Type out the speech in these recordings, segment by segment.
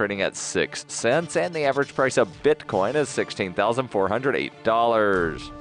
trading at 6 cents, and the average price of Bitcoin is $16,408.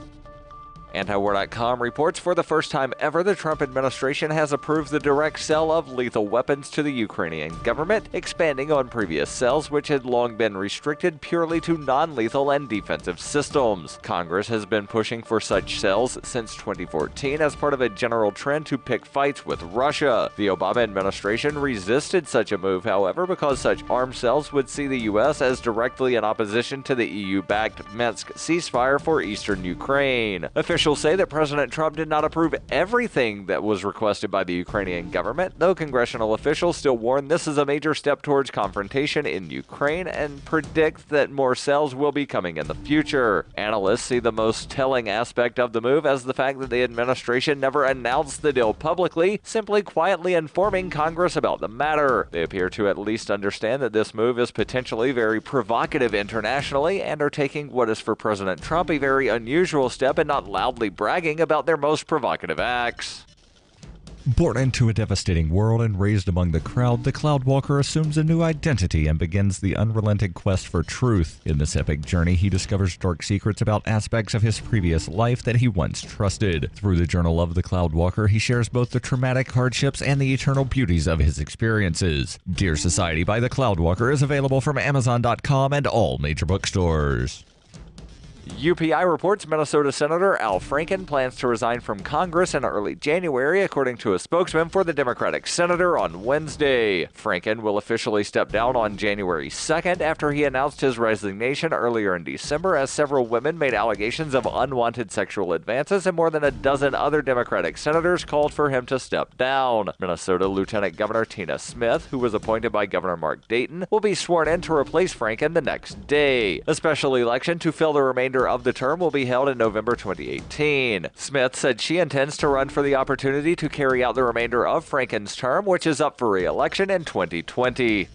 Antiwar.com reports for the first time ever the Trump administration has approved the direct sale of lethal weapons to the Ukrainian government, expanding on previous sales which had long been restricted purely to non-lethal and defensive systems. Congress has been pushing for such sales since 2014 as part of a general trend to pick fights with Russia. The Obama administration resisted such a move, however, because such arms sales would see the U.S. as directly in opposition to the EU-backed Minsk ceasefire for eastern Ukraine. Officials say that President Trump did not approve everything that was requested by the Ukrainian government, though congressional officials still warn this is a major step towards confrontation in Ukraine and predict that more sales will be coming in the future. Analysts see the most telling aspect of the move as the fact that the administration never announced the deal publicly, simply quietly informing Congress about the matter. They appear to at least understand that this move is potentially very provocative internationally and are taking what is for President Trump a very unusual step and not loudly bragging about their most provocative acts. Born into a devastating world and raised among the crowd, the Cloudwalker assumes a new identity and begins the unrelenting quest for truth. In this epic journey, he discovers dark secrets about aspects of his previous life that he once trusted. Through the journal of the Cloudwalker, he shares both the traumatic hardships and the eternal beauties of his experiences. Dear Society by the Cloudwalker is available from Amazon.com and all major bookstores. UPI reports Minnesota Senator Al Franken plans to resign from Congress in early January, according to a spokesman for the Democratic senator on Wednesday. Franken will officially step down on January 2nd after he announced his resignation earlier in December, as several women made allegations of unwanted sexual advances and more than a dozen other Democratic senators called for him to step down. Minnesota Lieutenant Governor Tina Smith, who was appointed by Governor Mark Dayton, will be sworn in to replace Franken the next day. A special election to fill the remainder of the term will be held in November 2018. Smith said she intends to run for the opportunity to carry out the remainder of Franken's term, which is up for re-election in 2020.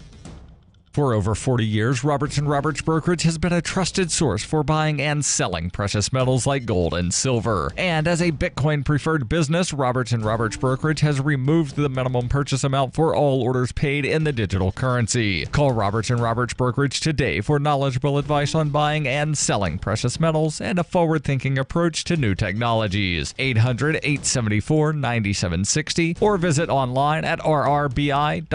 For over 40 years, Roberts & Roberts Brokerage has been a trusted source for buying and selling precious metals like gold and silver. And as a Bitcoin-preferred business, Roberts & Roberts Brokerage has removed the minimum purchase amount for all orders paid in the digital currency. Call Roberts & Roberts Brokerage today for knowledgeable advice on buying and selling precious metals and a forward-thinking approach to new technologies. 800-874-9760 or visit online at rrbi.co.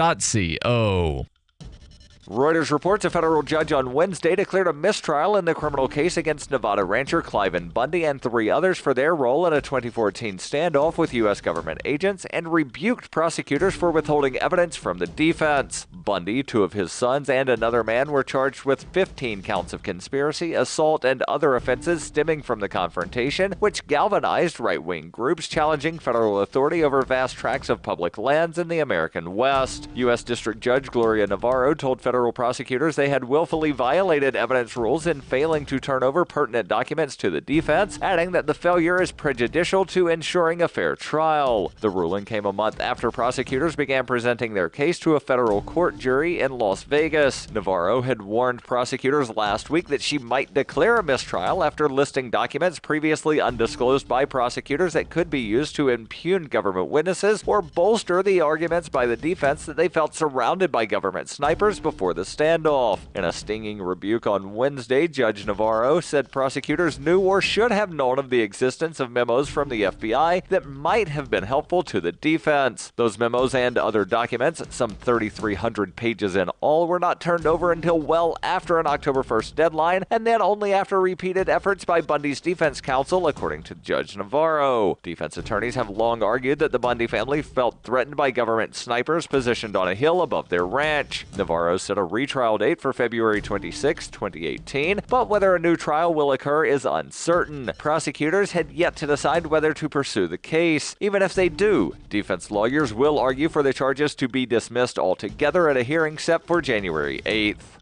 Reuters reports a federal judge on Wednesday declared a mistrial in the criminal case against Nevada rancher Cliven Bundy and 3 others for their role in a 2014 standoff with U.S. government agents and rebuked prosecutors for withholding evidence from the defense. Bundy, 2 of his sons, and another man were charged with 15 counts of conspiracy, assault, and other offenses stemming from the confrontation, which galvanized right-wing groups challenging federal authority over vast tracts of public lands in the American West. U.S. District Judge Gloria Navarro told federal prosecutors they had willfully violated evidence rules in failing to turn over pertinent documents to the defense, adding that the failure is prejudicial to ensuring a fair trial. The ruling came a month after prosecutors began presenting their case to a federal court jury in Las Vegas. Navarro had warned prosecutors last week that she might declare a mistrial after listing documents previously undisclosed by prosecutors that could be used to impugn government witnesses or bolster the arguments by the defense that they felt surrounded by government snipers before the standoff. In a stinging rebuke on Wednesday, Judge Navarro said prosecutors knew or should have known of the existence of memos from the FBI that might have been helpful to the defense. Those memos and other documents, some 3,300 pages in all, were not turned over until well after an October 1st deadline, and then only after repeated efforts by Bundy's defense counsel, according to Judge Navarro. Defense attorneys have long argued that the Bundy family felt threatened by government snipers positioned on a hill above their ranch. Navarro set a retrial date for February 26, 2018, but whether a new trial will occur is uncertain. Prosecutors had yet to decide whether to pursue the case. Even if they do, defense lawyers will argue for the charges to be dismissed altogether at a hearing set for January 8th.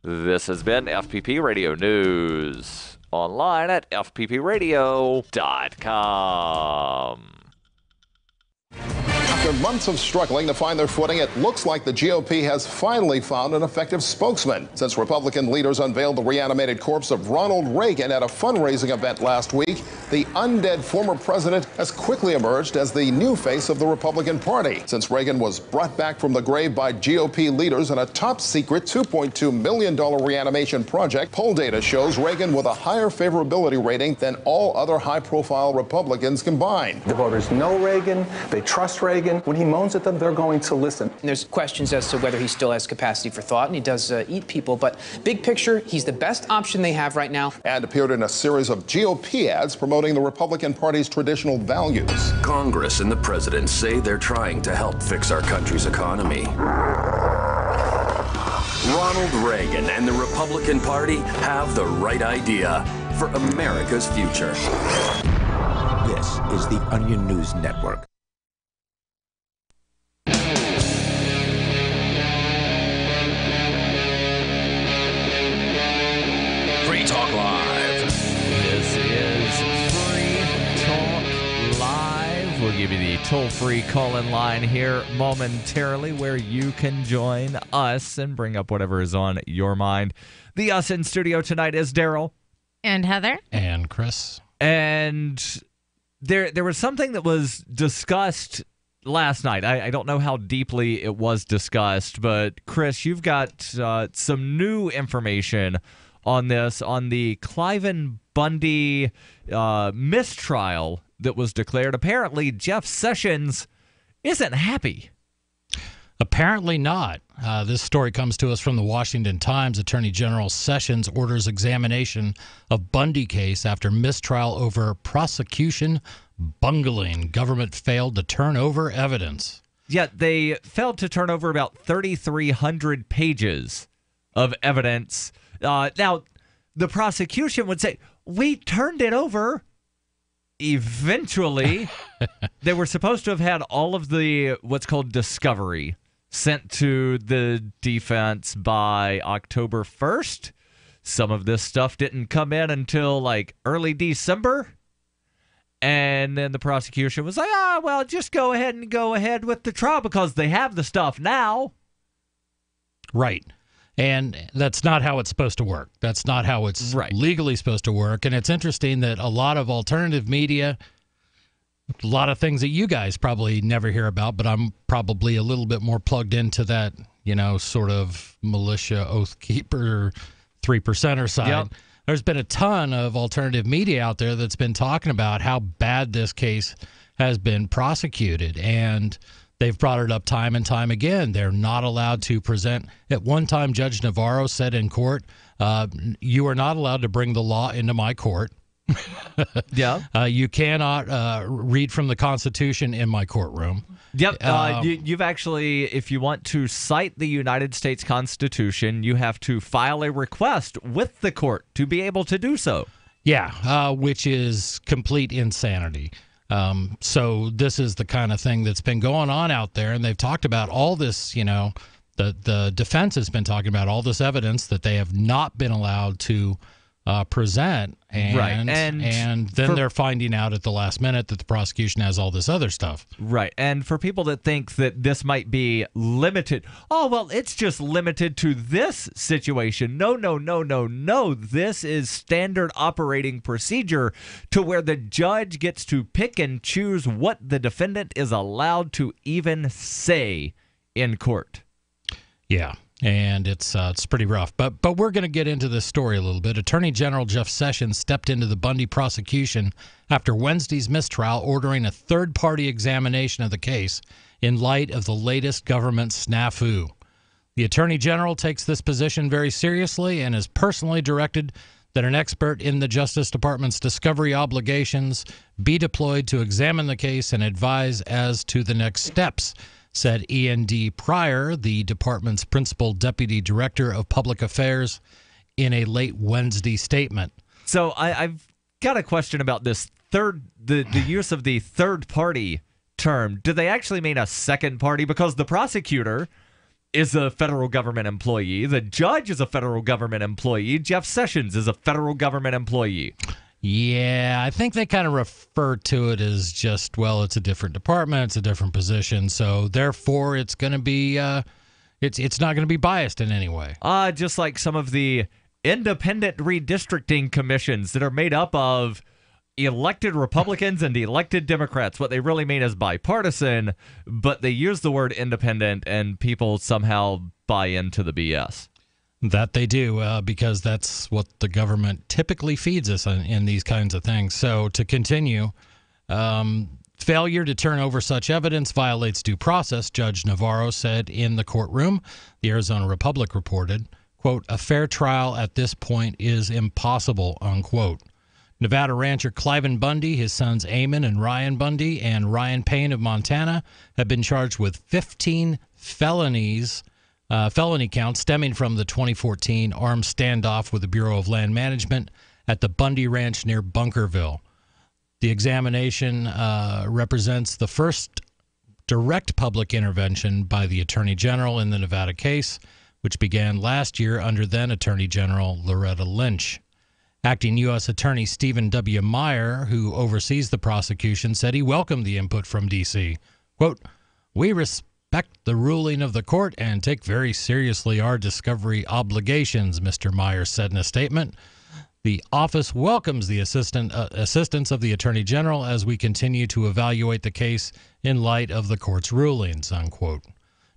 This has been FPP Radio News. Online at fppradio.com. After months of struggling to find their footing, it looks like the GOP has finally found an effective spokesman. Since Republican leaders unveiled the reanimated corpse of Ronald Reagan at a fundraising event last week, the undead former president has quickly emerged as the new face of the Republican Party. Since Reagan was brought back from the grave by GOP leaders in a top-secret $2.2 million reanimation project, poll data shows Reagan with a higher favorability rating than all other high-profile Republicans combined. The voters know Reagan. They trust Reagan. When he moans at them, they're going to listen. There's questions as to whether he still has capacity for thought, and he does eat people. But big picture, he's the best option they have right now. And appeared in a series of GOP ads promoting the Republican Party's traditional values. Congress and the president say they're trying to help fix our country's economy. Ronald Reagan and the Republican Party have the right idea for America's future. This is the Onion News Network. Free Talk Live. This is Free Talk Live. We'll give you the toll-free call-in line here momentarily where you can join us and bring up whatever is on your mind. The us in studio tonight is Darryl. And Heather. And Chris. And there was something that was discussed last night. I don't know how deeply it was discussed, but Chris, you've got some new information on this, on the Cliven Bundy mistrial that was declared. Apparently, Jeff Sessions isn't happy. Apparently not. This story comes to us from the Washington Times. Attorney General Sessions orders examination of Bundy case after mistrial over prosecution bungling. Government failed to turn over evidence. Yet they failed to turn over about 3,300 pages of evidence. Now, the prosecution would say, we turned it over. Eventually, they were supposed to have had all of the what's called discovery sent to the defense by October 1st. Some of this stuff didn't come in until like early December. And then the prosecution was like, well, just go ahead with the trial because they have the stuff now. Right. And that's not how it's supposed to work. That's not how it's legally supposed to work. And it's interesting that a lot of alternative media, a lot of things that you guys probably never hear about, but I'm probably a little bit more plugged into that, sort of militia oath keeper 3%er side. Yep. There's been a ton of alternative media out there that's been talking about how bad this case has been prosecuted. And they've brought it up time and time again. They're not allowed to present. At one time, Judge Navarro said in court, you are not allowed to bring the law into my court. Yeah. You cannot read from the Constitution in my courtroom. Yep. You've actually, if you want to cite the United States Constitution, you have to file a request with the court to be able to do so. Yeah, which is complete insanity. So this is the kind of thing that's been going on out there, and they've talked about all this, the defense has been talking about all this evidence that they have not been allowed to present, and then they're finding out at the last minute that the prosecution has all this other stuff. Right, and for people that think that this might be limited, it's just limited to this situation. No. This is standard operating procedure to where the judge gets to pick and choose what the defendant is allowed to even say in court. Yeah. And it's pretty rough. But we're going to get into this story a little bit. Attorney General Jeff Sessions stepped into the Bundy prosecution after Wednesday's mistrial, ordering a third-party examination of the case in light of the latest government snafu. The Attorney General takes this position very seriously and has personally directed that an expert in the Justice Department's discovery obligations be deployed to examine the case and advise as to the next steps, said E.N.D. Pryor, the department's principal deputy director of public affairs, in a late Wednesday statement. So I've got a question about this the use of the third party term. Do they actually mean a second party? Because the prosecutor is a federal government employee. The judge is a federal government employee. Jeff Sessions is a federal government employee. Yeah, I think they kind of refer to it as just, well, it's a different department, it's a different position, so therefore it's going to be, it's not going to be biased in any way. Just like some of the independent redistricting commissions that are made up of elected Republicans and elected Democrats. What they really mean is bipartisan, but they use the word independent, and people somehow buy into the BS. That they do, because that's what the government typically feeds us in these kinds of things. So to continue, failure to turn over such evidence violates due process, Judge Navarro said in the courtroom. The Arizona Republic reported, quote, "A fair trial at this point is impossible," unquote. Nevada rancher Cliven Bundy, his sons Eamon and Ryan Bundy, and Ryan Payne of Montana have been charged with 15 felony counts stemming from the 2014 armed standoff with the Bureau of Land Management at the Bundy Ranch near Bunkerville. The examination represents the first direct public intervention by the Attorney General in the Nevada case, which began last year under then Attorney General Loretta Lynch. Acting U.S. Attorney Stephen W. Meyer, who oversees the prosecution, said he welcomed the input from D.C. Quote, "We respect the ruling of the court and take very seriously our discovery obligations," Mr. Meyer said in a statement. The office welcomes the assistance of the Attorney General as we continue to evaluate the case in light of the court's rulings, unquote.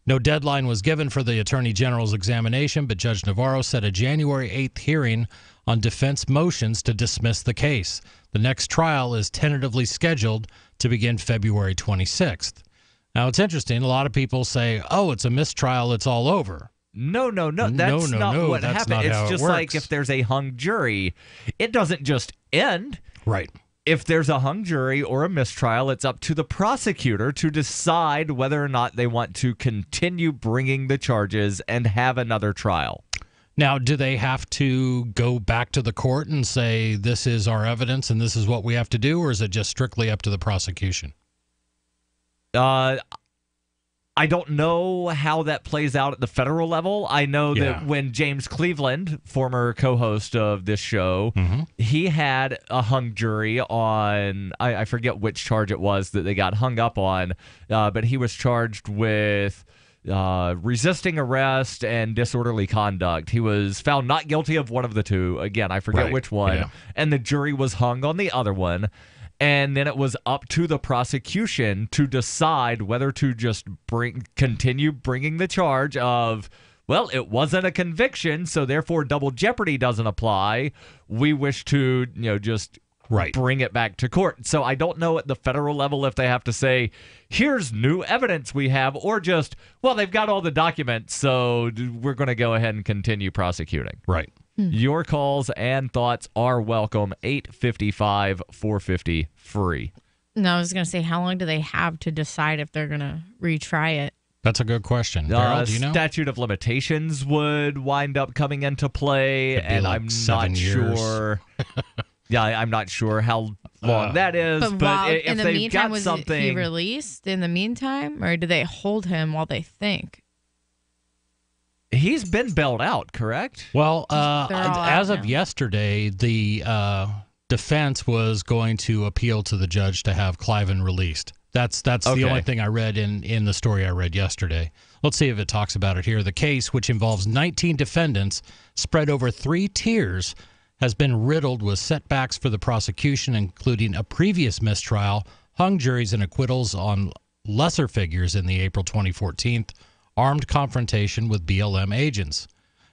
No deadline was given for the Attorney General's examination, but Judge Navarro set a January 8th hearing on defense motions to dismiss the case. The next trial is tentatively scheduled to begin February 26th. Now, it's interesting. A lot of people say, oh, it's a mistrial, it's all over. No. That's not what happened. It's just like if there's a hung jury, it doesn't just end. Right. If there's a hung jury or a mistrial, it's up to the prosecutor to decide whether or not they want to continue bringing the charges and have another trial. Now, do they have to go back to the court and say, this is our evidence and this is what we have to do, or is it just strictly up to the prosecution? I don't know how that plays out at the federal level. I know that when James Cleveland, former co-host of this show, he had a hung jury on, I forget which charge it was that they got hung up on, but he was charged with resisting arrest and disorderly conduct. He was found not guilty of one of the two. Again, I forget which one. Yeah. And the jury was hung on the other one. And then it was up to the prosecution to decide whether to just continue bringing the charge of, well, it wasn't a conviction, so therefore double jeopardy doesn't apply. We wish to, just bring it back to court. So I don't know at the federal level if they have to say, here's new evidence we have, or just, well, they've got all the documents, so we're going to go ahead and continue prosecuting. Right. Your calls and thoughts are welcome. 855-450 free. No, I was going to say, how long do they have to decide if they're going to retry it? That's a good question. Darryl, do you know? Statute of limitations would wind up coming into play, and like I'm not sure. Yeah, I'm not sure how long that is. But if in the they've meantime, got something, was he released in the meantime, or do they hold him while they think? He's been bailed out, correct? Well, as of yesterday, the defense was going to appeal to the judge to have Cliven released. That's the only thing I read in the story I read yesterday. Let's see if it talks about it here. The case, which involves 19 defendants spread over 3 tiers, has been riddled with setbacks for the prosecution, including a previous mistrial, hung juries and acquittals on lesser figures in the April 2014 armed confrontation with BLM agents.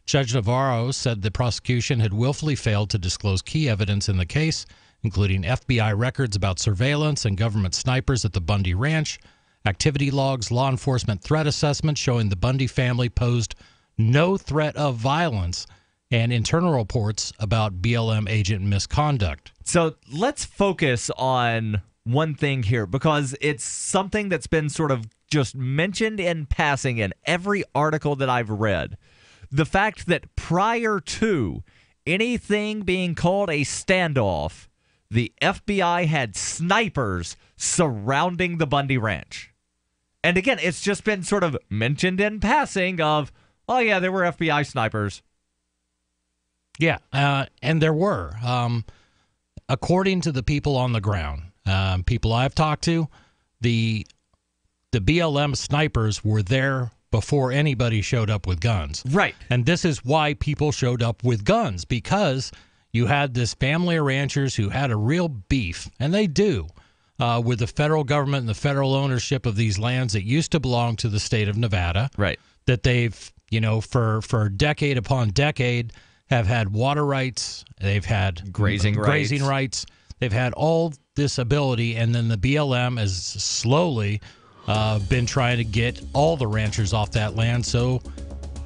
Judge Navarro said the prosecution had willfully failed to disclose key evidence in the case, including FBI records about surveillance and government snipers at the Bundy Ranch, activity logs, law enforcement threat assessments showing the Bundy family posed no threat of violence, and internal reports about BLM agent misconduct. So let's focus on one thing here, because it's something that's been sort of just mentioned in passing in every article that I've read. The fact that prior to anything being called a standoff, the FBI had snipers surrounding the Bundy Ranch. And again, it's just been sort of mentioned in passing of, oh yeah, there were FBI snipers. Yeah, and there were. according to the people on the ground, people I've talked to, the BLM snipers were there before anybody showed up with guns. Right. And this is why people showed up with guns, because you had this family of ranchers who had a real beef, and they do, with the federal government and the federal ownership of these lands that used to belong to the state of Nevada. Right. That they've, for decade upon decade, have had water rights, they've had grazing rights, they've had all this ability, and then the BLM has slowly been trying to get all the ranchers off that land. So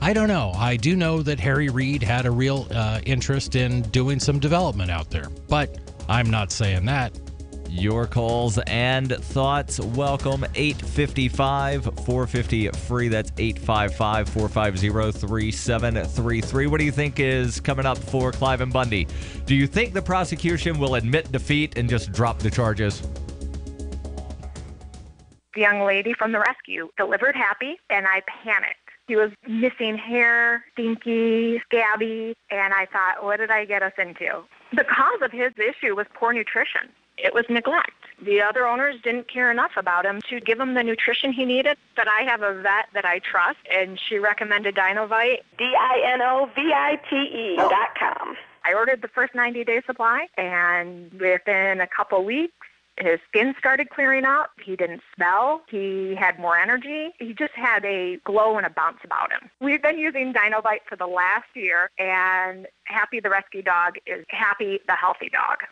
I don't know. I do know that Harry Reid had a real interest in doing some development out there, but I'm not saying that. Your calls and thoughts, welcome. 855-450-FREE. That's 855-450-3733. What do you think is coming up for Cliven Bundy? Do you think the prosecution will admit defeat and just drop the charges? The young lady from the rescue delivered happy, and I panicked. He was missing hair, stinky, scabby, and I thought, what did I get us into? The cause of his issue was poor nutrition. It was neglect. The other owners didn't care enough about him to give him the nutrition he needed. But I have a vet that I trust, and she recommended Dinovite, DINOVITE.com. I ordered the first 90-day supply, and within a couple weeks, his skin started clearing up. He didn't smell. He had more energy. He just had a glow and a bounce about him. We've been using Dinovite for the last year, and Happy the rescue dog is Happy the healthy dog.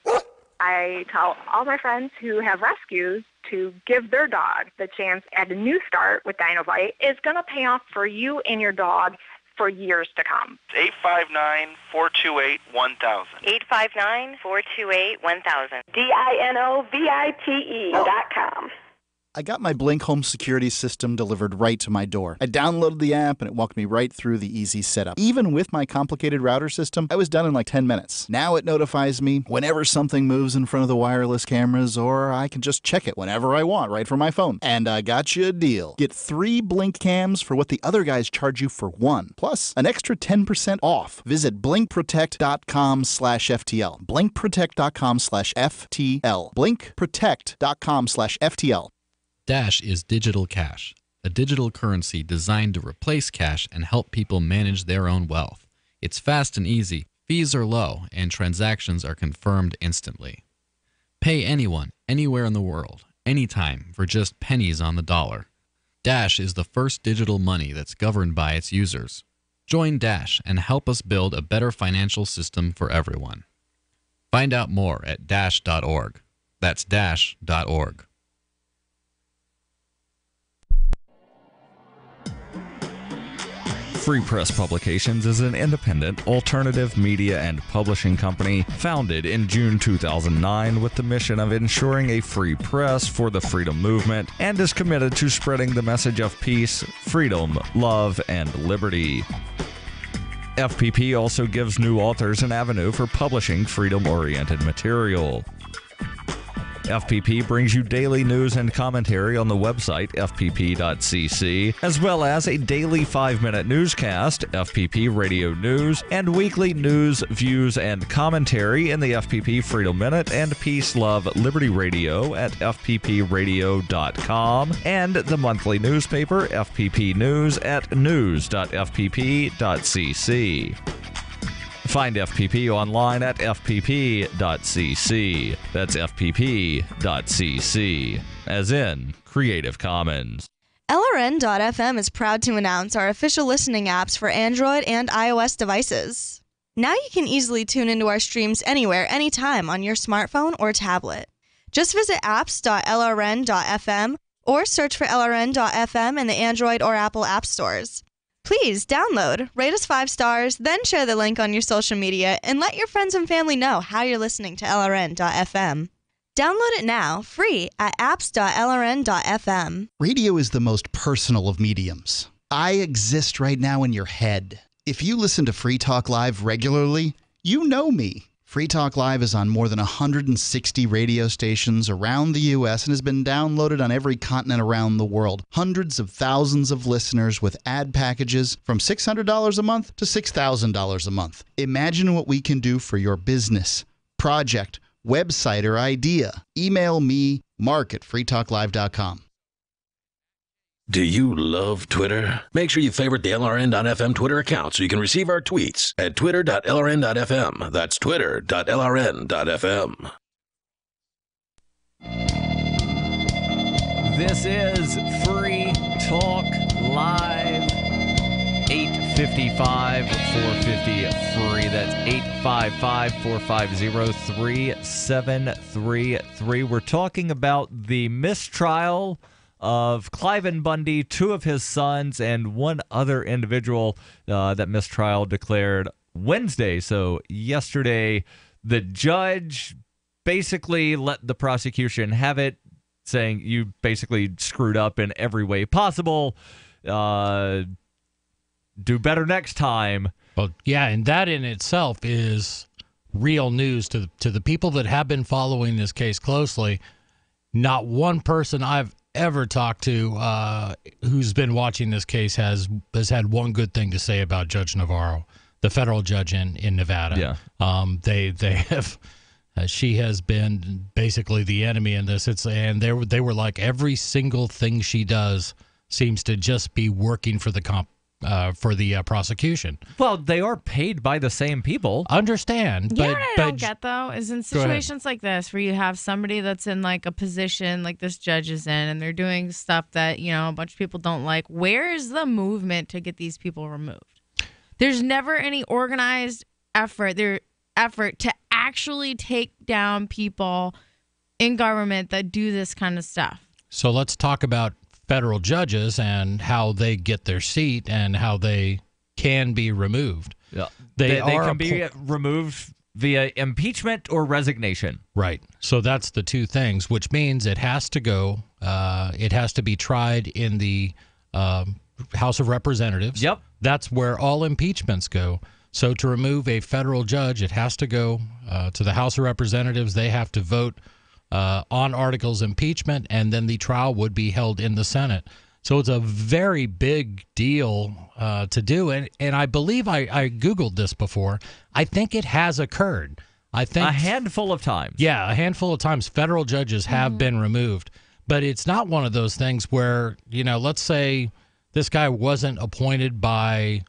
I tell all my friends who have rescues to give their dog the chance at a new start with Dinovite. It's going to pay off for you and your dog for years to come. 859-428-1000. 859-428-1000. DINOVITE.com. I got my Blink home security system delivered right to my door. I downloaded the app and it walked me right through the easy setup. Even with my complicated router system, I was done in like 10 minutes. Now it notifies me whenever something moves in front of the wireless cameras, or I can just check it whenever I want right from my phone. And I got you a deal. Get 3 Blink cams for what the other guys charge you for 1, plus an extra 10% off. Visit blinkprotect.com/FTL. blinkprotect.com/FTL. blinkprotect.com/FTL. Dash is digital cash, a digital currency designed to replace cash and help people manage their own wealth. It's fast and easy, fees are low, and transactions are confirmed instantly. Pay anyone, anywhere in the world, anytime, for just pennies on the dollar. Dash is the first digital money that's governed by its users. Join Dash and help us build a better financial system for everyone. Find out more at dash.org. That's dash.org. Free Press Publications is an independent, alternative media and publishing company founded in June 2009 with the mission of ensuring a free press for the freedom movement, and is committed to spreading the message of peace, freedom, love, and liberty. FPP also gives new authors an avenue for publishing freedom-oriented material. FPP brings you daily news and commentary on the website fpp.cc, as well as a daily 5-minute newscast, FPP Radio News, and weekly news, views, and commentary in the FPP Freedom Minute and Peace, Love, Liberty Radio at fppradio.com, and the monthly newspaper FPP News at news.fpp.cc. Find FPP online at fpp.cc. That's fpp.cc, as in Creative Commons. LRN.FM is proud to announce our official listening apps for Android and iOS devices. Now you can easily tune into our streams anywhere, anytime on your smartphone or tablet. Just visit apps.lrn.fm or search for LRN.FM in the Android or Apple app stores. Please download, rate us 5 stars, then share the link on your social media, and let your friends and family know how you're listening to LRN.FM. Download it now, free, at apps.lrn.fm. Radio is the most personal of mediums. I exist right now in your head. If you listen to Free Talk Live regularly, you know me. Free Talk Live is on more than 160 radio stations around the U.S. and has been downloaded on every continent around the world. Hundreds of thousands of listeners with ad packages from $600 a month to $6,000 a month. Imagine what we can do for your business, project, website, or idea, email me, mark@freetalklive.com. Do you love Twitter? Make sure you favorite the LRN.FM Twitter account so you can receive our tweets at twitter.lrn.fm. That's twitter.lrn.fm. This is Free Talk Live. 855-450-FREE. That's 855-450-3733. We're talking about the mistrial of Cliven Bundy, 2 of his sons, and one other individual that mistrial declared Wednesday. So yesterday, the judge basically let the prosecution have it, saying you basically screwed up in every way possible. Do better next time. Well, yeah, and that in itself is real news to the people that have been following this case closely. Not one person I've ever talked to who's been watching this case has had one good thing to say about Judge Navarro, the federal judge in Nevada. Yeah. They have. She has been basically the enemy in this. And they were like, every single thing she does seems to just be working for the prosecution. Well, they are paid by the same people. Understand. You know what I don't get, though, is in situations like this where you have somebody that's in like a position like this judge is in, and they're doing stuff that, you know, a bunch of people don't like. Where is the movement to get these people removed? There's never any organized effort to actually take down people in government that do this kind of stuff. So let's talk about federal judges and how they get their seat and how they can be removed. Yeah. They can be removed via impeachment or resignation. Right. So that's the two things, which means it has to go. It has to be tried in the House of Representatives. Yep. That's where all impeachments go. So to remove a federal judge, it has to go to the House of Representatives. They have to vote on articles of impeachment, and then the trial would be held in the Senate. So it's a very big deal to do. And I believe I Googled this before. I think it has occurred. I think a handful of times. Yeah, a handful of times federal judges have been removed. But it's not one of those things where, you know, let's say this guy wasn't appointed by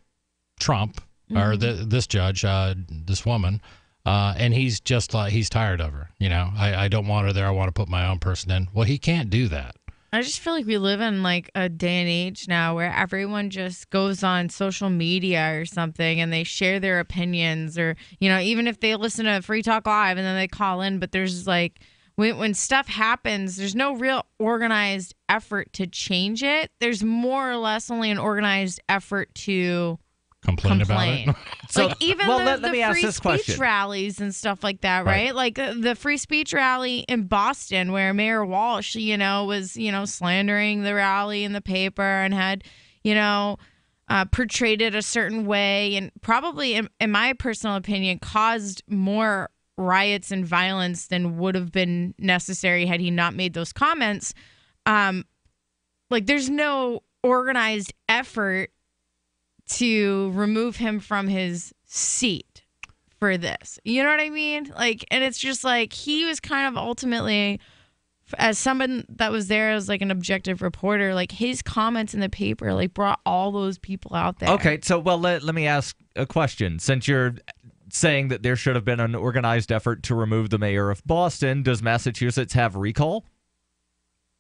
Trump or this judge, this woman, and he's just like, he's tired of her. You know, I don't want her there. I want to put my own person in. Well, he can't do that. I just feel like we live in like a day and age now where everyone just goes on social media or something and they share their opinions, or, you know, even if they listen to Free Talk Live and then they call in, but there's like, when stuff happens, there's no real organized effort to change it. There's more or less only an organized effort to complain about it. So, like even let me the ask free this speech question. rallies and stuff like that, right? Like the free speech rally in Boston where Mayor Walsh, you know, was, you know, slandering the rally in the paper and had, you know, portrayed it a certain way, and probably, in my personal opinion, caused more riots and violence than would have been necessary had he not made those comments. Like there's no organized effort to remove him from his seat for this. You know what I mean? Like, and it's just like he was kind of ultimately, as someone that was there as like an objective reporter, like his comments in the paper like brought all those people out there. Okay, so let me ask a question. Since you're saying that there should have been an organized effort to remove the mayor of Boston, does Massachusetts have recall?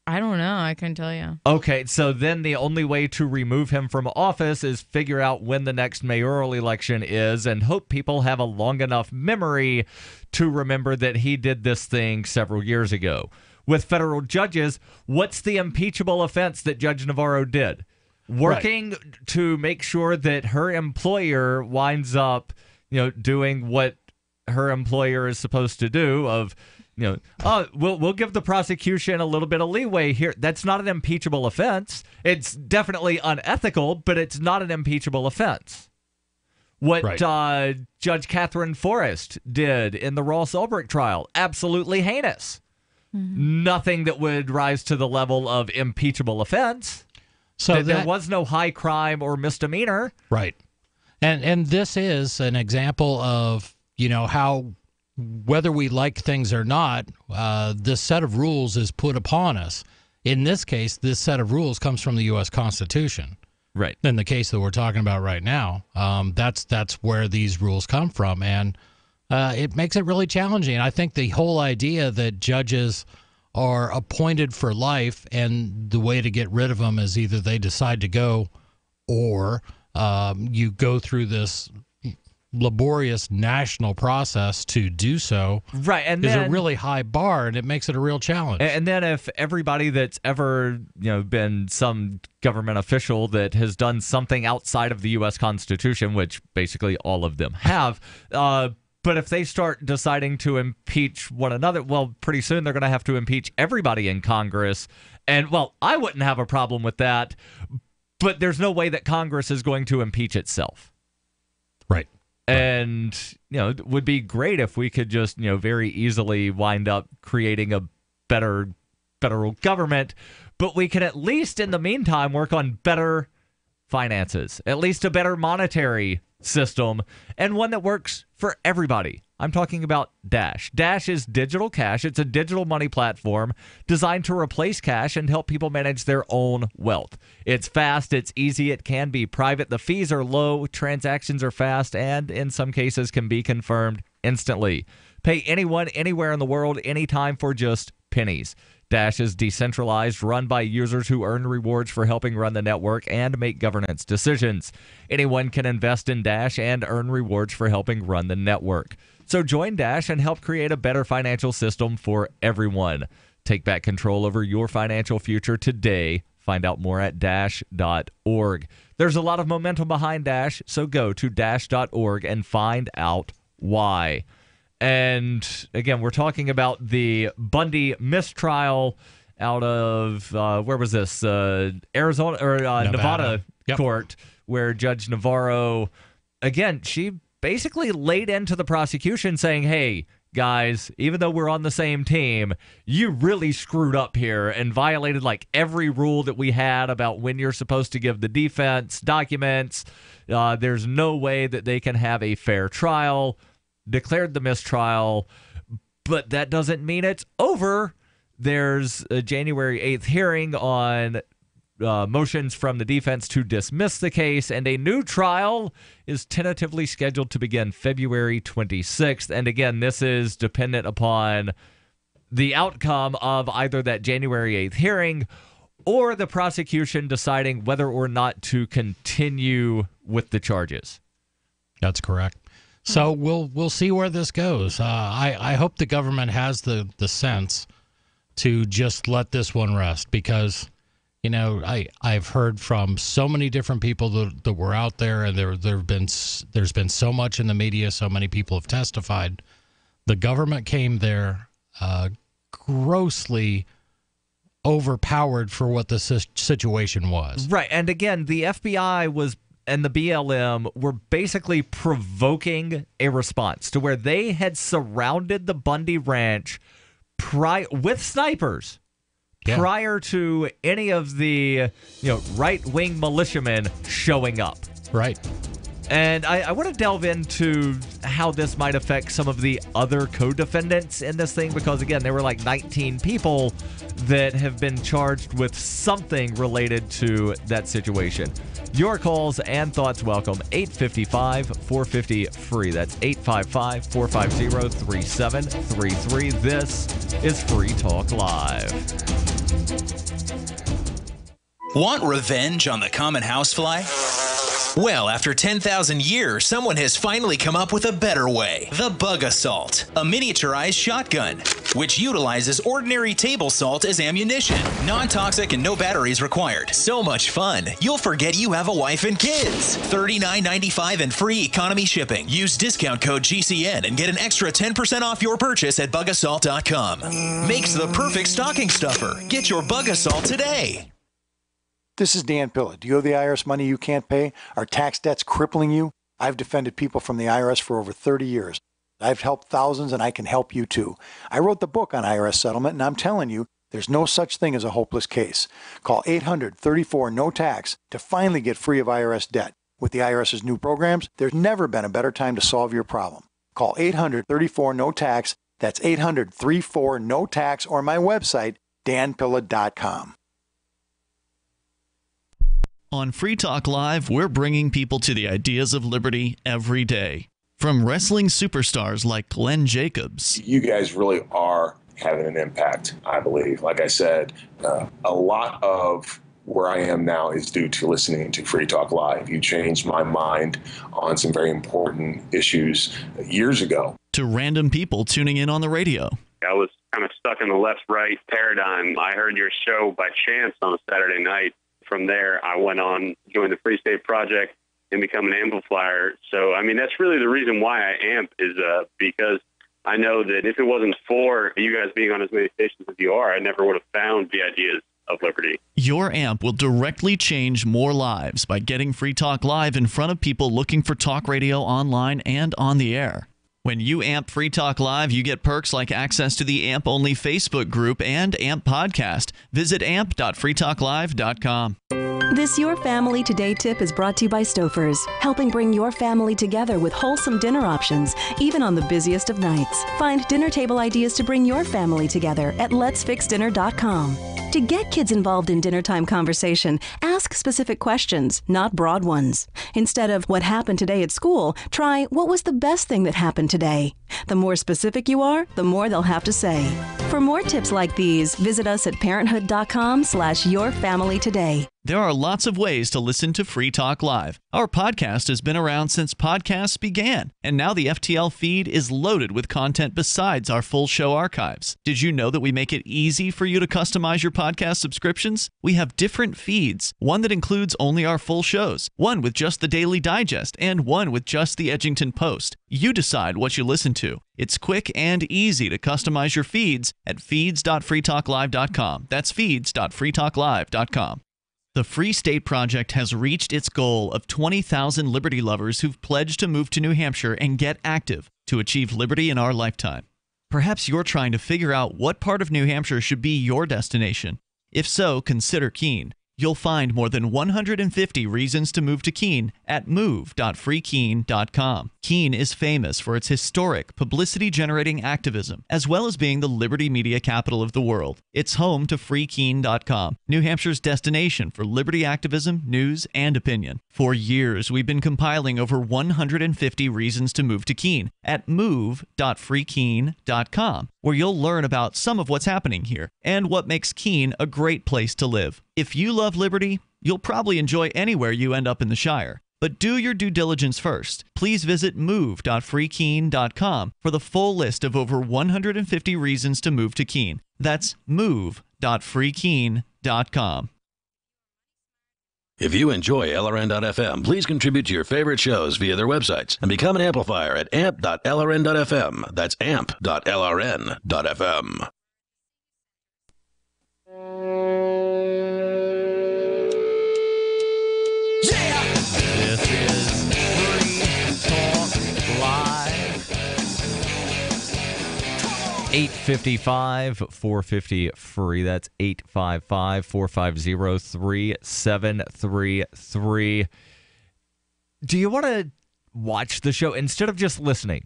I don't know. I couldn't tell you. Okay, so then the only way to remove him from office is figure out when the next mayoral election is and hope people have a long enough memory to remember that he did this thing several years ago. With federal judges, what's the impeachable offense that Judge Navarro did? Working to make sure that her employer winds up, you know, doing what her employer is supposed to do of, you know, oh, we'll give the prosecution a little bit of leeway here. That's not an impeachable offense. It's definitely unethical, but it's not an impeachable offense. What Judge Catherine Forrest did in the Ross Ulbricht trial, absolutely heinous. Nothing that would rise to the level of impeachable offense. So there was no high crime or misdemeanor. Right. And this is an example of, you know, how whether we like things or not, this set of rules is put upon us. In this case, this set of rules comes from the U.S. Constitution. Right. In the case that we're talking about right now, that's where these rules come from, and it makes it really challenging. I think the whole idea that judges are appointed for life, and the way to get rid of them is either they decide to go, or you go through this laborious national process to do so. Right, and is then a really high bar, and it makes it a real challenge. And then if everybody that's ever been some government official that has done something outside of the U.S. Constitution, which basically all of them have, but if they start deciding to impeach one another, well, pretty soon they're going to have to impeach everybody in Congress. And, well, I wouldn't have a problem with that, but there's no way that Congress is going to impeach itself. Right. And, it would be great if we could just, very easily wind up creating a better federal government, but we can at least in the meantime work on better finances, at least a better monetary system, and one that works for everybody. I'm talking about Dash. Dash is digital cash. It's a digital money platform designed to replace cash and help people manage their own wealth. It's fast, it's easy, it can be private. The fees are low, transactions are fast, and in some cases can be confirmed instantly. Pay anyone, anywhere in the world, anytime for just pennies. Dash is decentralized, run by users who earn rewards for helping run the network and make governance decisions. Anyone can invest in Dash and earn rewards for helping run the network. So join Dash and help create a better financial system for everyone. Take back control over your financial future today. Find out more at dash.org. There's a lot of momentum behind Dash, so go to dash.org and find out why. And again, we're talking about the Bundy mistrial out of, where was this? Arizona or Nevada court, where Judge Navarro, again, she basically laid into the prosecution saying, hey, guys, even though we're on the same team, you really screwed up here and violated like every rule that we had about when you're supposed to give the defense documents. There's no way that they can have a fair trial. Declared the mistrial, but that doesn't mean it's over. There's a January 8th hearing on motions from the defense to dismiss the case, and a new trial is tentatively scheduled to begin February 26th. And again, this is dependent upon the outcome of either that January 8th hearing or the prosecution deciding whether or not to continue with the charges. That's correct. So we'll see where this goes. I hope the government has the sense to just let this one rest, because I've heard from so many different people that were out there, and there's been so much in the media, so many people have testified. The government came there grossly overpowered for what the situation was. Right, and again, the FBI and the BLM were basically provoking a response to where they had surrounded the Bundy Ranch with snipers prior to any of the right-wing militiamen showing up. Right. And I want to delve into how this might affect some of the other co-defendants in this thing, because, again, there were like 19 people that have been charged with something related to that situation. Your calls and thoughts welcome. 855-450-FREE. That's 855-450-3733. This is Free Talk Live. Want revenge on the common housefly? Well, after 10,000 years, someone has finally come up with a better way. The Bug Assault, a miniaturized shotgun, which utilizes ordinary table salt as ammunition. Non-toxic and no batteries required. So much fun, you'll forget you have a wife and kids. $39.95 and free economy shipping. Use discount code GCN and get an extra 10% off your purchase at bugassault.com. Makes the perfect stocking stuffer. Get your Bug Assault today. This is Dan Pilla. Do you owe the IRS money you can't pay? Are tax debts crippling you? I've defended people from the IRS for over 30 years. I've helped thousands, and I can help you too. I wrote the book on IRS settlement, and I'm telling you, there's no such thing as a hopeless case. Call 800-34-NO-TAX to finally get free of IRS debt. With the IRS's new programs, there's never been a better time to solve your problem. Call 800-34-NO-TAX. That's 800-34-NO-TAX, or my website, danpilla.com. On Free Talk Live, we're bringing people to the ideas of liberty every day. From wrestling superstars like Glenn Jacobs. You guys really are having an impact, I believe. Like I said, a lot of where I am now is due to listening to Free Talk Live. You changed my mind on some very important issues years ago. To random people tuning in on the radio. I was kind of stuck in the left-right paradigm. I heard your show by chance on a Saturday night. From there, I went on, joined the Free State Project, and become an amplifier. So, I mean, that's really the reason why I amp is because I know that if it wasn't for you guys being on as many stations as you are, I never would have found the ideas of liberty. Your amp will directly change more lives by getting Free Talk Live in front of people looking for talk radio online and on the air. When you amp Free Talk Live, you get perks like access to the AMP-only Facebook group and AMP podcast. Visit amp.freetalklive.com. This Your Family Today tip is brought to you by Stouffer's, helping bring your family together with wholesome dinner options, even on the busiest of nights. Find dinner table ideas to bring your family together at letsfixdinner.com. To get kids involved in dinnertime conversation, ask specific questions, not broad ones. Instead of what happened today at school, try what was the best thing that happened today. The more specific you are, the more they'll have to say. For more tips like these, visit us at parenthood.com/yourfamilytoday. There are lots of ways to listen to Free Talk Live. Our podcast has been around since podcasts began, and now the FTL feed is loaded with content besides our full show archives. Did you know that we make it easy for you to customize your podcast subscriptions? We have different feeds, one that includes only our full shows, one with just the Daily Digest, and one with just the Edgington Post. You decide what you listen to. It's quick and easy to customize your feeds at feeds.freetalklive.com. That's feeds.freetalklive.com. The Free State Project has reached its goal of 20,000 liberty lovers who've pledged to move to New Hampshire and get active to achieve liberty in our lifetime. Perhaps you're trying to figure out what part of New Hampshire should be your destination. If so, consider Keene. You'll find more than 150 reasons to move to Keene at move.freekeene.com. Keene is famous for its historic, publicity-generating activism, as well as being the liberty media capital of the world. It's home to freekeene.com, New Hampshire's destination for liberty activism, news, and opinion. For years, we've been compiling over 150 reasons to move to Keene at move.freekeene.com, where you'll learn about some of what's happening here and what makes Keene a great place to live. If you love liberty, you'll probably enjoy anywhere you end up in the Shire. But do your due diligence first. Please visit move.freekeene.com for the full list of over 150 reasons to move to Keene. That's move.freekeene.com. If you enjoy LRN.FM, please contribute to your favorite shows via their websites and become an amplifier at amp.lrn.fm. That's amp.lrn.fm. This is Free Talk Live. 855 450 free. That's 855 450 3733. Do you want to watch the show instead of just listening?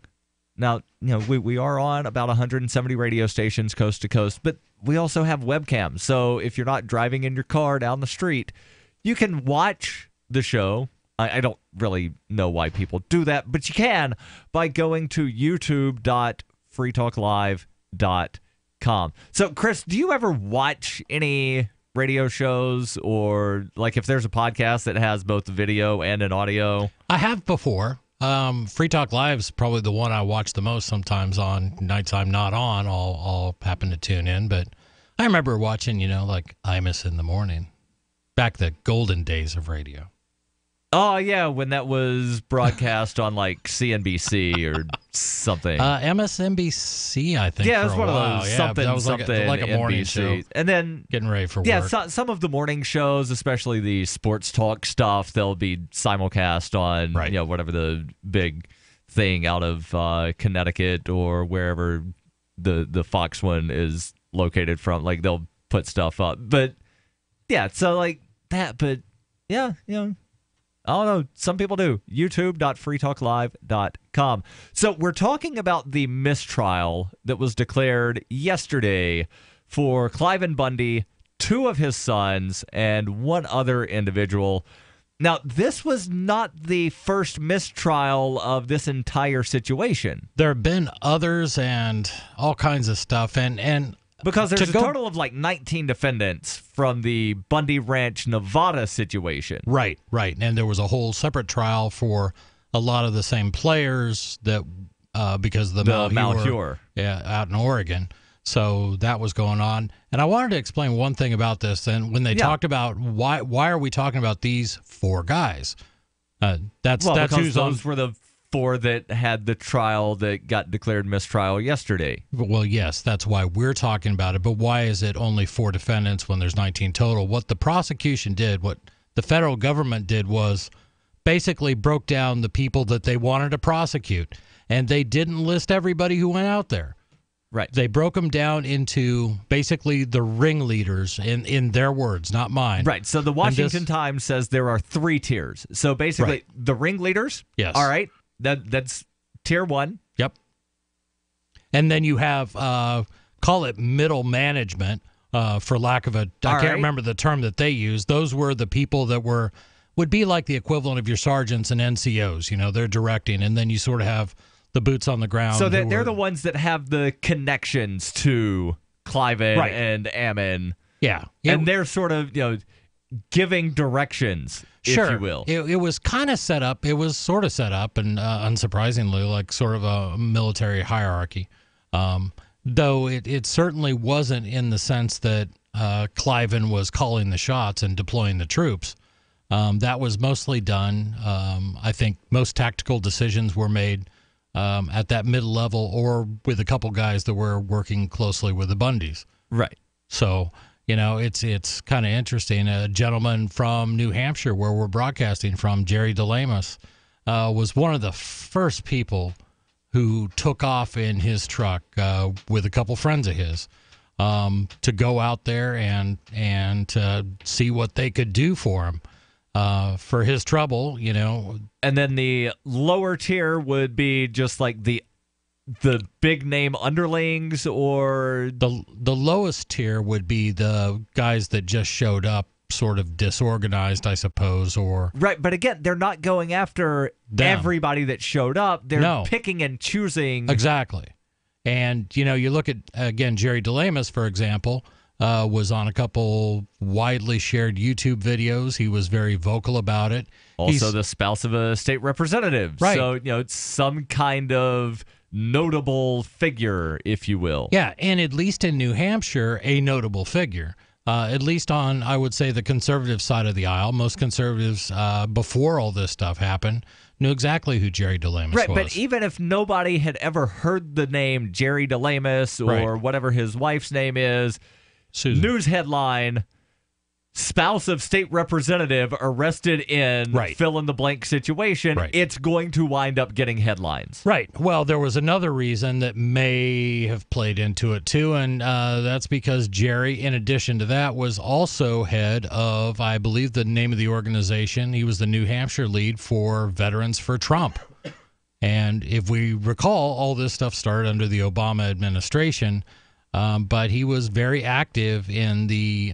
Now, we are on about 170 radio stations coast to coast, but we also have webcams. So if you're not driving in your car down the street, you can watch the show. I don't really know why people do that, but you can by going to youtube.freetalklive.com. So, Chris, do you ever watch any radio shows, or like if there's a podcast that has both video and an audio? I have before. Free Talk Live is probably the one I watch the most. Sometimes on nights I'm not on, I'll happen to tune in. But I remember watching, like Imus in the morning, back the golden days of radio. Oh, yeah, when that was broadcast on, like, CNBC or something. MSNBC, I think. Yeah, it was for one a while. of those Yeah, that was something like a morning NBC. show. And then getting ready for work. Yeah, some of the morning shows, especially the sports talk stuff, they'll be simulcast on, whatever the big thing out of Connecticut or wherever the Fox one is located from. Like, they'll put stuff up. But, yeah, so, like, that. But, yeah, I don't know. Some people do. youtube.freetalklive.com. So we're talking about the mistrial that was declared yesterday for Cliven Bundy, 2 of his sons, and 1 other individual. Now, this was not the first mistrial of this entire situation. There have been others and all kinds of stuff. And because there's a total of like 19 defendants from the Bundy Ranch, Nevada situation. Right. And there was a whole separate trial for a lot of the same players that because of the Malheur out in Oregon. So that was going on. And I wanted to explain one thing about this. And when they talked about why are we talking about these 4 guys? That's because those were the 4 that had the trial that got declared mistrial yesterday. Well, yes, that's why we're talking about it. But why is it only 4 defendants when there's 19 total? What the prosecution did, what the federal government did, was basically broke down the people that they wanted to prosecute. And they didn't list everybody who went out there. Right. They broke them down into basically the ringleaders in their words, not mine. Right. So the Washington Times says there are 3 tiers. So basically the ringleaders. Yes. All right. That's tier 1. Yep. And then you have call it middle management for lack of I can't remember the term that they use. Those were the people that would be like the equivalent of your sergeants and NCOs. You know, they're directing, and then you sort of have the boots on the ground. So they're the ones that have the connections to Cliven and Ammon. Yeah. And they're sort of, giving directions, if you will. It was kind of set up. It was sort of set up, and unsurprisingly, like sort of a military hierarchy. Though it certainly wasn't in the sense that Cliven was calling the shots and deploying the troops. That was mostly done. I think most tactical decisions were made at that mid-level or with a couple guys that were working closely with the Bundys. Right. So, it's kind of interesting. A gentleman from New Hampshire, where we're broadcasting from, Jerry DeLamus, was one of the first people who took off in his truck with a couple friends of his to go out there and see what they could do for him. For his trouble, And then the lower tier would be just like the big name underlings, or the lowest tier would be the guys that just showed up sort of disorganized, I suppose, or right. But again, they're not going after everybody that showed up. They're picking and choosing. Exactly. And, you look at, again, Jerry DeLamus, for example, was on a couple widely shared YouTube videos. He was very vocal about it. Also the spouse of a state representative. Right. So, it's some kind of notable figure, if you will. Yeah, and at least in New Hampshire, a notable figure. At least on, I would say, the conservative side of the aisle. Most conservatives, before all this stuff happened, knew exactly who Jerry DeLamus was. Right, but even if nobody had ever heard the name Jerry DeLamus or whatever his wife's name is, Susan. News headline, spouse of state representative arrested in fill-in-the-blank situation, it's going to wind up getting headlines. Right. Well, there was another reason that may have played into it, too, and that's because Jerry, in addition to that, was also head of, I believe the name of the organization, he was the New Hampshire lead for Veterans for Trump. And if we recall, all this stuff started under the Obama administration. But he was very active in the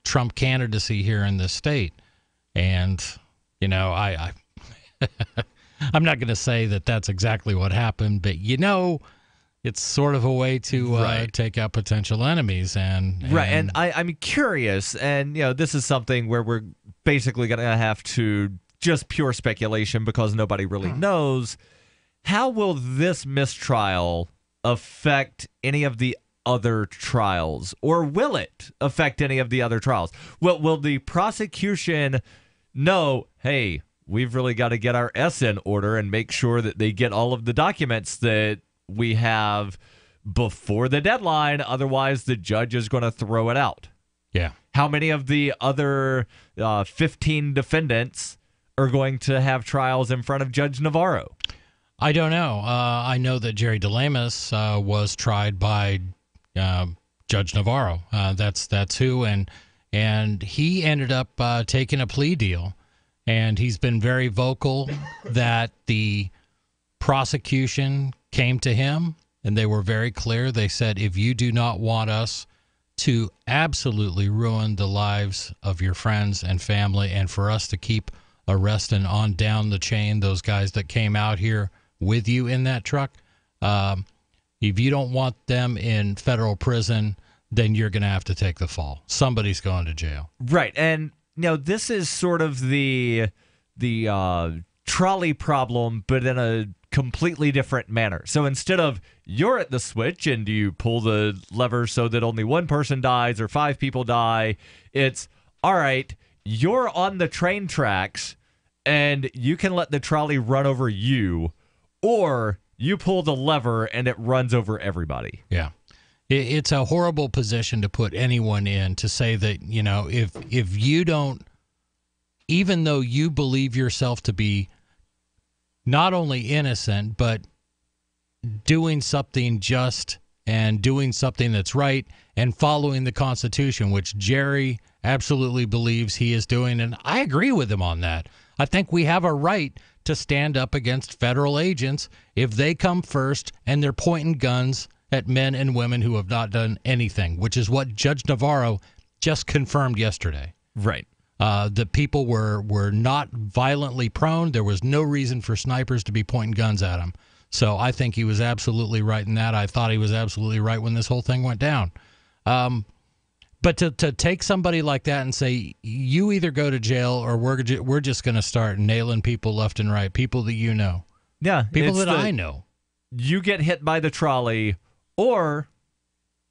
Trump candidacy here in this state. And, I I'm not going to say that that's exactly what happened, but, it's sort of a way to take out potential enemies. And I'm curious, and, this is something where we're basically going to have to just pure speculation because nobody really knows. How will this mistrial affect any of the other trials, or will it affect any of the other trials? Will the prosecution know, hey, we've really got to get our S in order and make sure that they get all of the documents that we have before the deadline, otherwise the judge is going to throw it out? Yeah. How many of the other 15 defendants are going to have trials in front of Judge Navarro? I don't know. I know that Jerry DeLamus was tried by Judge Navarro. That's who, and he ended up taking a plea deal, And he's been very vocal that the prosecution came to him, and they were very clear. They said, if you do not want us to absolutely ruin the lives of your friends and family, and for us to keep arresting on down the chain those guys that came out here with you in that truck, if you don't want them in federal prison, then you're going to have to take the fall. Somebody's going to jail. Right. And, this is sort of the trolley problem, but in a completely different manner. So instead of you're at the switch and you pull the lever so that only one person dies or 5 people die, it's, all right, you're on the train tracks and you can let the trolley run over you, or you pull the lever and it runs over everybody. Yeah. It's a horrible position to put anyone in, to say that, if you don't, even though you believe yourself to be not only innocent, but doing something just and doing something that's right and following the Constitution, which Jerry absolutely believes he is doing. And I agree with him on that. I think we have a right to stand up against federal agents if they come first and they're pointing guns at men and women who have not done anything, which is what Judge Navarro just confirmed yesterday. Right. The people were not violently prone. There was no reason for snipers to be pointing guns at them. So I think he was absolutely right in that. I thought he was absolutely right when this whole thing went down. But to take somebody like that and say, you either go to jail or we're just going to start nailing people left and right, people that you know. Yeah. People that I know. You get hit by the trolley, or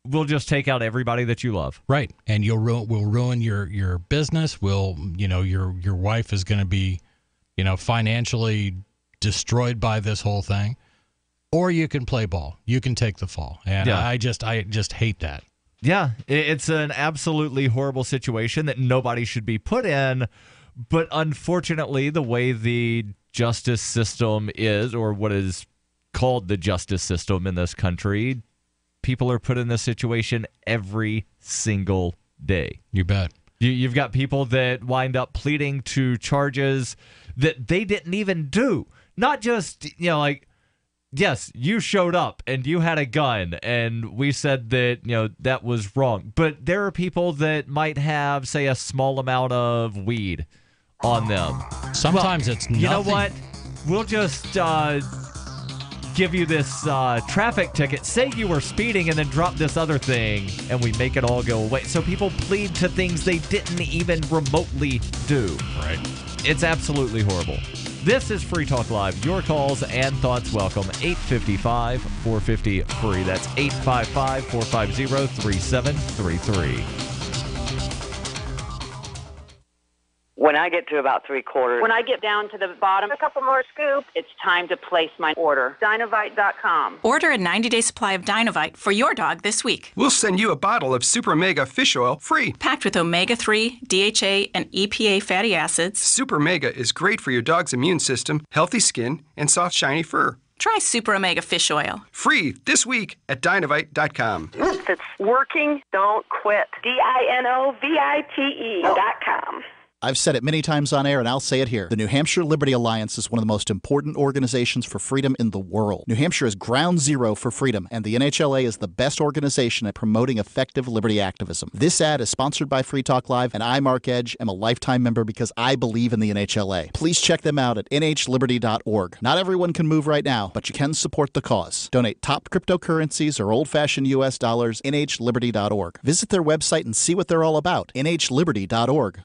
we'll just take out everybody that you love. Right. And we'll ruin your business. Your wife is going to be, financially destroyed by this whole thing. Or you can play ball. You can take the fall. And yeah. I just hate that. Yeah, it's an absolutely horrible situation that nobody should be put in. But unfortunately, the way the justice system is, or what is called the justice system in this country, people are put in this situation every single day. You bet. You've got people that wind up pleading to charges that they didn't even do. Not just, yes, you showed up and you had a gun and we said that, that was wrong. But there are people that might have, say, a small amount of weed on them. Sometimes it's nothing. You know what? We'll just give you this traffic ticket. Say you were speeding and then drop this other thing and we make it all go away. So people plead to things they didn't even remotely do. Right. It's absolutely horrible. This is Free Talk Live. Your calls and thoughts welcome. 855-450-FREE. That's 855-450-3733. When I get to about 3/4, when I get down to the bottom, a couple more scoops, it's time to place my order. Dinovite.com. Order a 90-day supply of Dinovite for your dog this week. We'll send you a bottle of Super Mega Fish Oil free. Packed with omega-3, DHA, and EPA fatty acids. Super Mega is great for your dog's immune system, healthy skin, and soft, shiny fur. Try Super Omega Fish Oil. Free this week at Dinovite.com. If it's working, don't quit. DINOVITE.com. I've said it many times on air, and I'll say it here. The New Hampshire Liberty Alliance is one of the most important organizations for freedom in the world. New Hampshire is ground zero for freedom, and the NHLA is the best organization at promoting effective liberty activism. This ad is sponsored by Free Talk Live, and I, Mark Edge, am a lifetime member because I believe in the NHLA. Please check them out at nhliberty.org. Not everyone can move right now, but you can support the cause. Donate top cryptocurrencies or old-fashioned U.S. dollars, nhliberty.org. Visit their website and see what they're all about, nhliberty.org.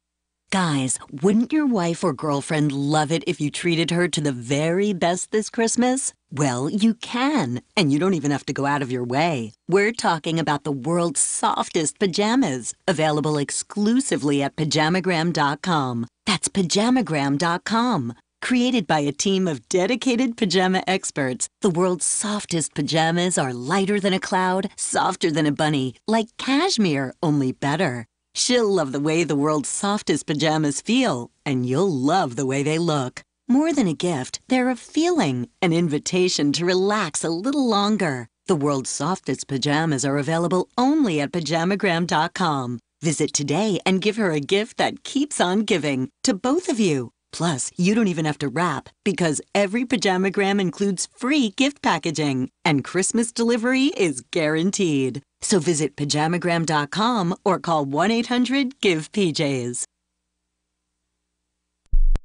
Guys, wouldn't your wife or girlfriend love it if you treated her to the very best this Christmas? Well, you can, and you don't even have to go out of your way. We're talking about the world's softest pajamas, available exclusively at pajamagram.com. That's pajamagram.com. Created by a team of dedicated pajama experts, the world's softest pajamas are lighter than a cloud, softer than a bunny, like cashmere, only better. She'll love the way the world's softest pajamas feel, and you'll love the way they look. More than a gift, they're a feeling, an invitation to relax a little longer. The world's softest pajamas are available only at pajamagram.com. Visit today and give her a gift that keeps on giving, to both of you. Plus, you don't even have to wrap because every pajamagram includes free gift packaging and Christmas delivery is guaranteed. So visit pajamagram.com or call 1-800-GIVE-PJs.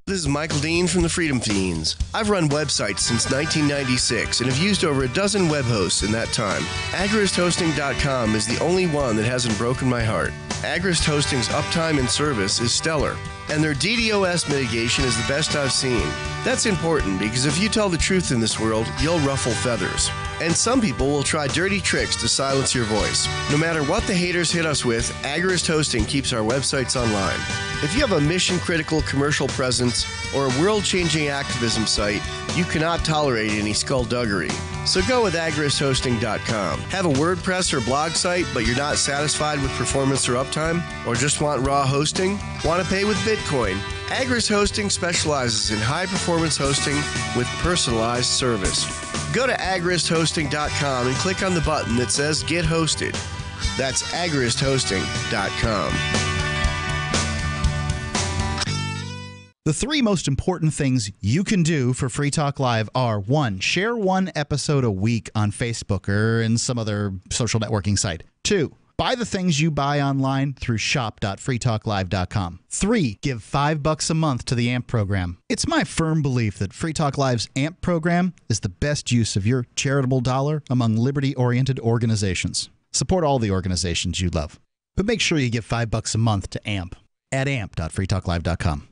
This is Michael Dean from the Freedom Fiends. I've run websites since 1996 and have used over a dozen web hosts in that time. AgristHosting.com is the only one that hasn't broken my heart. Agrist Hosting's uptime and service is stellar, and their DDoS mitigation is the best I've seen. That's important because if you tell the truth in this world, you'll ruffle feathers. And some people will try dirty tricks to silence your voice. No matter what the haters hit us with, Agrist Hosting keeps our websites online. If you have a mission-critical commercial presence or a world-changing activism site, you cannot tolerate any skullduggery. So go with agristhosting.com. Have a WordPress or blog site, but you're not satisfied with performance or uptime? Or just want raw hosting? Want to pay with Bitcoin? Agrist Hosting specializes in high-performance hosting with personalized service. Go to agristhosting.com and click on the button that says Get Hosted. That's agristhosting.com. The three most important things you can do for Free Talk Live are: 1, share one episode a week on Facebook or in some other social networking site. 2, buy the things you buy online through shop.freetalklive.com. 3, give $5 a month to the AMP program. It's my firm belief that Free Talk Live's AMP program is the best use of your charitable dollar among liberty-oriented organizations. Support all the organizations you love, but make sure you give $5 a month to AMP at amp.freetalklive.com.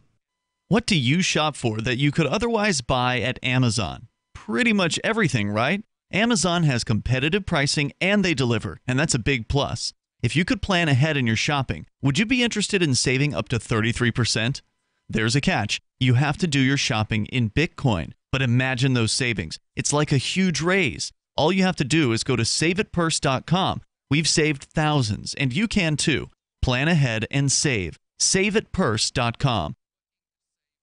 What do you shop for that you could otherwise buy at Amazon? Pretty much everything, right? Amazon has competitive pricing and they deliver, and that's a big plus. If you could plan ahead in your shopping, would you be interested in saving up to 33%? There's a catch. You have to do your shopping in Bitcoin. But imagine those savings. It's like a huge raise. All you have to do is go to saveitpurse.com. We've saved thousands, and you can too. Plan ahead and save. Saveitpurse.com.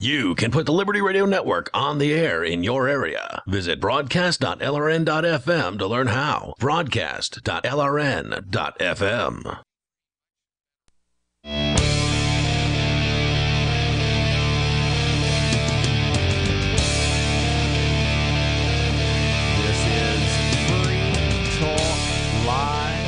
You can put the Liberty Radio Network on the air in your area. Visit broadcast.lrn.fm to learn how. Broadcast.lrn.fm. This is Free Talk Live.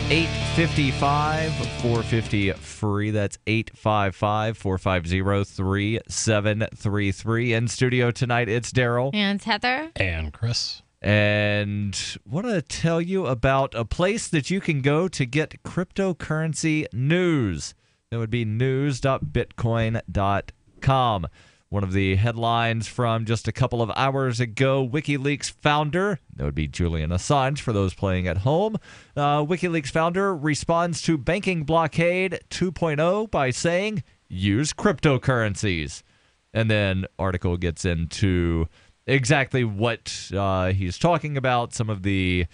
855-450-FREE. That's 855-450-3733. In studio tonight, it's Darryl. And Heather. And Chris. And want to tell you about a place that you can go to get cryptocurrency news. That would be news.bitcoin.com. One of the headlines from just a couple of hours ago, WikiLeaks founder, that would be Julian Assange for those playing at home, WikiLeaks founder responds to banking blockade 2.0 by saying, use cryptocurrencies. And then article gets into exactly what he's talking about, some of the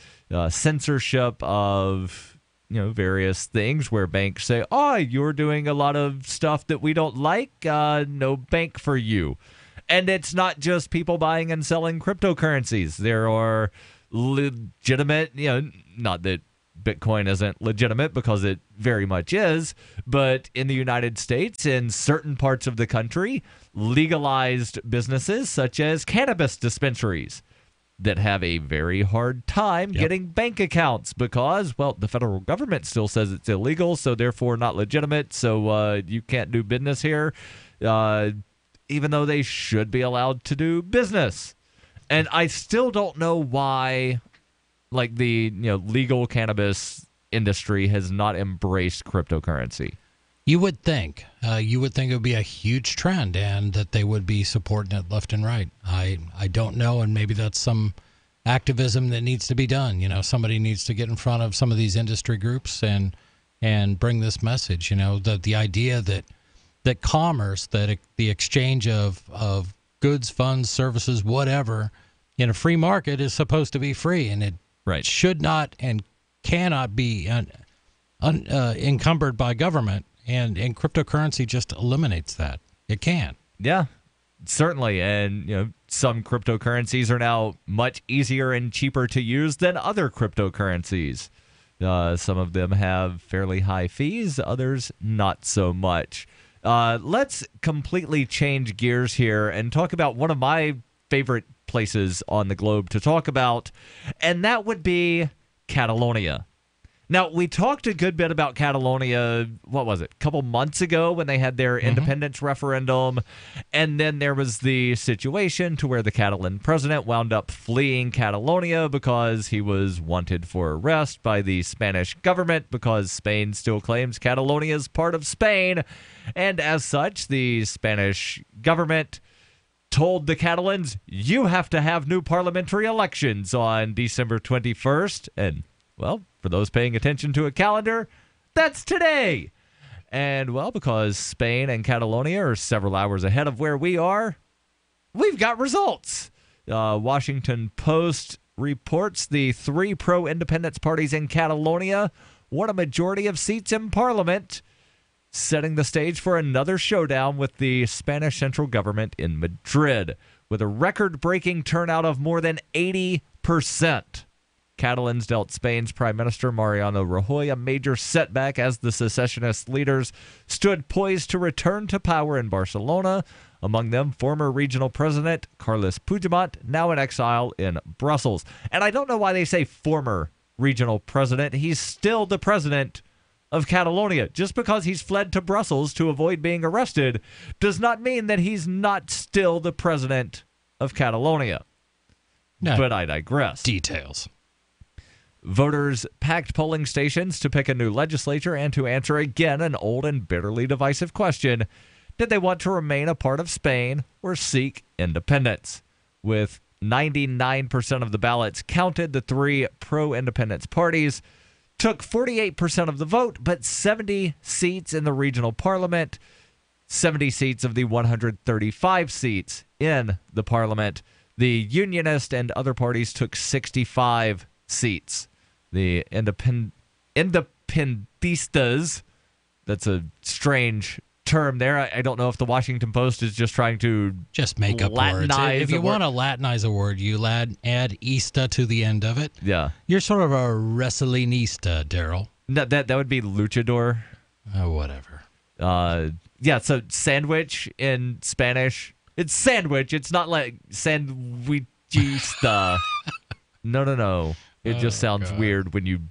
censorship of various things where banks say, oh, you're doing a lot of stuff that we don't like, no bank for you. And it's not just people buying and selling cryptocurrencies. There are legitimate, not that Bitcoin isn't legitimate because it very much is, but in the United States, in certain parts of the country, legalized businesses such as cannabis dispensaries that have a very hard time getting bank accounts because, well, the federal government still says it's illegal, so therefore not legitimate, so you can't do business here, even though they should be allowed to do business. And I still don't know why, like, the legal cannabis industry has not embraced cryptocurrency. You would think it would be a huge trend and that they would be supporting it left and right. I don't know, and maybe that's some activism that needs to be done. Somebody needs to get in front of some of these industry groups and bring this message. The idea that commerce, that the exchange of goods, funds, services, whatever, in a free market is supposed to be free, and it should not and cannot be encumbered by government. And cryptocurrency just eliminates that. It can. Yeah, certainly. And, some cryptocurrencies are now much easier and cheaper to use than other cryptocurrencies. Some of them have fairly high fees, others not so much. Let's completely change gears here and talk about one of my favorite places on the globe to talk about, and that would be Catalonia. Now, we talked a good bit about Catalonia, what was it, a couple months ago when they had their independence referendum, and then there was the situation to where the Catalan president wound up fleeing Catalonia because he was wanted for arrest by the Spanish government because Spain still claims Catalonia is part of Spain, and as such, the Spanish government told the Catalans, you have to have new parliamentary elections on December 21st, and well, for those paying attention to a calendar, that's today. And, well, because Spain and Catalonia are several hours ahead of where we are, we've got results. Washington Post reports the 3 pro-independence parties in Catalonia won a majority of seats in Parliament, setting the stage for another showdown with the Spanish central government in Madrid, with a record-breaking turnout of more than 80%. Catalans dealt Spain's Prime Minister Mariano Rajoy a major setback as the secessionist leaders stood poised to return to power in Barcelona, among them former regional president Carles Puigdemont, now in exile in Brussels. And I don't know why they say former regional president. He's still the president of Catalonia. Just because he's fled to Brussels to avoid being arrested does not mean that he's not still the president of Catalonia. No, but I digress. Details. Voters packed polling stations to pick a new legislature and to answer again an old and bitterly divisive question. Did they want to remain a part of Spain or seek independence? With 99% of the ballots counted, the 3 pro-independence parties took 48% of the vote, but 70 seats in the regional parliament, 70 seats of the 135 seats in the parliament. The Unionist and other parties took 65 seats. The Independentistas, that's a strange term there. I don't know if the Washington Post is just trying to just make up words. If you want to Latinize a word, you add "ista" to the end of it. Yeah. You're sort of a wrestlingista, Darryl. No, that would be luchador. Whatever. Yeah, so sandwich in Spanish. It's sandwich. It's not like sandwichista. No. It just sounds weird when you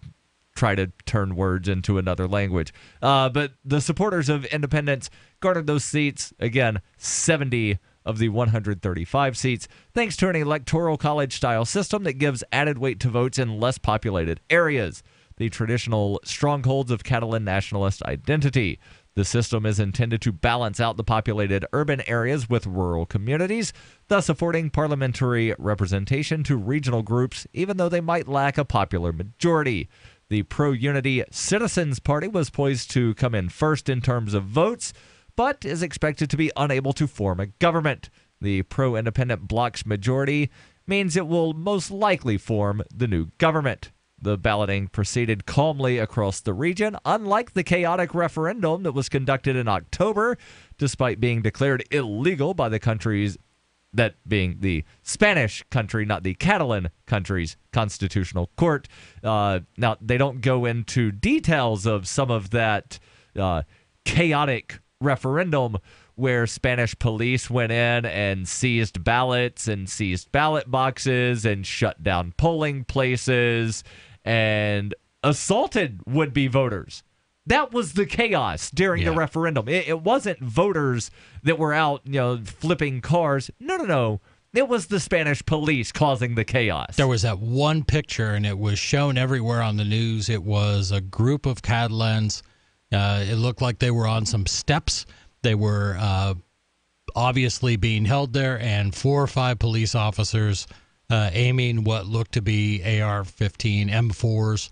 try to turn words into another language. But the supporters of independence garnered those seats, again, 70 of the 135 seats, thanks to an electoral college-style system that gives added weight to votes in less populated areas, the traditional strongholds of Catalan nationalist identity. The system is intended to balance out the populated urban areas with rural communities, thus affording parliamentary representation to regional groups, even though they might lack a popular majority. The pro-unity Citizens Party was poised to come in first in terms of votes, but is expected to be unable to form a government. The pro-independent bloc's majority means it will most likely form the new government. The balloting proceeded calmly across the region, unlike the chaotic referendum that was conducted in October, despite being declared illegal by the country's, that being the Spanish country, not the Catalan country's constitutional court. Now, they don't go into details of some of that chaotic referendum where Spanish police went in and seized ballots and seized ballot boxes and shut down polling places and assaulted would-be voters. That was the chaos during the referendum. It wasn't voters that were out, flipping cars. No. It was the Spanish police causing the chaos. There was that one picture, and it was shown everywhere on the news. It was a group of Catalans. It looked like they were on some steps. They were obviously being held there, and 4 or 5 police officers aiming what looked to be AR-15 M4s,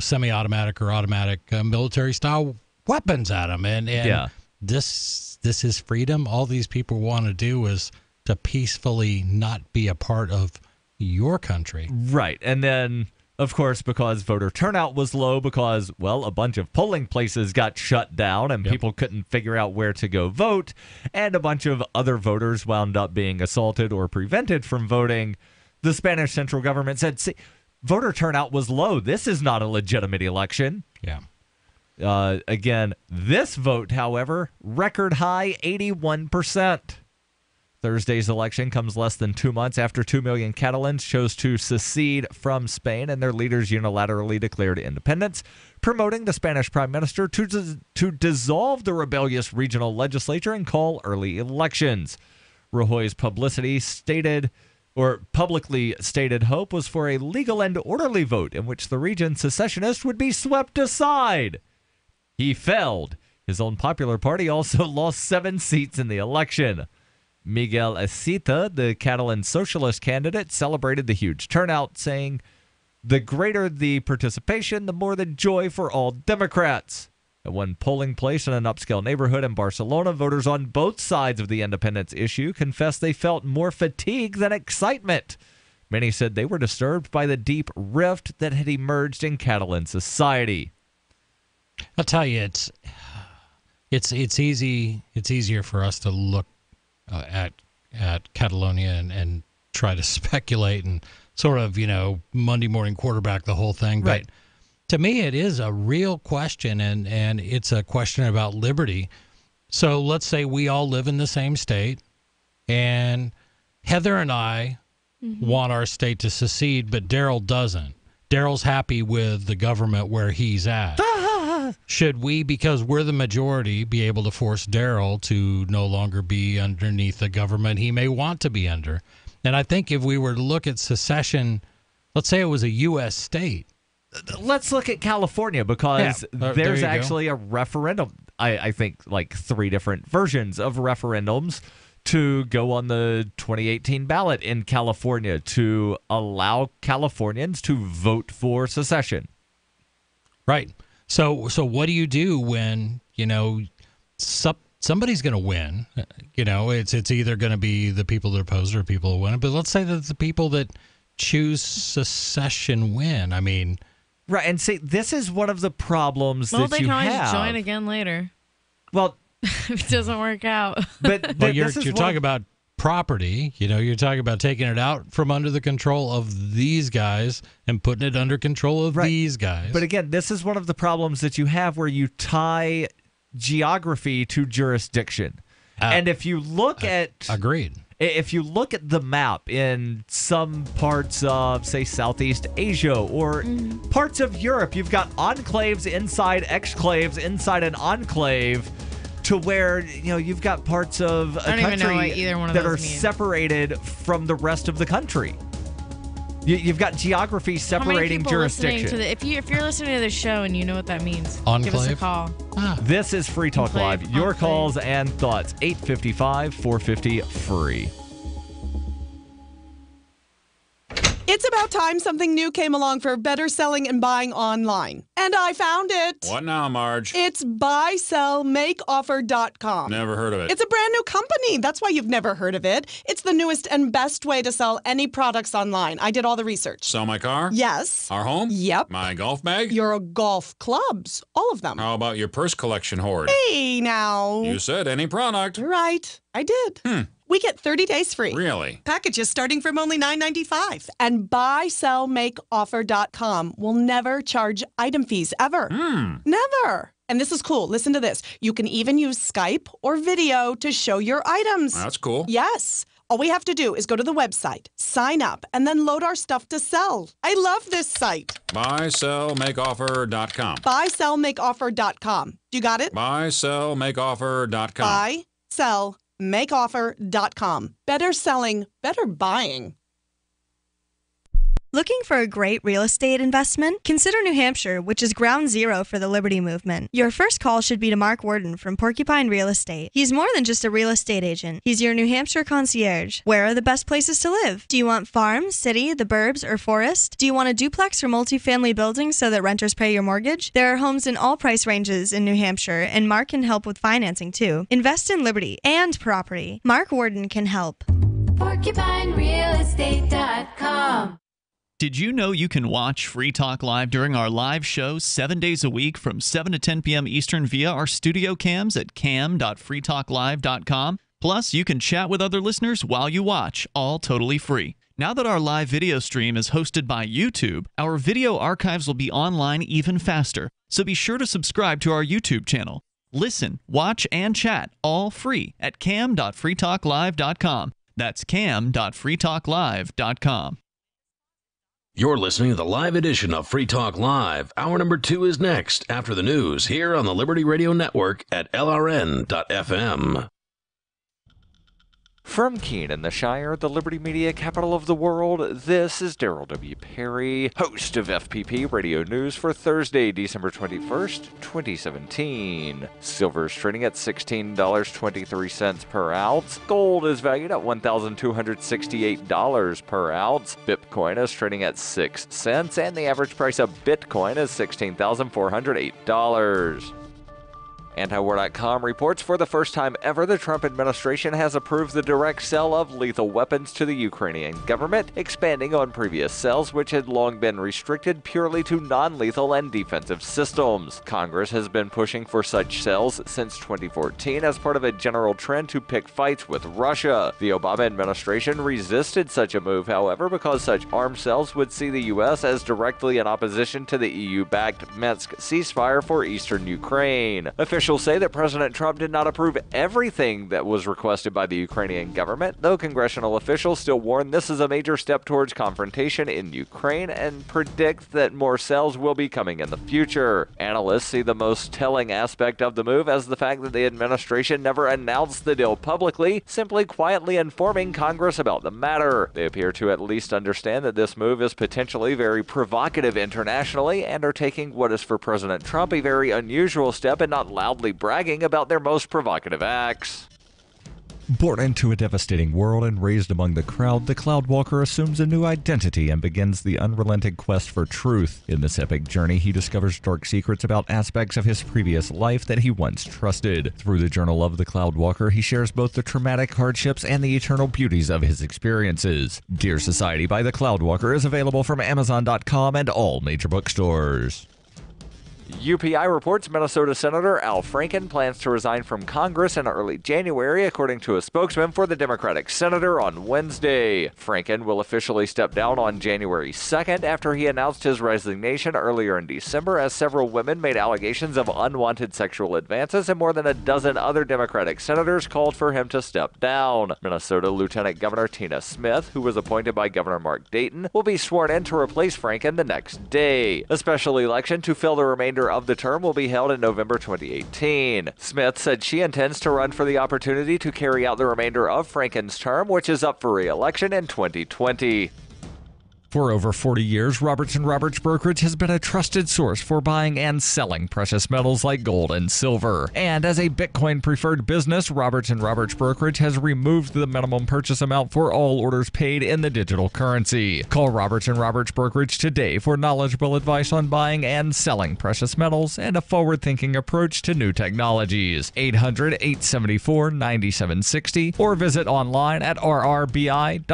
semi-automatic or automatic military-style weapons at them. And this is freedom. All these people want to do is to peacefully not be a part of your country. Right. And then, of course, because voter turnout was low because, a bunch of polling places got shut down and people couldn't figure out where to go vote, and a bunch of other voters wound up being assaulted or prevented from voting, the Spanish central government said, see, voter turnout was low. This is not a legitimate election. Yeah. Again, this vote, however, record high 81%. Thursday's election comes less than 2 months after 2 million Catalans chose to secede from Spain and their leaders unilaterally declared independence, promoting the Spanish prime minister to dissolve the rebellious regional legislature and call early elections. Rajoy's publicly stated hope was for a legal and orderly vote in which the region's secessionists would be swept aside. He failed. His own Popular Party also lost 7 seats in the election. Miguel Iceta, the Catalan socialist candidate, celebrated the huge turnout, saying, "The greater the participation, the more the joy for all Democrats." At one polling place in an upscale neighborhood in Barcelona, voters on both sides of the independence issue confessed they felt more fatigue than excitement. Many said they were disturbed by the deep rift that had emerged in Catalan society. I'll tell you, it's easier for us to look at Catalonia and try to speculate and sort of, Monday morning quarterback the whole thing. But Right. to me, it is a real question, and it's a question about liberty. So let's say we all live in the same state, and Heather and I want our state to secede, but Darryl doesn't. Darryl's happy with the government where he's at. Should we, because we're the majority, be able to force Darryl to no longer be underneath the government he may want to be under? And I think if we were to look at secession, let's say it was a U.S. state. Let's look at California, because there's actually a referendum. I think like 3 different versions of referendums to go on the 2018 ballot in California to allow Californians to vote for secession. Right. So what do you do when, somebody's going to win? It's either going to be the people that oppose or people who win. But let's say that the people that choose secession win. I mean, right. And see, this is one of the problems that you have. Well, they can always join again later. Well, if it doesn't work out. But you're talking about property. You're talking about taking it out from under the control of these guys and putting it under control of these guys. But again, this is one of the problems that you have where you tie geography to jurisdiction. And if you look at... Agreed. If you look at the map in some parts of, say, Southeast Asia or parts of Europe, you've got enclaves inside exclaves inside an enclave, to where you've got parts of a country that are separated from the rest of the country. You've got geography separating jurisdiction. If you're listening to this show and you know what that means, Enclave? give us a call. This is Free Talk Live. Your calls and thoughts, 855-450-FREE. It's about time something new came along for better selling and buying online. And I found it. What now, Marge? It's buysellmakeoffer.com. Never heard of it. It's a brand new company. That's why you've never heard of it. It's the newest and best way to sell any products online. I did all the research. Sell my car? Yes. Our home? Yep. My golf bag? Your golf clubs. All of them. How about your purse collection hoard? Hey, now. You said any product. Right. I did. We get 30 days free. Really? Packages starting from only $9.95. And buysellmakeoffer.com will never charge item fees ever. Never. And this is cool. Listen to this. You can even use Skype or video to show your items. That's cool. Yes. All we have to do is go to the website, sign up, and then load our stuff to sell. I love this site. Buysellmakeoffer.com. Buysellmakeoffer.com. You got it? Buysellmakeoffer.com. Buysellmakeoffer.com. Better selling, better buying. Looking for a great real estate investment? Consider New Hampshire, which is ground zero for the Liberty Movement. Your first call should be to Mark Worden from Porcupine Real Estate. He's more than just a real estate agent. He's your New Hampshire concierge. Where are the best places to live? Do you want farm, city, the burbs, or forest? Do you want a duplex or multifamily building so that renters pay your mortgage? There are homes in all price ranges in New Hampshire, and Mark can help with financing too. Invest in liberty and property. Mark Worden can help. PorcupineRealEstate.com. Did you know you can watch Free Talk Live during our live show 7 days a week from 7 to 10 p.m. Eastern via our studio cams at cam.freetalklive.com? Plus, you can chat with other listeners while you watch, all totally free. Now that our live video stream is hosted by YouTube, our video archives will be online even faster. So be sure to subscribe to our YouTube channel. Listen, watch, and chat all free at cam.freetalklive.com. That's cam.freetalklive.com. You're listening to the live edition of Free Talk Live. Hour number 2 is next after the news here on the Liberty Radio Network at LRN.FM. From Keene in the Shire, the Liberty Media capital of the world, this is Darryl W. Perry, host of FPP Radio News for Thursday, December 21st, 2017. Silver is trading at $16.23 per ounce. Gold is valued at $1,268 per ounce. Bitcoin is trading at 6 cents, and the average price of Bitcoin is $16,408. Antiwar.com reports for the first time ever the Trump administration has approved the direct sale of lethal weapons to the Ukrainian government, expanding on previous sales which had long been restricted purely to non-lethal and defensive systems. Congress has been pushing for such sales since 2014 as part of a general trend to pick fights with Russia. The Obama administration resisted such a move, however, because such arms sales would see the U.S. as directly in opposition to the EU-backed Minsk ceasefire for eastern Ukraine. Officials say that President Trump did not approve everything that was requested by the Ukrainian government, though congressional officials still warn this is a major step towards confrontation in Ukraine and predict that more sales will be coming in the future. Analysts see the most telling aspect of the move as the fact that the administration never announced the deal publicly, simply quietly informing Congress about the matter. They appear to at least understand that this move is potentially very provocative internationally and are taking what is for President Trump a very unusual step and not loudly bragging about their most provocative acts. Born into a devastating world and raised among the crowd, the Cloudwalker assumes a new identity and begins the unrelenting quest for truth. In this epic journey, he discovers dark secrets about aspects of his previous life that he once trusted. Through the journal of the Cloudwalker, he shares both the traumatic hardships and the eternal beauties of his experiences. Dear Society by the Cloudwalker is available from Amazon.com and all major bookstores. UPI reports Minnesota Senator Al Franken plans to resign from Congress in early January, according to a spokesman for the Democratic senator on Wednesday. Franken will officially step down on January 2nd after he announced his resignation earlier in December, as several women made allegations of unwanted sexual advances and more than a dozen other Democratic senators called for him to step down. Minnesota Lieutenant Governor Tina Smith, who was appointed by Governor Mark Dayton, will be sworn in to replace Franken the next day. A special election to fill the remainder of the term will be held in November 2018. Smith said she intends to run for the opportunity to carry out the remainder of Franken's term, which is up for re-election in 2020. For over 40 years, Robertson Roberts Brokerage has been a trusted source for buying and selling precious metals like gold and silver. And as a Bitcoin-preferred business, Robertson Roberts Brokerage has removed the minimum purchase amount for all orders paid in the digital currency. Call Robertson Roberts Brokerage today for knowledgeable advice on buying and selling precious metals and a forward-thinking approach to new technologies. 800-874-9760 or visit online at rrbi.co.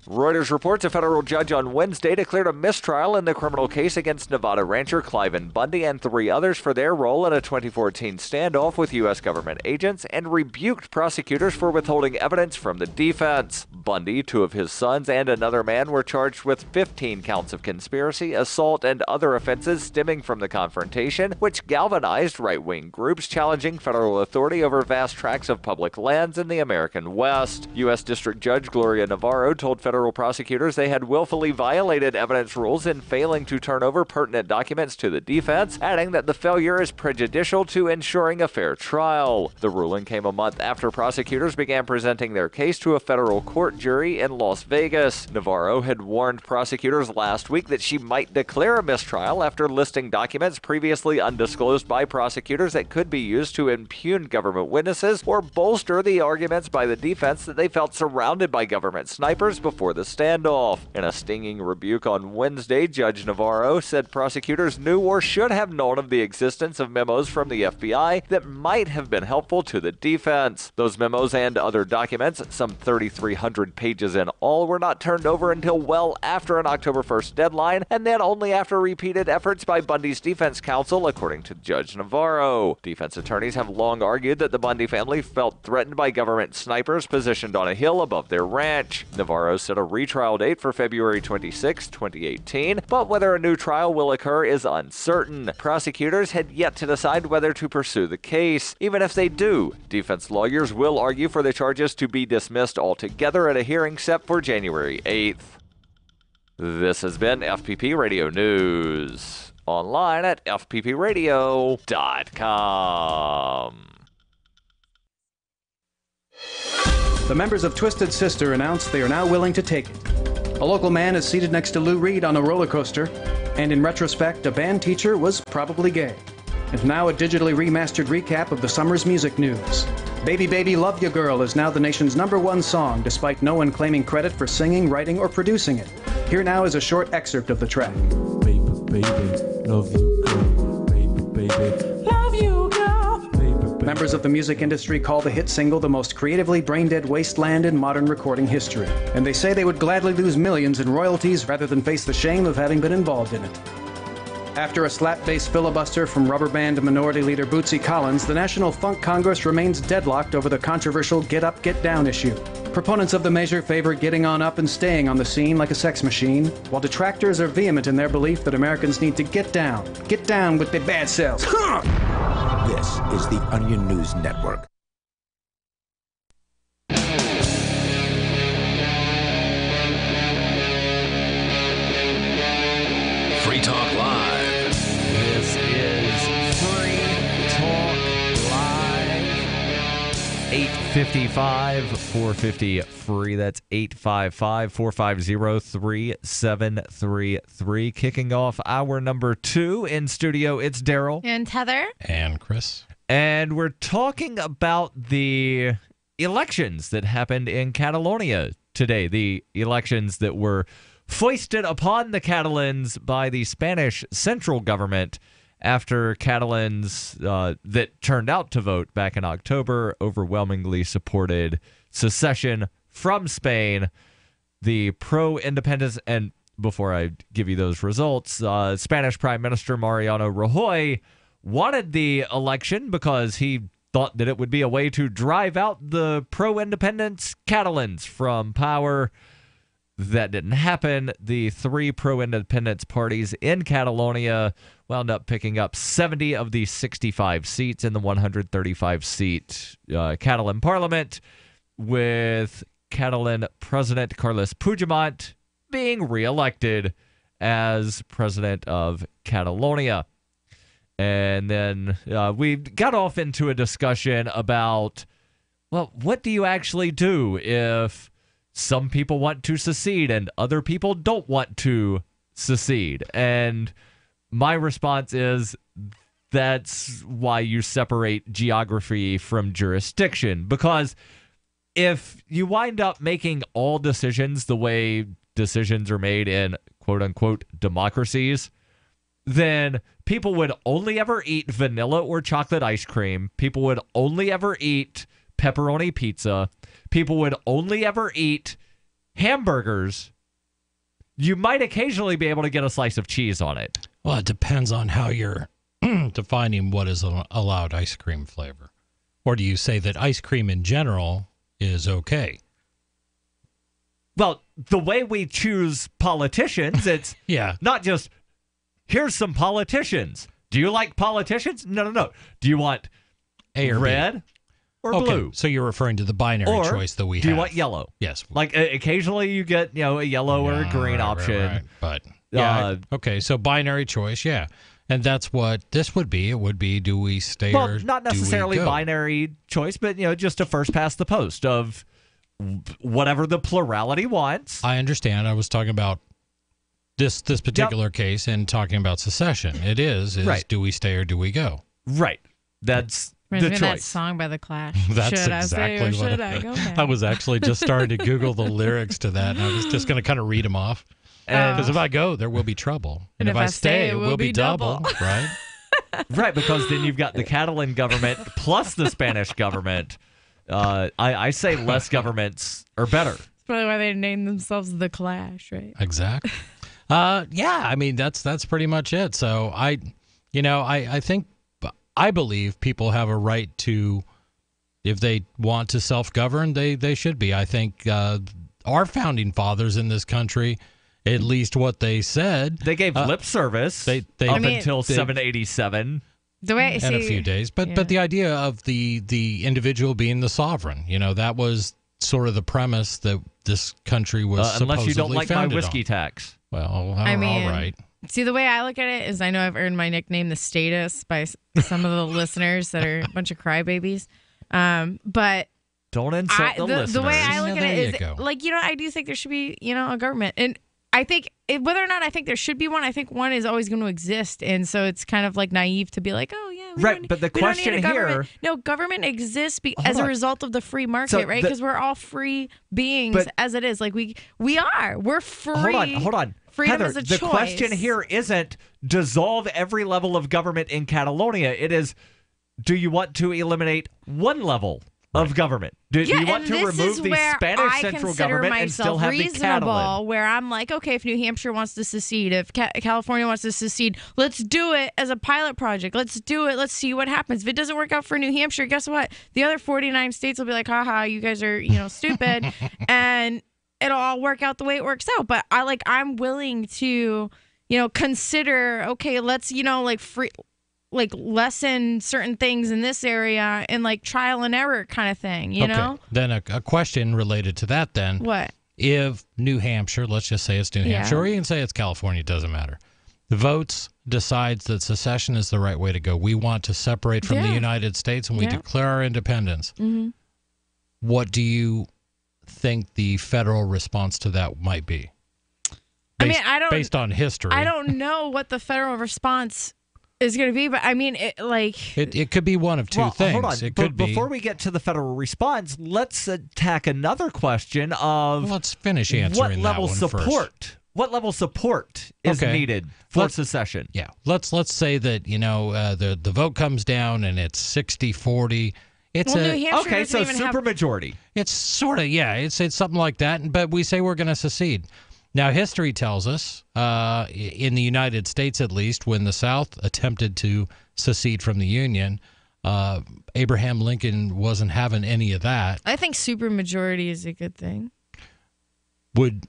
Reuters reports a federal judge on Wednesday declared a mistrial in the criminal case against Nevada rancher Cliven Bundy and 3 others for their role in a 2014 standoff with U.S. government agents and rebuked prosecutors for withholding evidence from the defense. Bundy, 2 of his sons, and another man were charged with 15 counts of conspiracy, assault, and other offenses stemming from the confrontation, which galvanized right-wing groups challenging federal authority over vast tracts of public lands in the American West. U.S. District Judge Gloria Navarro told federal prosecutors they had willfully violated evidence rules in failing to turn over pertinent documents to the defense, adding that the failure is prejudicial to ensuring a fair trial. The ruling came a month after prosecutors began presenting their case to a federal court jury in Las Vegas. Navarro had warned prosecutors last week that she might declare a mistrial after listing documents previously undisclosed by prosecutors that could be used to impugn government witnesses or bolster the arguments by the defense that they felt surrounded by government snipers before before the standoff. In a stinging rebuke on Wednesday, Judge Navarro said prosecutors knew or should have known of the existence of memos from the FBI that might have been helpful to the defense. Those memos and other documents, some 3,300 pages in all, were not turned over until well after an October 1st deadline, and then only after repeated efforts by Bundy's defense counsel, according to Judge Navarro. Defense attorneys have long argued that the Bundy family felt threatened by government snipers positioned on a hill above their ranch. Navarro set a retrial date for February 26, 2018, but whether a new trial will occur is uncertain. Prosecutors had yet to decide whether to pursue the case. Even if they do, defense lawyers will argue for the charges to be dismissed altogether at a hearing set for January 8th. This has been FPP Radio News. Online at fppradio.com. The members of Twisted Sister announced they are now willing to take it. A local man is seated next to Lou Reed on a roller coaster, and in retrospect, a band teacher was probably gay. And now a digitally remastered recap of the summer's music news. Baby Baby Love Ya Girl is now the nation's #1 song, despite no one claiming credit for singing, writing, or producing it. Here now is a short excerpt of the track. Baby, baby, love you, girl. Baby, baby, love you, girl. Baby, baby. Members of the music industry call the hit single the most creatively brain-dead wasteland in modern recording history. And they say they would gladly lose millions in royalties rather than face the shame of having been involved in it. After a slap-based filibuster from rubber band minority leader Bootsy Collins, the National Funk Congress remains deadlocked over the controversial Get Up, Get Down issue. Proponents of the measure favor getting on up and staying on the scene like a sex machine, while detractors are vehement in their belief that Americans need to get down with their bad selves. This is the Onion News Network. Free Talk Live. This is Free Talk Live. 855-450-FREE. That's 855-450-3733. Kicking off hour number 2 in studio, it's Darryl. And Heather. And Chris. And we're talking about the elections that happened in Catalonia today. The elections that were foisted upon the Catalans by the Spanish central government after Catalans that turned out to vote back in October overwhelmingly supported secession from Spain. The pro-independence, and before I give you those results, Spanish Prime Minister Mariano Rajoy wanted the election because he thought that it would be a way to drive out the pro-independence Catalans from power. That didn't happen. The 3 pro-independence parties in Catalonia wound up picking up 70 of the 65 seats in the 135-seat Catalan parliament, with Catalan President Carles Puigdemont being reelected as president of Catalonia. And then we got off into a discussion about, well, what do you actually do if some people want to secede and other people don't want to secede? And my response is that's why you separate geography from jurisdiction. Because if you wind up making all decisions the way decisions are made in quote-unquote democracies, then people would only ever eat vanilla or chocolate ice cream. People would only ever eat pepperoni pizza. People would only ever eat hamburgers. You might occasionally be able to get a slice of cheese on it. Well, it depends on how you're defining what is an allowed ice cream flavor. Or do you say that ice cream in general is okay? Well, the way we choose politicians, it's not just, here's some politicians. Do you like politicians? No. Do you want A or red? B? Or blue. So you're referring to the binary choice that we have. Do you want yellow? Yes. Like occasionally you get, a yellow or a green option. Right. But okay, so binary choice, yeah. And that's what this would be. It would be, do we stay or not necessarily do we go? binary choice, but just to first past the post of whatever the plurality wants. I understand. I was talking about this particular case and talking about secession. It is right. Do we stay or do we go? Right. That's Reminds me of that song by The Clash. That's should exactly I say, or what should I go back? I was actually just starting to Google the lyrics to that, and I was just going to kind of read them off. Because if I go, there will be trouble. And if I stay, it will be double. Right? Right, because then you've got the Catalan government plus the Spanish government. I say less governments are better. That's probably why they named themselves The Clash, right? Exactly. Yeah, I mean, that's pretty much it. So I believe people have a right to, if they want to self-govern, they should be. I think our founding fathers in this country, at least what they said, they gave lip service up until 787. The way I see, and a few days, but the idea of the individual being the sovereign, that was sort of the premise that this country was supposedly unless you don't like my whiskey on. tax. Well, all right. See, the way I look at it is, I know I've earned my nickname "the Status" by some of the listeners that are a bunch of crybabies, but don't insult the listeners. The way I look at it is, go. I do think there should be, a government, and I think whether or not I think there should be one, I think one is always going to exist, and so it's kind of like naive to be like, oh yeah, but the question here, no, government exists as a result of the free market, right? Because we're all free beings as it is. Like we're free. Hold on. Freedom Heather, is a the choice. question here isn't dissolve every level of government in Catalonia. It is, do you want to eliminate one level of government? Do you want to remove the Spanish central government and still have the Catalan? Where I'm like, okay, if New Hampshire wants to secede, if California wants to secede, let's do it as a pilot project. Let's do it. Let's see what happens. If it doesn't work out for New Hampshire, guess what? The other 49 states will be like, haha, you guys are, stupid. And it'll all work out the way it works out. But I'm willing to, consider, okay, let's, lessen certain things in this area and trial and error kind of thing, you know? Then a question related to that then. What? If New Hampshire, let's just say it's New Hampshire, or you can say it's California, it doesn't matter. The votes decides that secession is the right way to go. We want to separate from the United States and we declare our independence. Mm-hmm. What do you think the federal response to that might be? Based on history. I don't know what the federal response is going to be, but I mean, it could be one of two things. Hold on. It could be. Before we get to the federal response, let's attack another question of let's finish answering what level that one support. First. What level support is needed for secession? Yeah, let's say that the vote comes down and it's 60-40. It's New Hampshire so supermajority. It's sort of it's something like that. But we say we're going to secede. Now, history tells us, in the United States at least, when the South attempted to secede from the Union, Abraham Lincoln wasn't having any of that. I think supermajority is a good thing. Would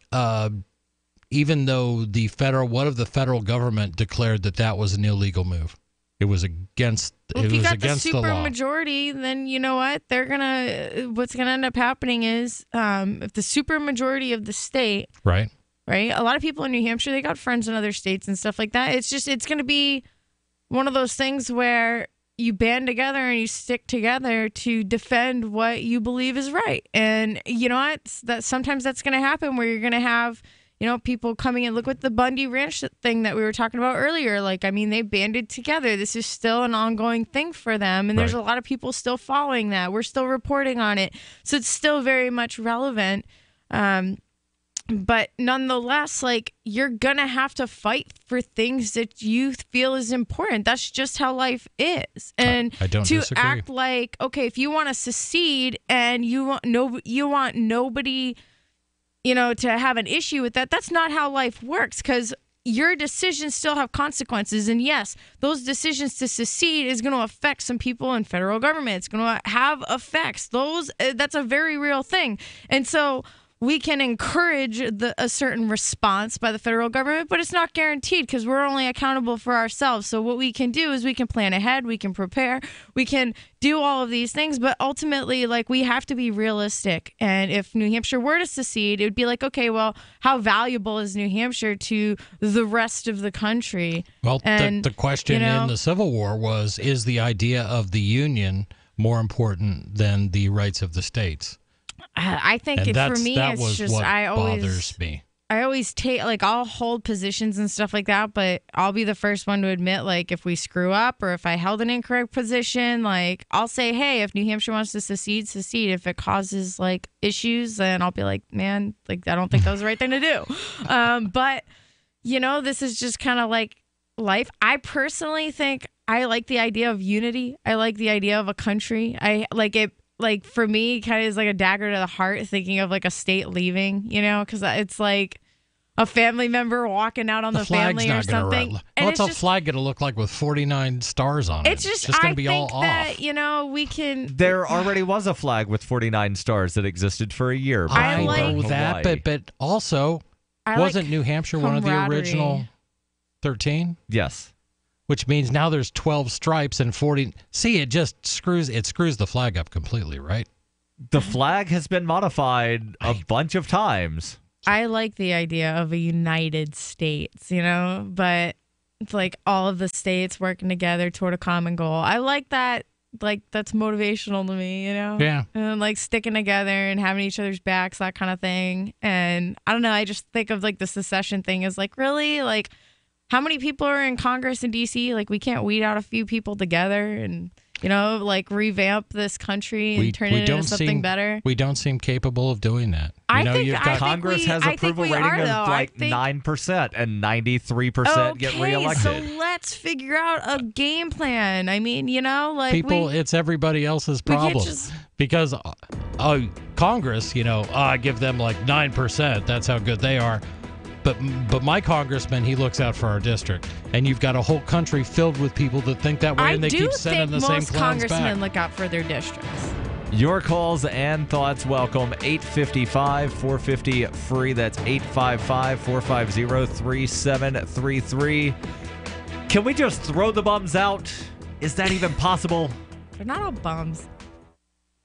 even though what if the federal government declared that was an illegal move? It was against. If you got the law. Supermajority, then you know what? What's gonna end up happening is, if the supermajority of the state, right? A lot of people in New Hampshire, they got friends in other states and stuff like that. It's going to be one of those things where you band together and you stick together to defend what you believe is right. And you know what? Sometimes that's going to happen where you're going to have, people coming in. Look at the Bundy Ranch thing that we were talking about earlier. They banded together. This is still an ongoing thing for them. And there's a lot of people still following that. We're still reporting on it. So it's still very much relevant. But nonetheless, you're going to have to fight for things that you feel is important. That's just how life is. And I don't disagree. Act like, okay, if you want to secede and you want nobody, to have an issue with that, that's not how life works, because your decisions still have consequences. And yes, those decisions to secede is going to affect some people in federal government. It's going to have effects. That's a very real thing. And so we can encourage a certain response by the federal government, but it's not guaranteed because we're only accountable for ourselves. So what we can do is we can plan ahead, we can prepare, we can do all of these things, but ultimately, we have to be realistic. And if New Hampshire were to secede, it would be okay, well, how valuable is New Hampshire to the rest of the country? Well, the question in the Civil War was, is the idea of the Union more important than the rights of the states? I think for me, it's just what bothers me. I always take, like, I'll hold positions and stuff like that, but I'll be the first one to admit, like, if we screw up or if I held an incorrect position, like, I'll say, hey, if New Hampshire wants to secede. If it causes, like, issues, then I'll be like, man, like, I don't think that was the right thing to do. But, you know, this is just kind of like life. I personally think I like the idea of unity. I like the idea of a country. I like it. Like, for me, kind of is like a dagger to the heart thinking of, like, a state leaving, you know, because it's like a family member walking out on the family or something. And what's a flag going to look like with 49 stars on it? It's just going to be think all that, off. you know, we can. There already was a flag with 49 stars that existed for a year. I know that, but also, wasn't New Hampshire one of the original 13? Yes. Which means now there's 12 stripes and 40. See, it just screws the flag up completely, right? The flag has been modified a bunch of times. I like the idea of a United States, you know, but it's like all of the states working together toward a common goal. I like that. Like, that's motivational to me, you know? Yeah. And like sticking together and having each other's backs, that kind of thing. And I don't know, I just think of like the secession thing as like, really? Like, how many people are in Congress in D.C.? Like, we can't weed out a few people together and, you know, like revamp this country and turn it into something better. We don't seem capable of doing that. Congress has approval rating of like 9%, and 93% get reelected. So let's figure out a game plan. I mean, you know, like it's everybody else's problem because Congress, you know, I give them like 9%. That's how good they are. But my congressman, he looks out for our district, and you've got a whole country filled with people that think that way, and they keep sending the same clowns back. I do think most congressmen look out for their districts. Your calls and thoughts welcome. 855-450-FREE. That's 855-450-3733. Can we just throw the bums out? Is that even possible? They're not all bums.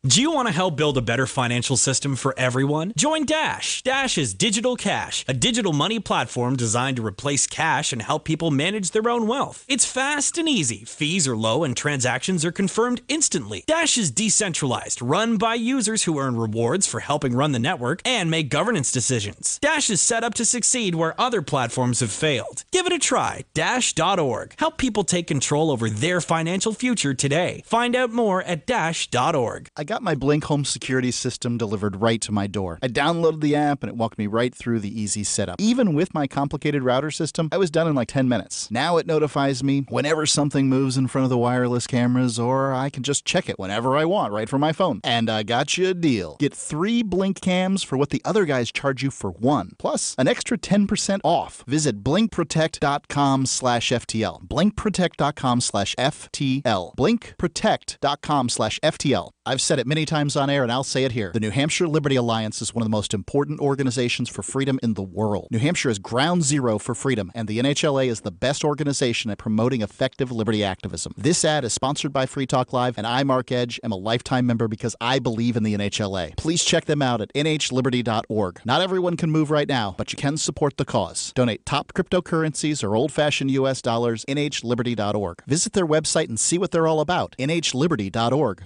Do you want to help build a better financial system for everyone? Join Dash. Dash is Digital Cash, a digital money platform designed to replace cash and help people manage their own wealth. It's fast and easy. Fees are low and transactions are confirmed instantly. Dash is decentralized, run by users who earn rewards for helping run the network and make governance decisions. Dash is set up to succeed where other platforms have failed. Give it a try. Dash.org. Help people take control over their financial future today. Find out more at Dash.org. I got my Blink home security system delivered right to my door. I downloaded the app and it walked me right through the easy setup. Even with my complicated router system, I was done in like 10 minutes. Now it notifies me whenever something moves in front of the wireless cameras, or I can just check it whenever I want right from my phone. And I got you a deal. Get 3 Blink cams for what the other guys charge you for 1, plus an extra 10% off. Visit blinkprotect.com/FTL. blinkprotect.com/FTL. blinkprotect.com/FTL. I've said it many times on air, and I'll say it here. The New Hampshire Liberty Alliance is one of the most important organizations for freedom in the world. New Hampshire is ground zero for freedom, and the NHLA is the best organization at promoting effective liberty activism. This ad is sponsored by Free Talk Live, and I, Mark Edge, am a lifetime member because I believe in the NHLA. Please check them out at nhliberty.org. Not everyone can move right now, but you can support the cause. Donate top cryptocurrencies or old-fashioned U.S. dollars, nhliberty.org. Visit their website and see what they're all about, nhliberty.org.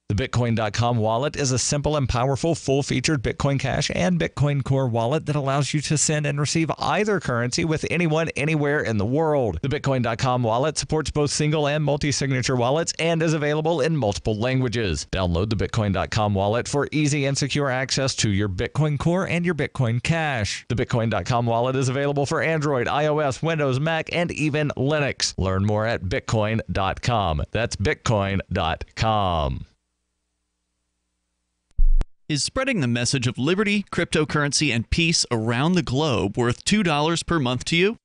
The Bitcoin.com wallet is a simple and powerful full-featured Bitcoin Cash and Bitcoin Core wallet that allows you to send and receive either currency with anyone, anywhere in the world. The Bitcoin.com wallet supports both single and multi-signature wallets and is available in multiple languages. Download the Bitcoin.com wallet for easy and secure access to your Bitcoin Core and your Bitcoin Cash. The Bitcoin.com wallet is available for Android, iOS, Windows, Mac, and even Linux. Learn more at Bitcoin.com. That's Bitcoin.com. Is spreading the message of liberty, cryptocurrency, and peace around the globe worth $2 per month to you?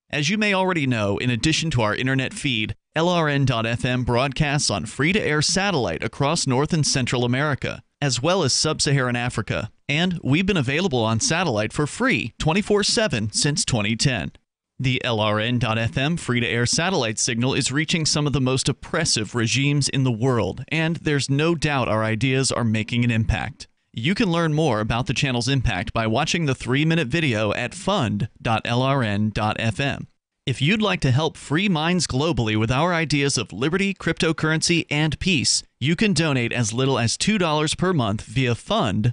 As you may already know, in addition to our internet feed, LRN.FM broadcasts on free-to-air satellite across North and Central America, as well as Sub-Saharan Africa. And we've been available on satellite for free 24/7 since 2010. The LRN.FM free-to-air satellite signal is reaching some of the most oppressive regimes in the world, and there's no doubt our ideas are making an impact. You can learn more about the channel's impact by watching the 3-minute video at fund.lrn.fm. If you'd like to help free minds globally with our ideas of liberty, cryptocurrency, and peace, you can donate as little as $2 per month via fund.lrn.fm.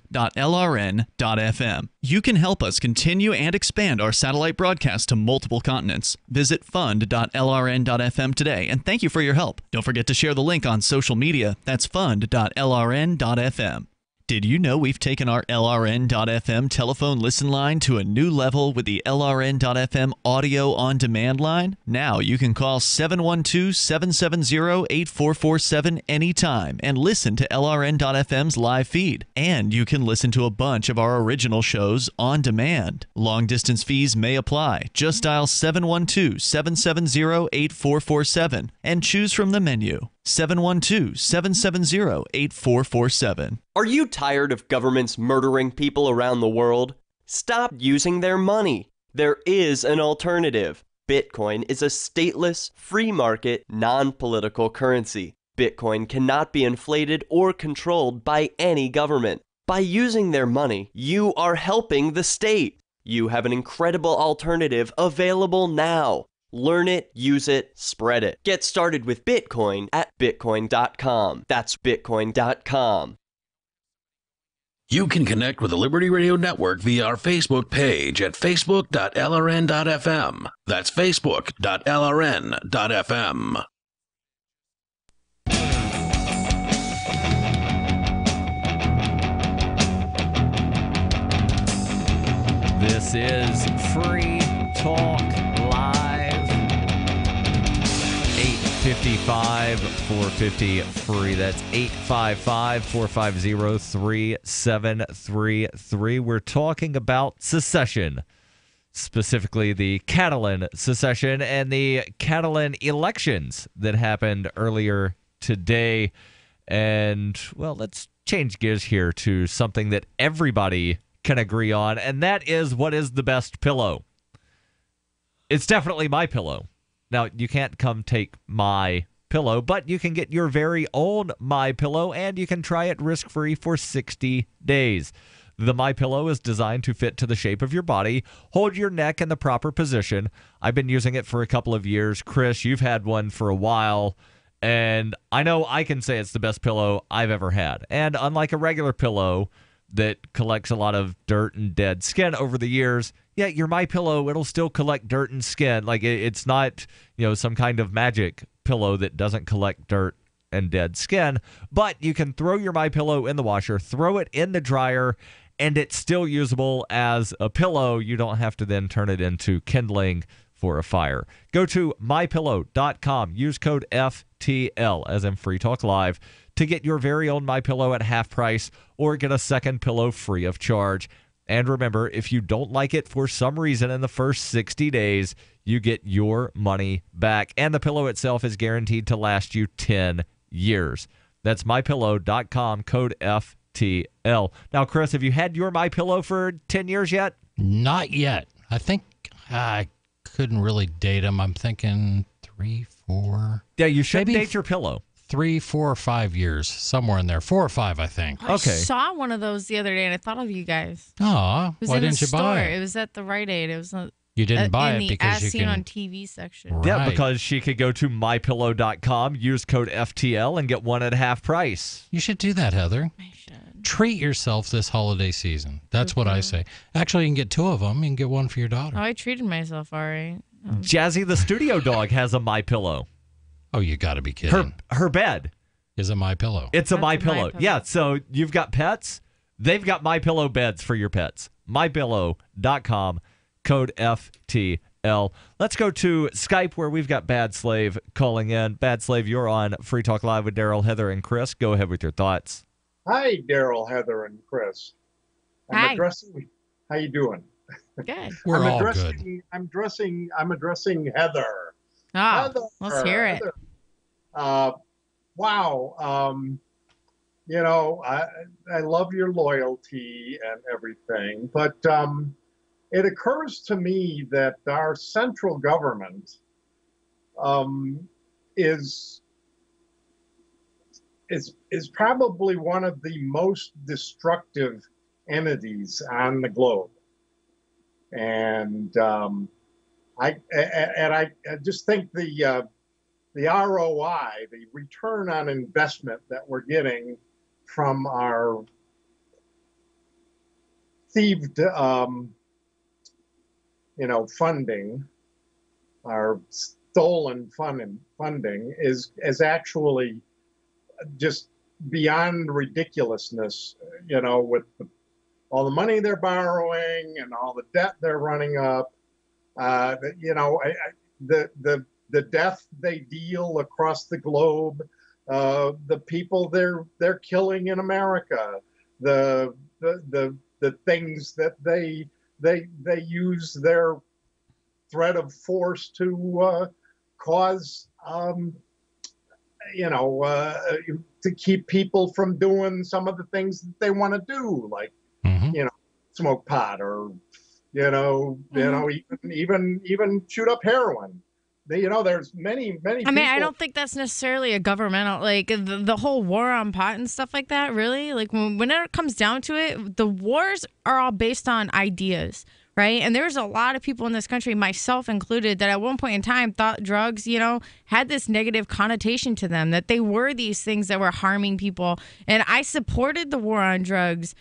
You can help us continue and expand our satellite broadcast to multiple continents. Visit fund.lrn.fm today, and thank you for your help. Don't forget to share the link on social media. That's fund.lrn.fm. Did you know we've taken our LRN.FM telephone listen line to a new level with the LRN.FM audio on demand line? Now you can call 712-770-8447 anytime and listen to LRN.FM's live feed. And you can listen to a bunch of our original shows on demand. Long distance fees may apply. Just dial 712-770-8447 and choose from the menu. 712-770-8447. Are you tired of governments murdering people around the world? Stop using their money. There is an alternative. Bitcoin is a stateless, free market, non-political currency. Bitcoin cannot be inflated or controlled by any government. By using their money, you are helping the state. You have an incredible alternative available now. Learn it, use it, spread it. Get started with Bitcoin at Bitcoin.com. That's Bitcoin.com. You can connect with the Liberty Radio Network via our Facebook page at facebook.lrn.fm. That's facebook.lrn.fm. This is Free Talk Live. 855-450-FREE. That's 855-450-3733. We're talking about secession, specifically the Catalan secession and the Catalan elections that happened earlier today. And, well, let's change gears here to something that everybody can agree on, and that is, what is the best pillow? It's definitely My Pillow. Now, you can't come take my pillow, but you can get your very own My Pillow, and you can try it risk-free for 60 days. The My Pillow is designed to fit to the shape of your body, hold your neck in the proper position. I've been using it for a couple of years. Chris, you've had one for a while, and I know I can say it's the best pillow I've ever had. And unlike a regular pillow that collects a lot of dirt and dead skin over the years, yeah, your My Pillow, it'll still collect dirt and skin. Like, it's not, some kind of magic pillow that doesn't collect dirt and dead skin. But you can throw your My Pillow in the washer, throw it in the dryer, and it's still usable as a pillow. You don't have to then turn it into kindling for a fire. Go to mypillow.com. Use code FTL, as in Free Talk Live, to get your very own My Pillow at half price or get a second pillow free of charge. And remember, if you don't like it for some reason in the first 60 days, you get your money back. And the pillow itself is guaranteed to last you 10 years. That's mypillow.com, code FTL. Now, Chris, have you had your My Pillow for 10 years yet? Not yet. I think I couldn't really date them. I'm thinking 3, 4. Yeah, you should date your pillow. 3, 4, or 5 years, somewhere in there. 4 or 5, I think. I saw one of those the other day, and I thought of you guys. Aw, why didn't you buy it? It was at the Rite Aid. It was you didn't buy it because you seen can on TV section. Right. Yeah, because she could go to mypillow.com, use code FTL, and get one at half price. You should do that, Heather. I should. Treat yourself this holiday season. That's what I say. Actually, you can get 2 of them. You can get one for your daughter. Oh, I treated myself all right. Jazzy the studio dog has a My Pillow. Oh, you got to be kidding. Her bed is a My Pillow. It's a My Pillow. Yeah, so you've got pets. They've got My Pillow beds for your pets. mypillow.com, code FTL. Let's go to Skype where we've got Bad Slave calling in. Bad Slave, you're on Free Talk Live with Darryl, Heather, and Chris. Go ahead with your thoughts. Hi, Darryl, Heather, and Chris. Hi. How you doing? Good. We're all good. I'm addressing Heather. Ah, Heather, let's hear it. Heather. Wow. I love your loyalty and everything, but it occurs to me that our central government is probably one of the most destructive entities on the globe. And I just think the ROI, the return on investment that we're getting from our thieved, funding, our stolen funding is actually just beyond ridiculousness. With all the money they're borrowing and all the debt they're running up. The death they deal across the globe, the people they're killing in America, the things that they use their threat of force to cause, to keep people from doing some of the things that they want to do, like smoke pot or even shoot up heroin. There's many people. I mean, I don't think that's necessarily a governmental, like the whole war on pot and stuff like that, really. Like when it comes down to it, the wars are all based on ideas, right? And there's a lot of people in this country, myself included, that at one point in time thought drugs, had this negative connotation to them, that they were these things that were harming people. And I supported the war on drugs,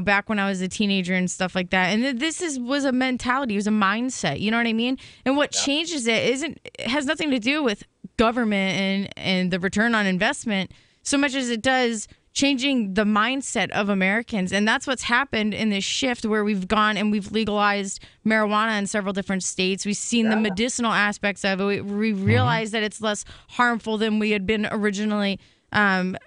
back when I was a teenager and stuff like that. And this was a mentality, it was a mindset, you know what I mean? And what changes it has nothing to do with government and the return on investment so much as it does changing the mindset of Americans. And that's what's happened in this shift where we've gone and we've legalized marijuana in several different states. We've seen the medicinal aspects of it. We realized that it's less harmful than we had been originally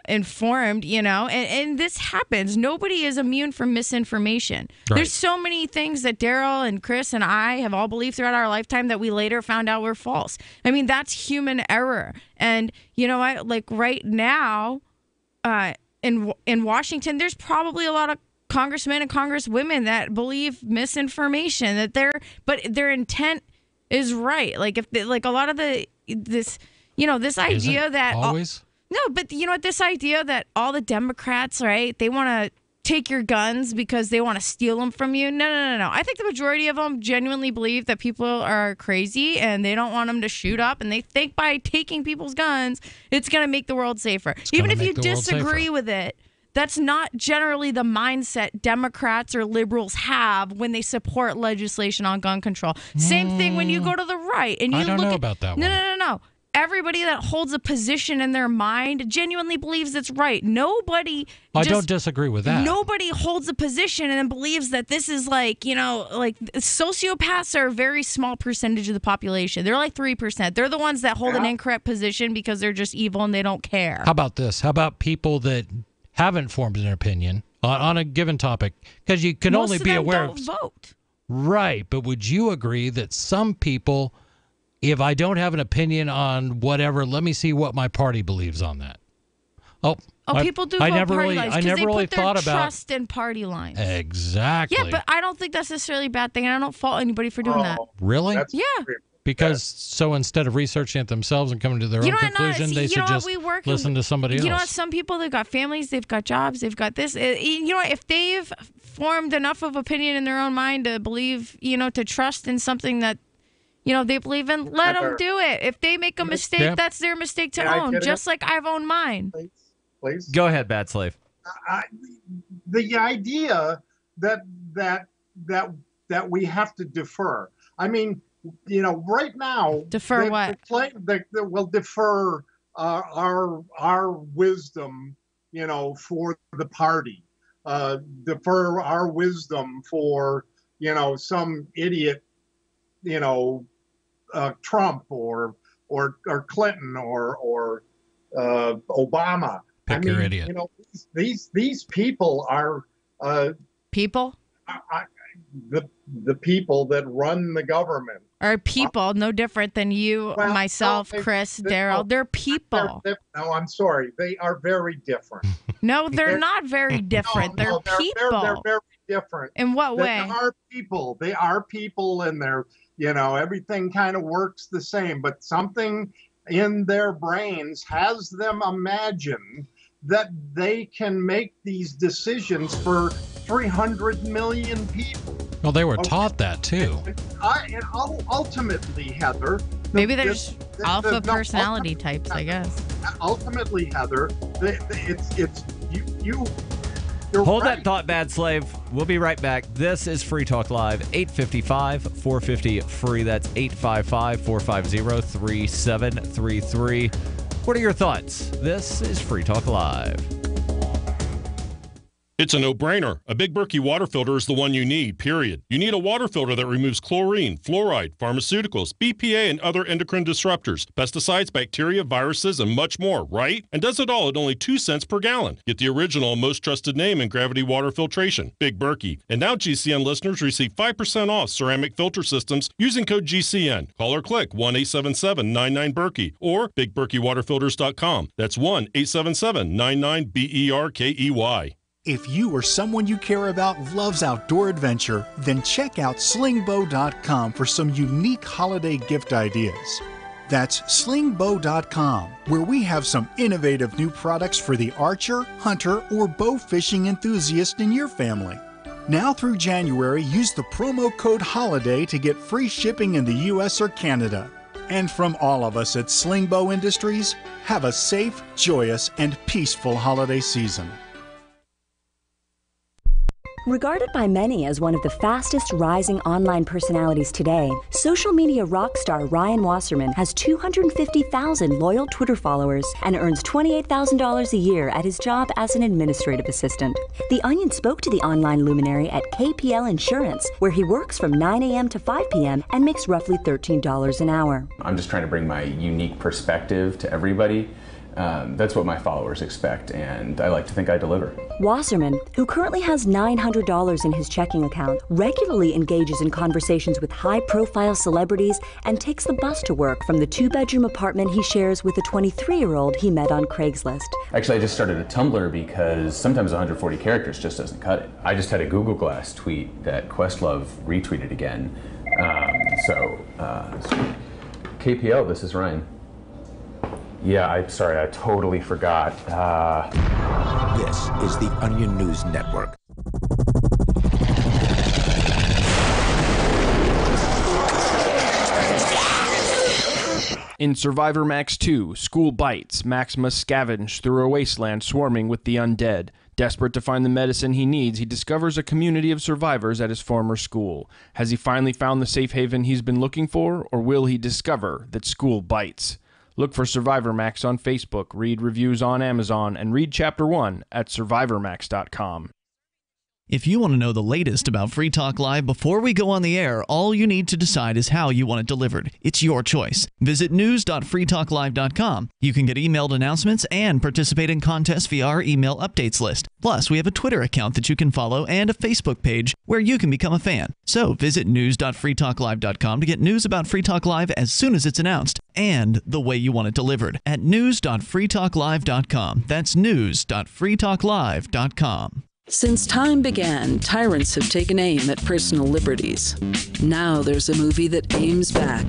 informed, and this happens. Nobody is immune from misinformation. Right. There's so many things that Darryl and Chris and I have all believed throughout our lifetime that we later found out were false. I mean, that's human error. And like right now, in Washington, there's probably a lot of congressmen and congresswomen that believe misinformation, but their intent is right. Like a lot of this idea that always. No, but this idea that all the Democrats, right, they want to take your guns because they want to steal them from you. No. I think the majority of them genuinely believe that people are crazy and they don't want them to shoot up. And they think by taking people's guns, it's going to make the world safer. Even if you disagree with it, that's not generally the mindset Democrats or liberals have when they support legislation on gun control. Same thing when you go to the right and you I don't know about that one. No. Everybody that holds a position in their mind genuinely believes it's right. I don't disagree with that. Nobody holds a position and then believes that this is like sociopaths are a very small percentage of the population. They're like 3%. They're the ones that hold an incorrect position because they're just evil and they don't care. How about this? How about people that haven't formed an opinion on a given topic? Because you can only be aware of. Vote. Right, but would you agree that some people, if I don't have an opinion on whatever, let me see what my party believes on that? People do vote party lines because they put their about trust in party lines. Exactly. Yeah, but I don't think that's necessarily a bad thing, and I don't fault anybody for doing that. Really? Yeah. Because so instead of researching it themselves and coming to their own conclusion, they should just listen to somebody else. You know what? Some people, they've got families, they've got jobs, they've got this. If they've formed enough of opinion in their own mind to believe, to trust in something that they believe in, let them do it. If they make a mistake, that's their mistake to own, just like I've owned mine. Please. Go ahead, Bad Slave. The idea that we have to defer. I mean, right now. Defer what? We'll defer our wisdom, for the party. Defer our wisdom for, some idiot, Trump or Clinton or Obama. Pick your idiot. These people are people. The people that run the government are people, no different than you, myself, Chris, Darryl. They're people. No, I'm sorry. They are very different. No, they're not very different. They're people. They're very different. In what way? They are people. They are people, and they're, everything kind of works the same. But something in their brains has them imagine that they can make these decisions for 300 million people. Well, they were taught that too. And ultimately, Heather. Maybe there's alpha personality types, I guess. Ultimately, Heather, it's you. Hold that thought, Bad Slave. We'll be right back. This is Free Talk Live, 855-450-FREE. That's 855-450-3733. What are your thoughts? This is Free Talk Live. It's a no-brainer. A Big Berkey water filter is the one you need, period. You need a water filter that removes chlorine, fluoride, pharmaceuticals, BPA, and other endocrine disruptors, pesticides, bacteria, viruses, and much more, right? And does it all at only 2 cents per gallon. Get the original and most trusted name in gravity water filtration, Big Berkey. And now GCN listeners receive 5% off ceramic filter systems using code GCN. Call or click 1-877-99-BERKEY or BigBerkeyWaterFilters.com. That's 1-877-99-BERKEY. If you or someone you care about loves outdoor adventure, then check out slingbow.com for some unique holiday gift ideas. That's slingbow.com, where we have some innovative new products for the archer, hunter, or bow fishing enthusiast in your family. Now through January, use the promo code HOLIDAY to get free shipping in the U.S. or Canada. And from all of us at Slingbow Industries, have a safe, joyous, and peaceful holiday season. Regarded by many as one of the fastest rising online personalities today, social media rock star Ryan Wasserman has 250,000 loyal Twitter followers and earns $28,000 a year at his job as an administrative assistant. The Onion spoke to the online luminary at KPL Insurance, where he works from 9 a.m. to 5 p.m. and makes roughly $13 an hour. I'm just trying to bring my unique perspective to everybody. That's what my followers expect, and I like to think I deliver. Wasserman, who currently has $900 in his checking account, regularly engages in conversations with high-profile celebrities and takes the bus to work from the 2-bedroom apartment he shares with a 23-year-old he met on Craigslist. Actually, I just started a Tumblr because sometimes 140 characters just doesn't cut it. I just had a Google Glass tweet that Questlove retweeted again. KPL, this is Ryan. Yeah, I'm sorry, I totally forgot. This is the Onion News Network. In Survivor Max 2, School Bites, Max must scavenge through a wasteland swarming with the undead. Desperate to find the medicine he needs, he discovers a community of survivors at his former school. Has he finally found the safe haven he's been looking for, or will he discover that school bites? Look for Survivor Max on Facebook, read reviews on Amazon, and read Chapter 1 at SurvivorMax.com. If you want to know the latest about Free Talk Live before we go on the air, all you need to decide is how you want it delivered. It's your choice. Visit news.freetalklive.com. You can get emailed announcements and participate in contests via our email updates list. Plus, we have a Twitter account that you can follow and a Facebook page where you can become a fan. So visit news.freetalklive.com to get news about Free Talk Live as soon as it's announced and the way you want it delivered at news.freetalklive.com. That's news.freetalklive.com. Since time began, tyrants have taken aim at personal liberties. Now there's a movie that aims back.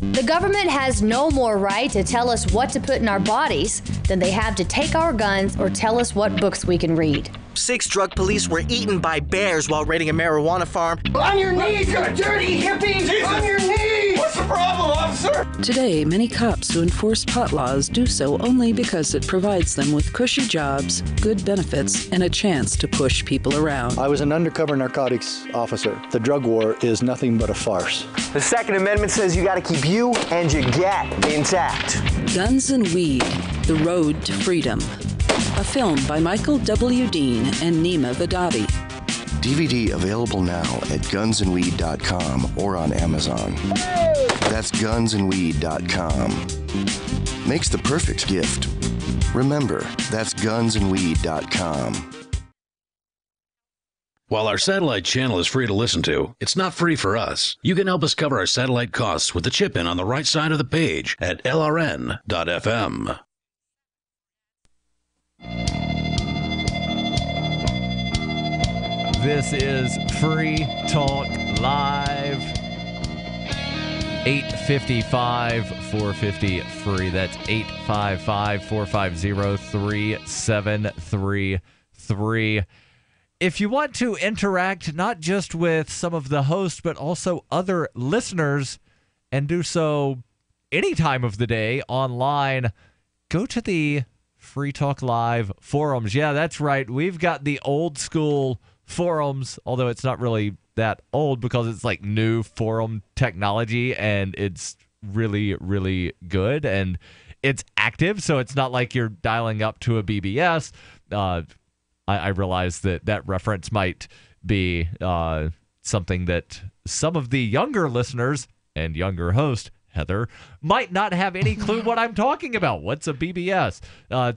The government has no more right to tell us what to put in our bodies than they have to take our guns or tell us what books we can read. 6 drug police were eaten by bears while raiding a marijuana farm. On your knees, you dirty hippies! Jesus. On your knees! What's the problem, officer? Today, many cops who enforce pot laws do so only because it provides them with cushy jobs, good benefits, and a chance to push people around. I was an undercover narcotics officer. The drug war is nothing but a farce. The Second Amendment says you gotta keep you and your get intact. Guns and Weed, The Road to Freedom. A film by Michael W. Dean and Nima Vadadi. DVD available now at gunsandweed.com or on Amazon. That's gunsandweed.com. Makes the perfect gift. Remember, that's gunsandweed.com. While our satellite channel is free to listen to, it's not free for us. You can help us cover our satellite costs with the chip-in on the right side of the page at lrn.fm. This is Free Talk Live. 855-450-FREE. That's 855-450-3733. If you want to interact not just with some of the hosts, but also other listeners, and do so any time of the day online, go to the Free Talk Live forums. Yeah, that's right. We've got the old school forums, although it's not really that old because it's like new forum technology, and it's really, really good, and it's active, so it's not like you're dialing up to a BBS. I realize that reference might be something that some of the younger listeners and younger host, Heather, might not have any clue what I'm talking about. What's a BBS?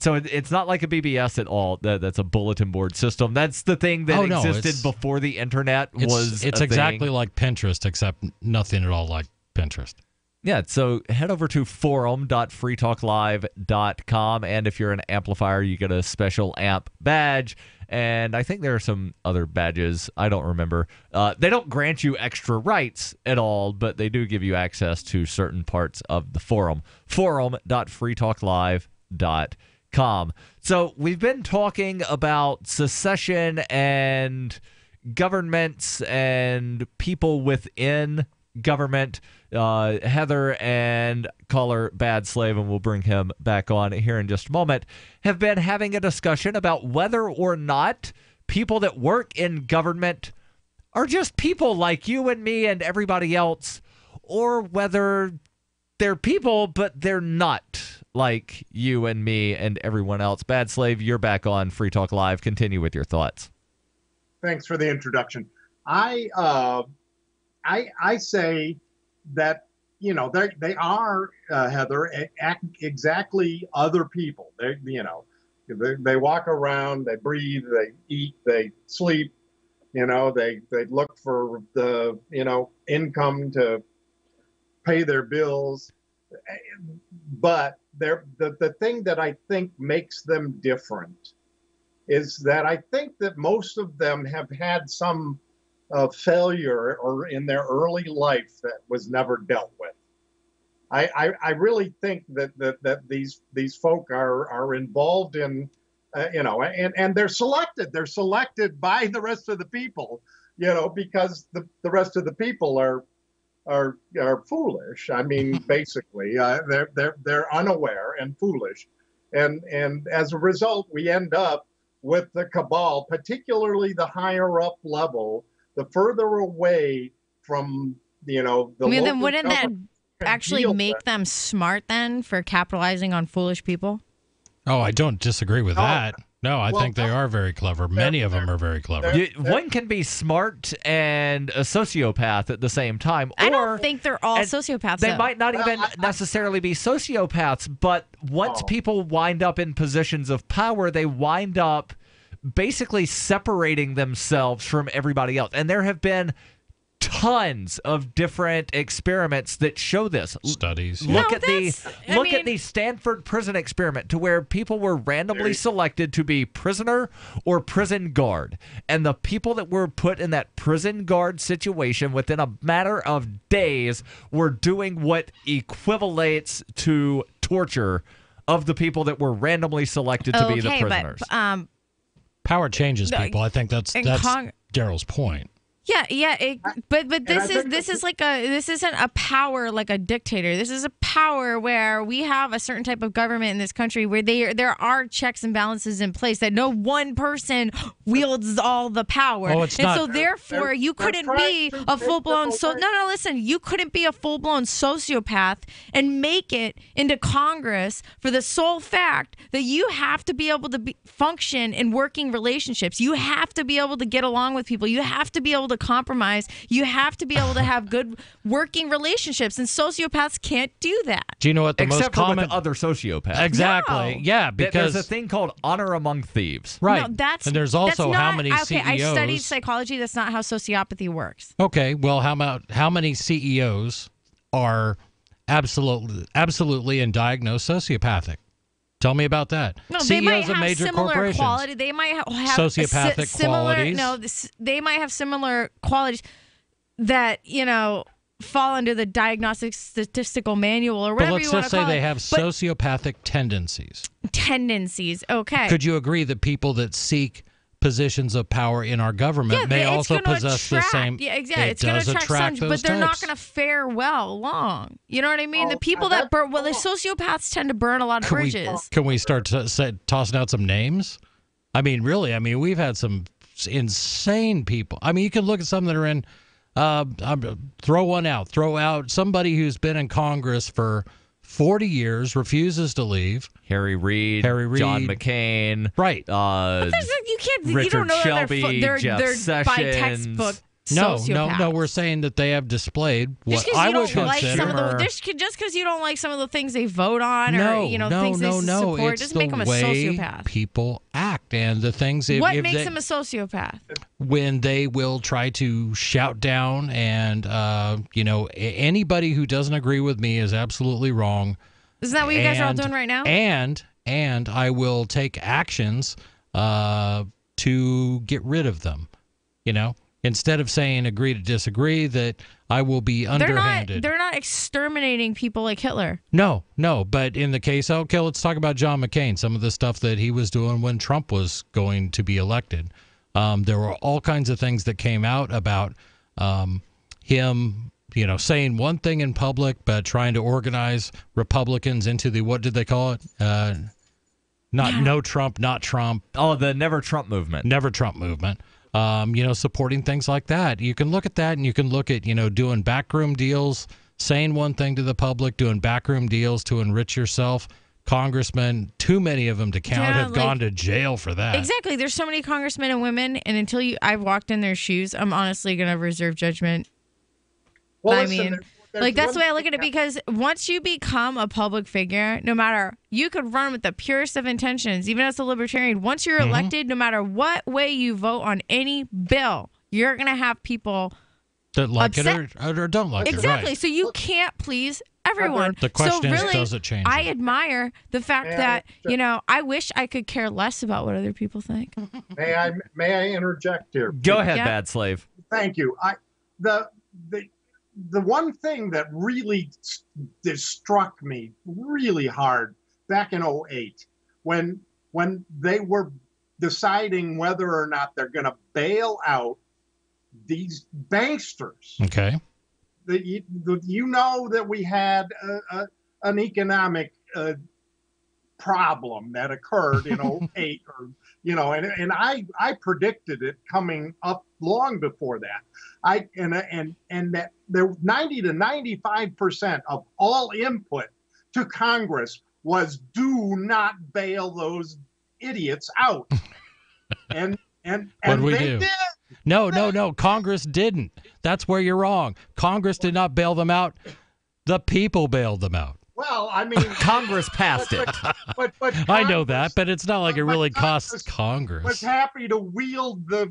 So it's not like a BBS at all. That's a bulletin board system. That's the thing that existed before the internet was It's a exactly thing. like Pinterest, except nothing at all like Pinterest. Yeah, so head over to forum.freetalklive.com, and if you're an amplifier, you get a special amp badge, and I think there are some other badges. I don't remember. They don't grant you extra rights at all, but they do give you access to certain parts of the forum. forum.freetalklive.com. So we've been talking about secession and governments and people within government. Heather and caller Bad Slave, and we'll bring him back on here in just a moment, have been having a discussion about whether or not people that work in government are just people like you and me and everybody else, or whether they're people, but they're not like you and me and everyone else. Bad Slave, you're back on Free Talk Live. Continue with your thoughts. Thanks for the introduction. I say that, you know, they are, Heather, exactly other people. They walk around, they breathe, they eat, they sleep, they look for the, income to pay their bills. But the thing that I think makes them different is that I think that most of them have had some failure or in their early life that was never dealt with. I really think that these folk are involved in and they're selected. They're selected by the rest of the people, because the rest of the people are foolish. I mean, basically, they're unaware and foolish, and as a result, we end up with the cabal, particularly the higher up level. The further away from, the then wouldn't that actually make them smart then for capitalizing on foolish people? Oh, I don't disagree with that. No, I think they are very clever. Many of them are very clever. One can be smart and a sociopath at the same time. I don't think they're all sociopaths. They might not even necessarily be sociopaths, but once people wind up in positions of power, they wind up basically separating themselves from everybody else. And there have been tons of different experiments that show this. Studies. Look at the Stanford prison experiment, to where people were randomly selected to be prisoner or prison guard. And the people that were put in that prison guard situation within a matter of days were doing what equivalates to torture of the people that were randomly selected to be the prisoners. But, power changes people. I think that's Darryl's point. Yeah, but this isn't a power like a dictator. This is a power where we have a certain type of government in this country where there are checks and balances in place, that no one person wields all the power. So therefore you couldn't be a full-blown you couldn't be a full-blown sociopath and make it into Congress for the sole fact that you have to be able to function in working relationships. You have to be able to get along with people. You have to be able to compromise. You have to be able to have good working relationships, and sociopaths can't do that. Do you know what the Except most common with other sociopaths? Exactly. No. Yeah, because there's a thing called honor among thieves. Right. No, and there's also how many CEOs. I studied psychology. That's not how sociopathy works. Okay. Well, how many CEOs are absolutely and diagnosed sociopathic? Tell me about that. No, CEOs they might have of major similar corporations. quality. They might have sociopathic qualities. No, they might have similar qualities that fall under the diagnostic statistical manual or whatever you want to call it. But let's just say they have sociopathic tendencies. Tendencies, okay. Could you agree that people that seek positions of power in our government may also possess the same. Yeah, exactly. It's going to attract some, but they're not going to fare well long. You know what I mean? The people that burn, the sociopaths tend to burn a lot of bridges. Can we start tossing out some names? I mean, really, we've had some insane people. You can look at some that are in, throw out somebody who's been in Congress for 40 years, refuses to leave. Harry Reid, John McCain. Right. Richard you don't know Shelby, they're Jeff Sessions. by textbook sociopaths. No, we're saying that they have displayed what just I would consider. Just because you don't like some of the things they vote on or things they support, doesn't make them a sociopath. People act and the things. What makes them a sociopath? When they will try to shout down and anybody who doesn't agree with me is absolutely wrong. Isn't that what you guys are all doing right now? And I will take actions to get rid of them. Instead of saying agree to disagree, that I will be underhanded. They're not exterminating people like Hitler. No. But in the case, let's talk about John McCain, some of the stuff that he was doing when Trump was going to be elected. There were all kinds of things that came out about him, saying one thing in public, but trying to organize Republicans into the, what did they call it? No Trump, not Trump. Oh, the Never Trump movement. Never Trump movement. Supporting things like that. You can look at that and you can look at, doing backroom deals, saying one thing to the public, doing backroom deals to enrich yourself. Congressmen, too many of them to count, have gone to jail for that. Exactly. There's so many congressmen and women, and until I've walked in their shoes, I'm honestly going to reserve judgment. Well, that's the way I look at it, because once you become a public figure, no matter, you could run with the purest of intentions, even as a libertarian. Once you're elected, no matter what way you vote on any bill, you're going to have people that like upset. it or don't like it. Exactly. Right. So you can't please everyone. The question is, does it change? I admire the fact that, I wish I could care less about what other people think. May I interject here? Go ahead, Bad Slave. Thank you. The one thing that really struck me really hard back in 2008, when they were deciding whether or not they're going to bail out these banksters. Okay. That we had an economic problem that occurred in 2008, and I predicted it coming up long before that. And that there 90 to 95% of all input to Congress was do not bail those idiots out. and what do we they do? did. No. Congress didn't. That's where you're wrong. Congress did not bail them out. The people bailed them out. Well, Congress passed it. But I know that, but it's not like it really costs Congress. Was happy to wield the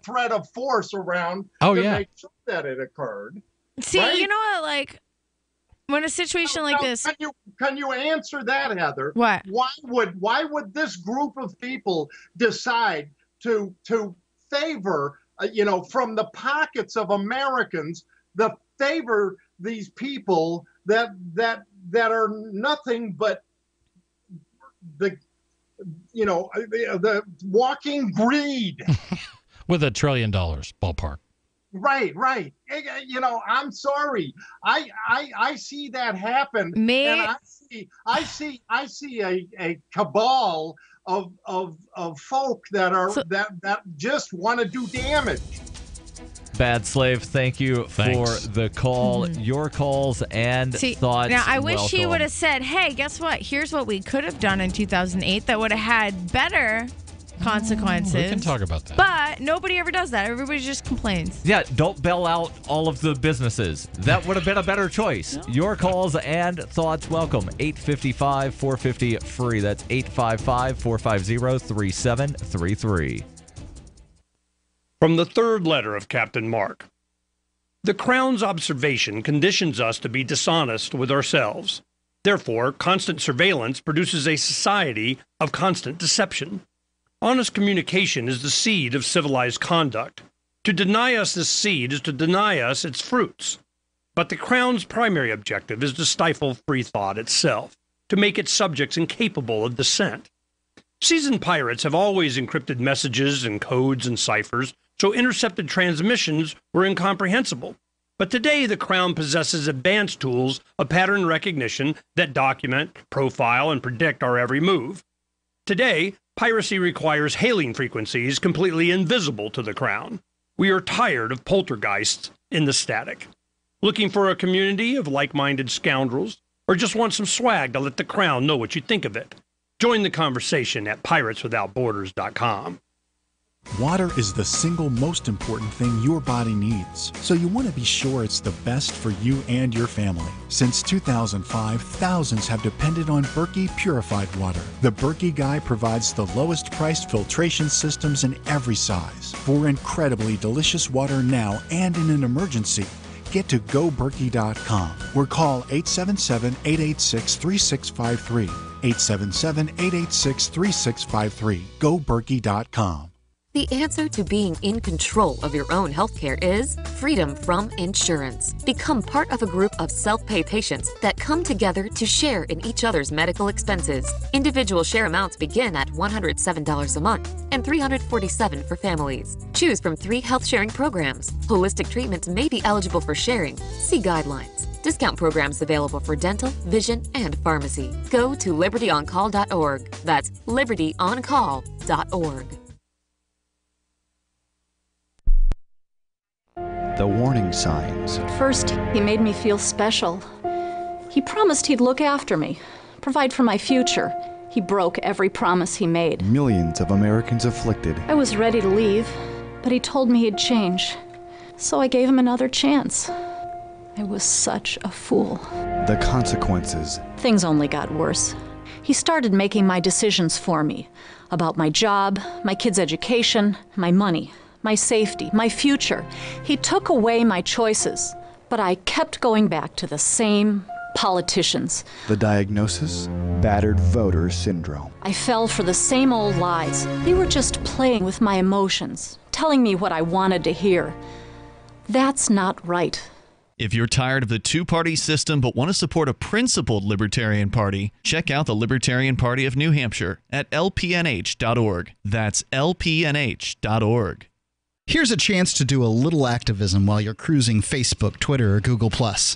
threat of force around to make sure that it occurred. See, right? you know what? Like, when a situation like this, can you answer that, Heather? What? Why would this group of people decide to favor, from the pockets of Americans, favor these people that are nothing but the walking greed with $1 trillion ballpark. Right. I'm sorry. I see that happen. And I see a cabal of folk that just want to do damage. Bad Slave, thank you for the call. Your calls and thoughts. Now, I wish he would have said, hey, guess what? Here's what we could have done in 2008 that would have had better consequences. We can talk about that. But nobody ever does that. Everybody just complains. Yeah, don't bail out all of the businesses. That would have been a better choice. No. Your calls and thoughts welcome. 855-450-FREE. That's 855-450-3733. From the third letter of Captain Mark. The Crown's observation conditions us to be dishonest with ourselves. Therefore, constant surveillance produces a society of constant deception. Honest communication is the seed of civilized conduct. To deny us this seed is to deny us its fruits. But the Crown's primary objective is to stifle free thought itself, to make its subjects incapable of dissent. Seasoned pirates have always encrypted messages and codes and ciphers, so intercepted transmissions were incomprehensible. But today, the Crown possesses advanced tools of pattern recognition that document, profile, and predict our every move. Today, piracy requires hailing frequencies completely invisible to the Crown. We are tired of poltergeists in the static. Looking for a community of like-minded scoundrels, or just want some swag to let the Crown know what you think of it? Join the conversation at pirateswithoutborders.com. Water is the single most important thing your body needs, so you want to be sure it's the best for you and your family. Since 2005, thousands have depended on Berkey purified water. The Berkey Guy provides the lowest priced filtration systems in every size. For incredibly delicious water now and in an emergency, get to goberkey.com or call 877-886-3653. 877-886-3653. goberkey.com. The answer to being in control of your own healthcare is freedom from insurance. Become part of a group of self-pay patients that come together to share in each other's medical expenses. Individual share amounts begin at $107 a month and $347 for families. Choose from 3 health-sharing programs. Holistic treatments may be eligible for sharing. See guidelines. Discount programs available for dental, vision, and pharmacy. Go to libertyoncall.org. That's libertyoncall.org. The warning signs. At first, he made me feel special. He promised he'd look after me, provide for my future. He broke every promise he made. Millions of Americans afflicted. I was ready to leave, but he told me he'd change. So I gave him another chance. I was such a fool. The consequences. Things only got worse. He started making my decisions for me. About my job, my kids' education, my money, my safety, my future. He took away my choices, but I kept going back to the same politicians. The diagnosis? Battered voter syndrome. I fell for the same old lies. They were just playing with my emotions, telling me what I wanted to hear. That's not right. If you're tired of the two-party system but want to support a principled Libertarian Party, check out the Libertarian Party of New Hampshire at lpnh.org. That's lpnh.org. Here's a chance to do a little activism while you're cruising Facebook, Twitter, or Google+.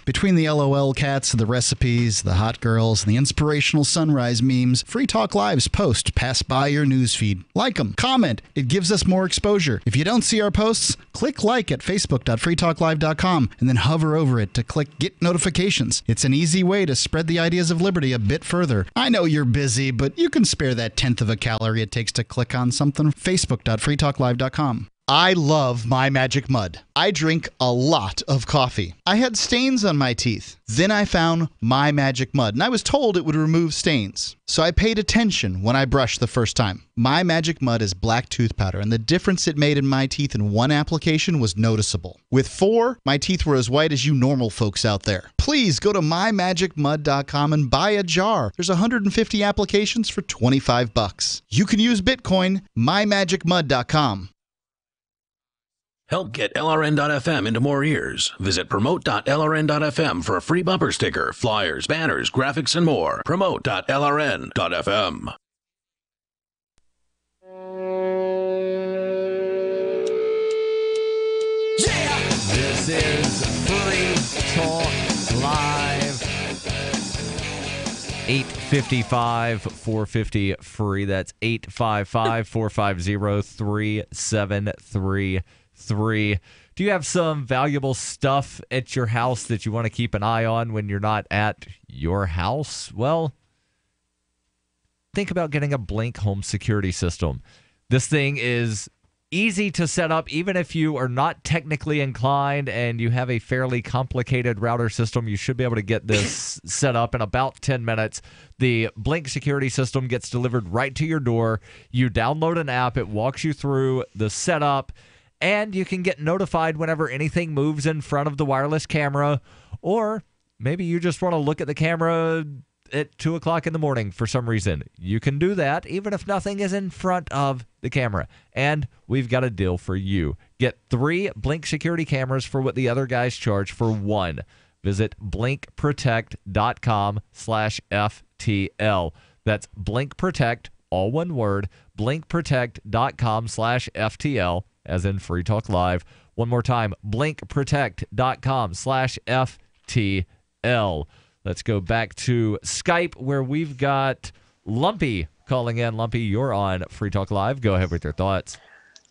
Between the LOL cats, the recipes, the hot girls, and the inspirational sunrise memes, Free Talk Live's posts pass by your newsfeed. Like them, comment. It gives us more exposure. If you don't see our posts, click like at facebook.freetalklive.com and then hover over it to click Get Notifications. It's an easy way to spread the ideas of liberty a bit further. I know you're busy, but you can spare that 1/10 of a calorie it takes to click on something. facebook.freetalklive.com. I love My Magic Mud. I drink a lot of coffee. I had stains on my teeth. Then I found My Magic Mud, and I was told it would remove stains. So I paid attention when I brushed the first time. My Magic Mud is black tooth powder, and the difference it made in my teeth in one application was noticeable. With 4, my teeth were as white as you normal folks out there. Please go to mymagicmud.com and buy a jar. There's 150 applications for $25. You can use Bitcoin, mymagicmud.com. Help get LRN.FM into more ears. Visit promote.lrn.fm for a free bumper sticker, flyers, banners, graphics, and more. Promote.lrn.fm. This is Free Talk Live. 855-450 free. That's 855-450-3733. Do you have some valuable stuff at your house that you want to keep an eye on when you're not at your house? Well, think about getting a Blink home security system. This thing is easy to set up even if you are not technically inclined and you have a fairly complicated router system. You should be able to get this set up in about 10 minutes. The Blink security system gets delivered right to your door. You download an app. It walks you through the setup. And you can get notified whenever anything moves in front of the wireless camera. Or maybe you just want to look at the camera at 2 o'clock in the morning for some reason. You can do that even if nothing is in front of the camera. And we've got a deal for you. Get 3 Blink security cameras for what the other guys charge for 1. Visit blinkprotect.com/FTL. That's blinkprotect, all one word, blinkprotect.com/FTL, as in Free Talk Live. One more time, blinkprotect.com/FTL. Let's go back to Skype, where we've got Lumpy calling in. Lumpy, you're on Free Talk Live. Go ahead with your thoughts.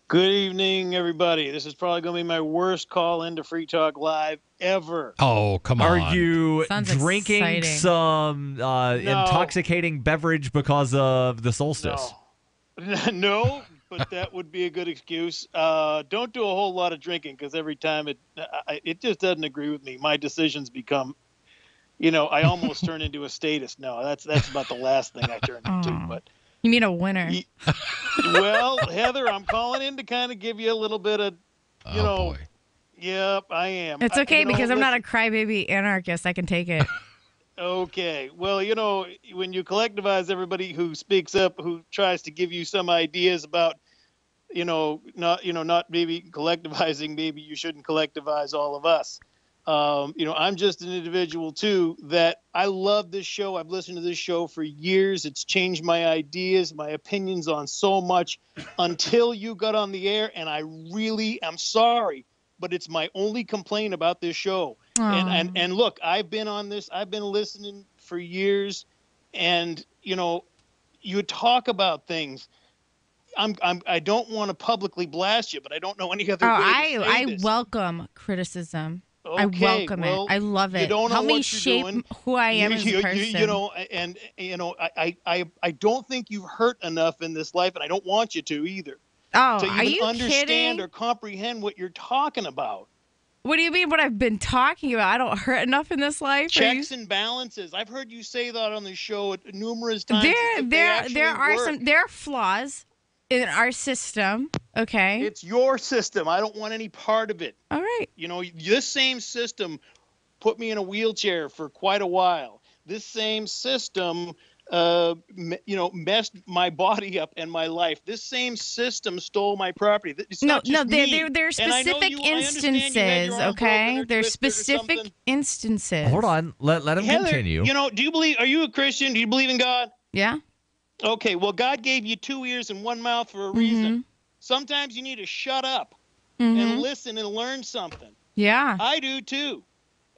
Good evening, everybody. This is probably going to be my worst call into Free Talk Live ever. Oh, come on. Are you Sounds drinking exciting. some intoxicating beverage because of the solstice? No, but that would be a good excuse. Don't do a whole lot of drinking, because every time it just doesn't agree with me. My decisions become, I almost turn into a statist. No, that's about the last thing I turn into. But you mean a winner? Well, Heather, I'm calling in to kind of give you a little bit of, boy. Yep, I am. It's okay because I'm not a crybaby anarchist. I can take it. Okay. Well, when you collectivize everybody who speaks up, who tries to give you some ideas about, not maybe collectivizing, maybe you shouldn't collectivize all of us. I'm just an individual too, that I love this show. I've listened to this show for years. It's changed my ideas, my opinions on so much until you got on the air. And I really am sorry, but it's my only complaint about this show. And look, I've been on this, I've been listening for years, and you talk about things. I don't want to publicly blast you, but I don't know any other way to say I welcome criticism. Okay, I welcome it. I love it. You don't know Help what me you're shape doing. who I am as a person. I don't think you've hurt enough in this life, and I don't want you to either. Oh, to are even you understand kidding? or comprehend what you're talking about. What do you mean? What I've been talking about? I don't hurt enough in this life. Checks and balances. I've heard you say that on the show numerous times. There are flaws in our system. Okay, it's your system. I don't want any part of it. All right. This same system put me in a wheelchair for quite a while. This same system, messed my body up and my life. This same system stole my property. It's not just me. There are specific instances. Okay, there's specific instances. Hold on. Let him Heather, continue. Do you believe? Are you a Christian? Do you believe in God? Yeah. Okay. Well, God gave you 2 ears and 1 mouth for a reason. Sometimes you need to shut up and listen and learn something. Yeah. I do too.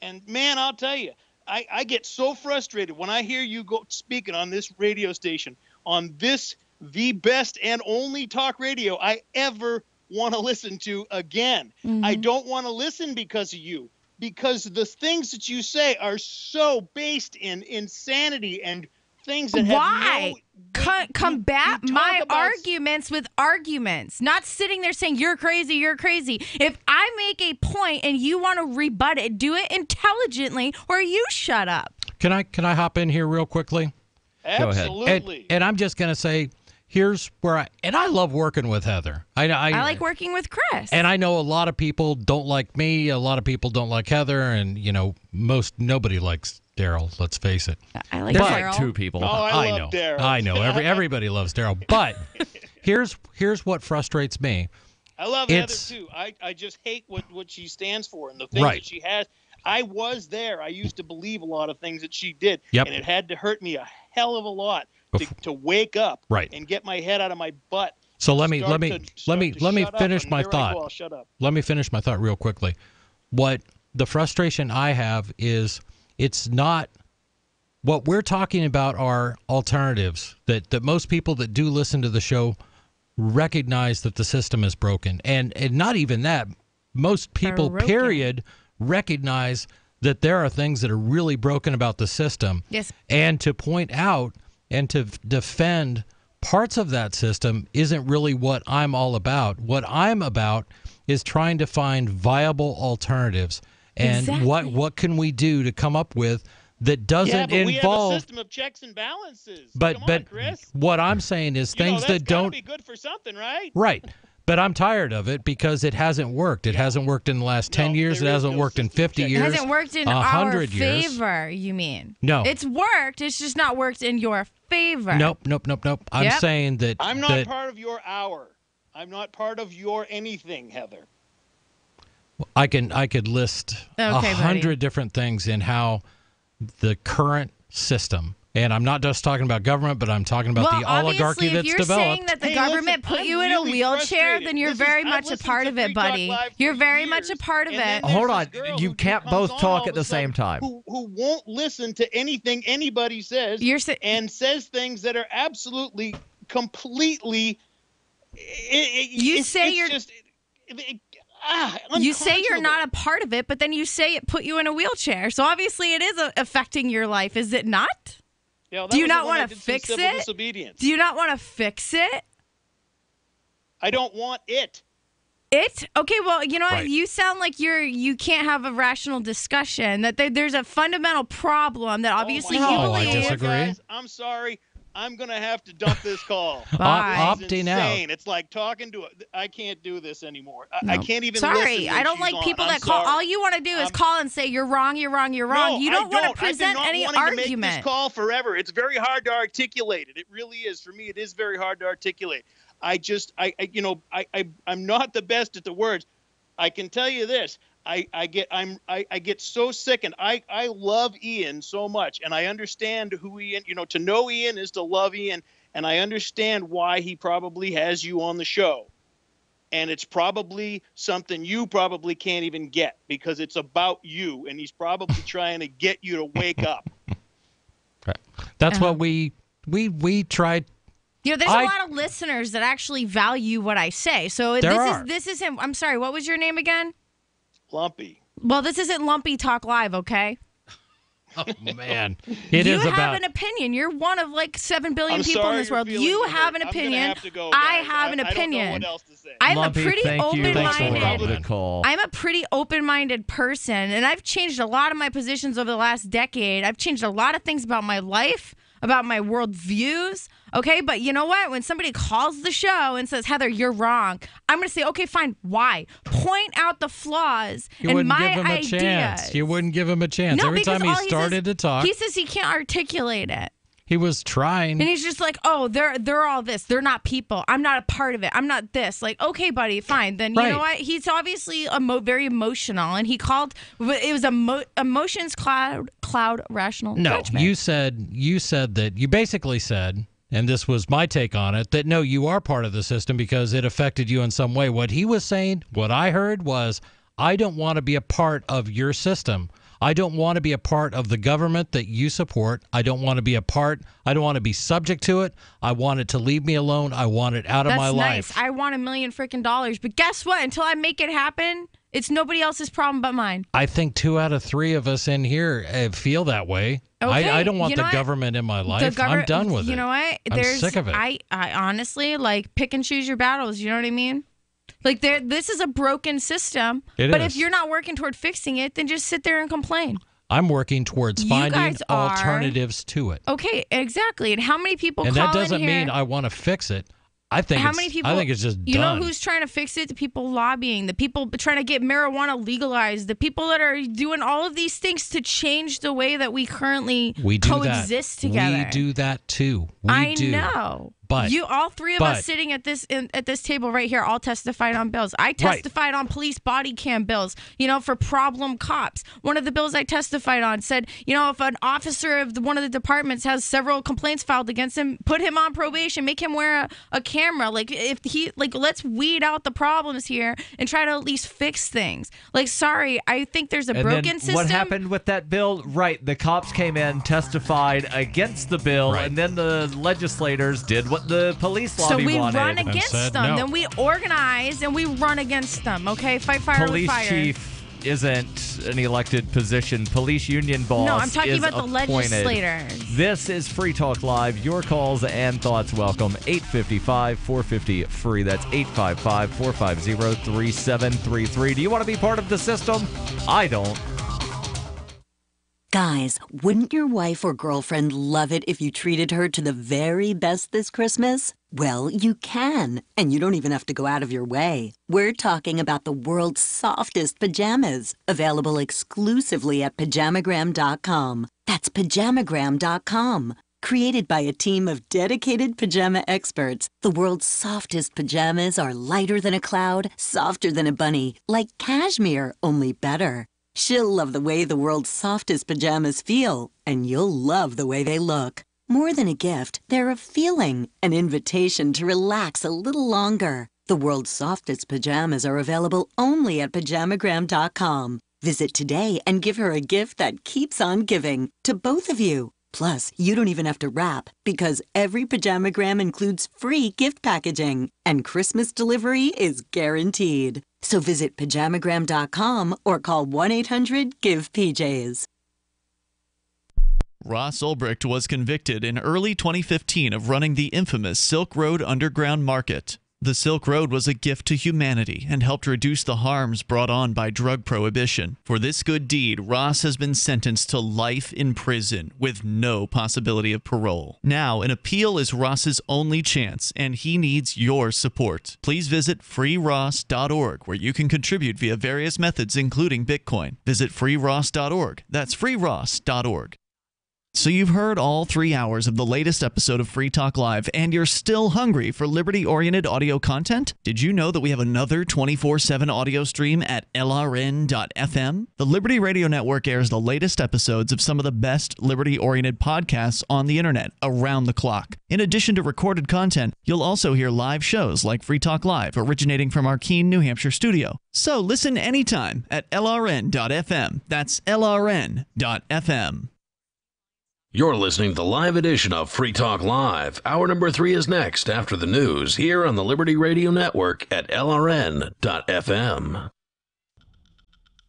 And man, I'll tell you, I get so frustrated when I hear you go speaking on this radio station, on this, the best and only talk radio I ever want to listen to again. I don't want to listen because of you, because the things that you say are so based in insanity and things that Why? Combat my arguments with arguments, not sitting there saying you're crazy, you're crazy. If I make a point and you want to rebut it, do it intelligently, or you shut up. Can I hop in here real quickly? Absolutely. Go ahead. And I'm just going to say, here's where I love working with Heather. I like working with Chris. And I know a lot of people don't like me. A lot of people don't like Heather, and nobody likes Darryl. Let's face it. I like There's Darryl. like 2 people. Oh, I love Darryl. I know. Everybody loves Darryl. But here's what frustrates me. I love Heather too. I just hate what she stands for and the things that she has. I was there. I used to believe a lot of things that she did, and it had to hurt me a hell of a lot to wake up and get my head out of my butt. So let me finish my thought. I'll shut up. Let me finish my thought real quickly. What the frustration I have is it's not what we're talking about are alternatives that most people that do listen to the show recognize that the system is broken. And not even that. Most people, period, recognize that there are things that are really broken about the system. Yes. And to point out and to defend parts of that system isn't really what I'm all about. What I'm about is trying to find viable alternatives. And what can we do to come up with that doesn't involve? We have a system of checks and balances. But Chris. What I'm saying is things that don't be good for something, right? Right. But I'm tired of it because it hasn't worked. It hasn't worked in the last 10 years. It hasn't worked in 50 years. It hasn't worked in our favor, you mean? No. It's worked. It's just not worked in your favor. Nope. I'm saying that I'm not part of your hour. I'm not part of your anything, Heather. I could list 100 different things in how the current system And I'm not just talking about government, but I'm talking about the oligarchy that's if you're developed. saying that the government put you in a wheelchair, then you're very much a part of it, buddy. You're very much a part of it. Hold on. You can't both talk at the same time. Who won't listen to anything anybody says and says things that are absolutely, completely. You say you're not a part of it, but then you say it put you in a wheelchair. So obviously it is affecting your life, is it not? Yeah, do you not want to fix it? Do you not want to fix it? I don't want it. It? Okay, well, you know what? You sound like you can't have a rational discussion. That there's a fundamental problem that obviously you believe. I disagree. Guys, I'm sorry. I'm going to have to dump this call. Opting out. It's like talking to I can't do this anymore. I can't even Sorry, listen. I don't like people that call. All you want to do is call and say you're wrong, you're wrong, you're wrong. No, you don't want to present any argument. To make this call forever. It's very hard to articulate it. It really is. For me, it is very hard to articulate. I'm not the best at the words. I can tell you this. I get so sick, and I love Ian so much, and I understand who Ian. To know Ian is to love Ian, and I understand why he probably has you on the show, and it's probably something you probably can't even get because it's about you, and he's probably trying to get you to wake up. That's what we tried. There's a lot of listeners that actually value what I say. So this is him. I'm sorry. What was your name again? Lumpy. Well, this isn't Lumpy Talk Live, okay? Oh, man. You have an opinion. You're one of 7 billion people in this world. You have an opinion. I have an opinion. I don't know what else to say. I'm a pretty open-minded. I'm a pretty open-minded person, and I've changed a lot of my positions over the last decade. I've changed a lot of things about my life, about my world views. Okay, but you know what? When somebody calls the show and says, Heather, you're wrong, I'm going to say, okay, fine. Why? Point out the flaws in my ideas. You wouldn't give him a chance. No, every time he started to talk. He says he can't articulate it. He was trying. And he's just like, oh, they're all this. They're not people. I'm not a part of it. I'm not this. Like, okay, buddy, fine. Then you know what? He's obviously very emotional, and he called. It was emotions cloud rational judgment. You said that you basically said, and this was my take on it, that no, you are part of the system because it affected you in some way. What he was saying, what I heard was, I don't want to be a part of your system. I don't want to be a part of the government that you support. I don't want to be a part. I don't want to be subject to it. I want it to leave me alone. I want it out of my life. That's nice. I want $1 million freaking dollars. But guess what? Until I make it happen, it's nobody else's problem but mine. I think 2 out of 3 of us in here feel that way. Okay. I don't want the government in my life. I'm done with it. You know what? I'm sick of it. I honestly, pick and choose your battles. You know what I mean? This is a broken system. But if you're not working toward fixing it, then just sit there and complain. I'm working towards finding alternatives to it. Okay, exactly. And how many people and call that doesn't in here, mean I want to fix it. I think it's just you done. know who's trying to fix it? The people lobbying, the people trying to get marijuana legalized, the people that are doing all of these things to change the way that we currently coexist together. We do that too. I know. But all 3 of us sitting at this table right here all testified on bills. I testified on police body cam bills, for problem cops. One of the bills I testified on said, if an officer of one of the departments has several complaints filed against him, put him on probation, make him wear a camera. Let's weed out the problems here and try to at least fix things. Sorry, I think there's a broken system. What happened with that bill? Right, the cops came in, testified against the bill, and then the legislators did what the police lobby wanted. So we run against them. No. Then we organize and we run against them. Okay, fight fire with fire. Police chief isn't an elected position. Police union boss. No, I'm talking about appointed. The legislators. This is Free Talk Live. Your calls and thoughts welcome. 855-450-FREE. That's 855-450-3733. Do you want to be part of the system? I don't. Guys, wouldn't your wife or girlfriend love it if you treated her to the very best this Christmas? Well, you can, and you don't even have to go out of your way. We're talking about the world's softest pajamas, available exclusively at pajamagram.com. That's pajamagram.com. Created by a team of dedicated pajama experts, the world's softest pajamas are lighter than a cloud, softer than a bunny, like cashmere, only better. She'll love the way the world's softest pajamas feel, and you'll love the way they look. More than a gift, they're a feeling, an invitation to relax a little longer. The world's softest pajamas are available only at pajamagram.com. Visit today and give her a gift that keeps on giving to both of you. Plus, you don't even have to wrap because every Pajamagram includes free gift packaging and Christmas delivery is guaranteed. So visit pajamagram.com or call 1-800-GIVE-PJs. Ross Ulbricht was convicted in early 2015 of running the infamous Silk Road Underground Market. The Silk Road was a gift to humanity and helped reduce the harms brought on by drug prohibition. For this good deed, Ross has been sentenced to life in prison with no possibility of parole. Now, an appeal is Ross's only chance, and he needs your support. Please visit freeross.org, where you can contribute via various methods, including Bitcoin. Visit freeross.org. That's freeross.org. So you've heard all 3 hours of the latest episode of Free Talk Live, and you're still hungry for liberty-oriented audio content? Did you know that we have another 24/7 audio stream at LRN.FM? The Liberty Radio Network airs the latest episodes of some of the best liberty-oriented podcasts on the internet around the clock. In addition to recorded content, you'll also hear live shows like Free Talk Live, originating from our Keene, New Hampshire studio. So listen anytime at LRN.FM. That's LRN.FM. You're listening to the live edition of Free Talk Live. Hour number 3 is next after the news here on the Liberty Radio Network at LRN.FM.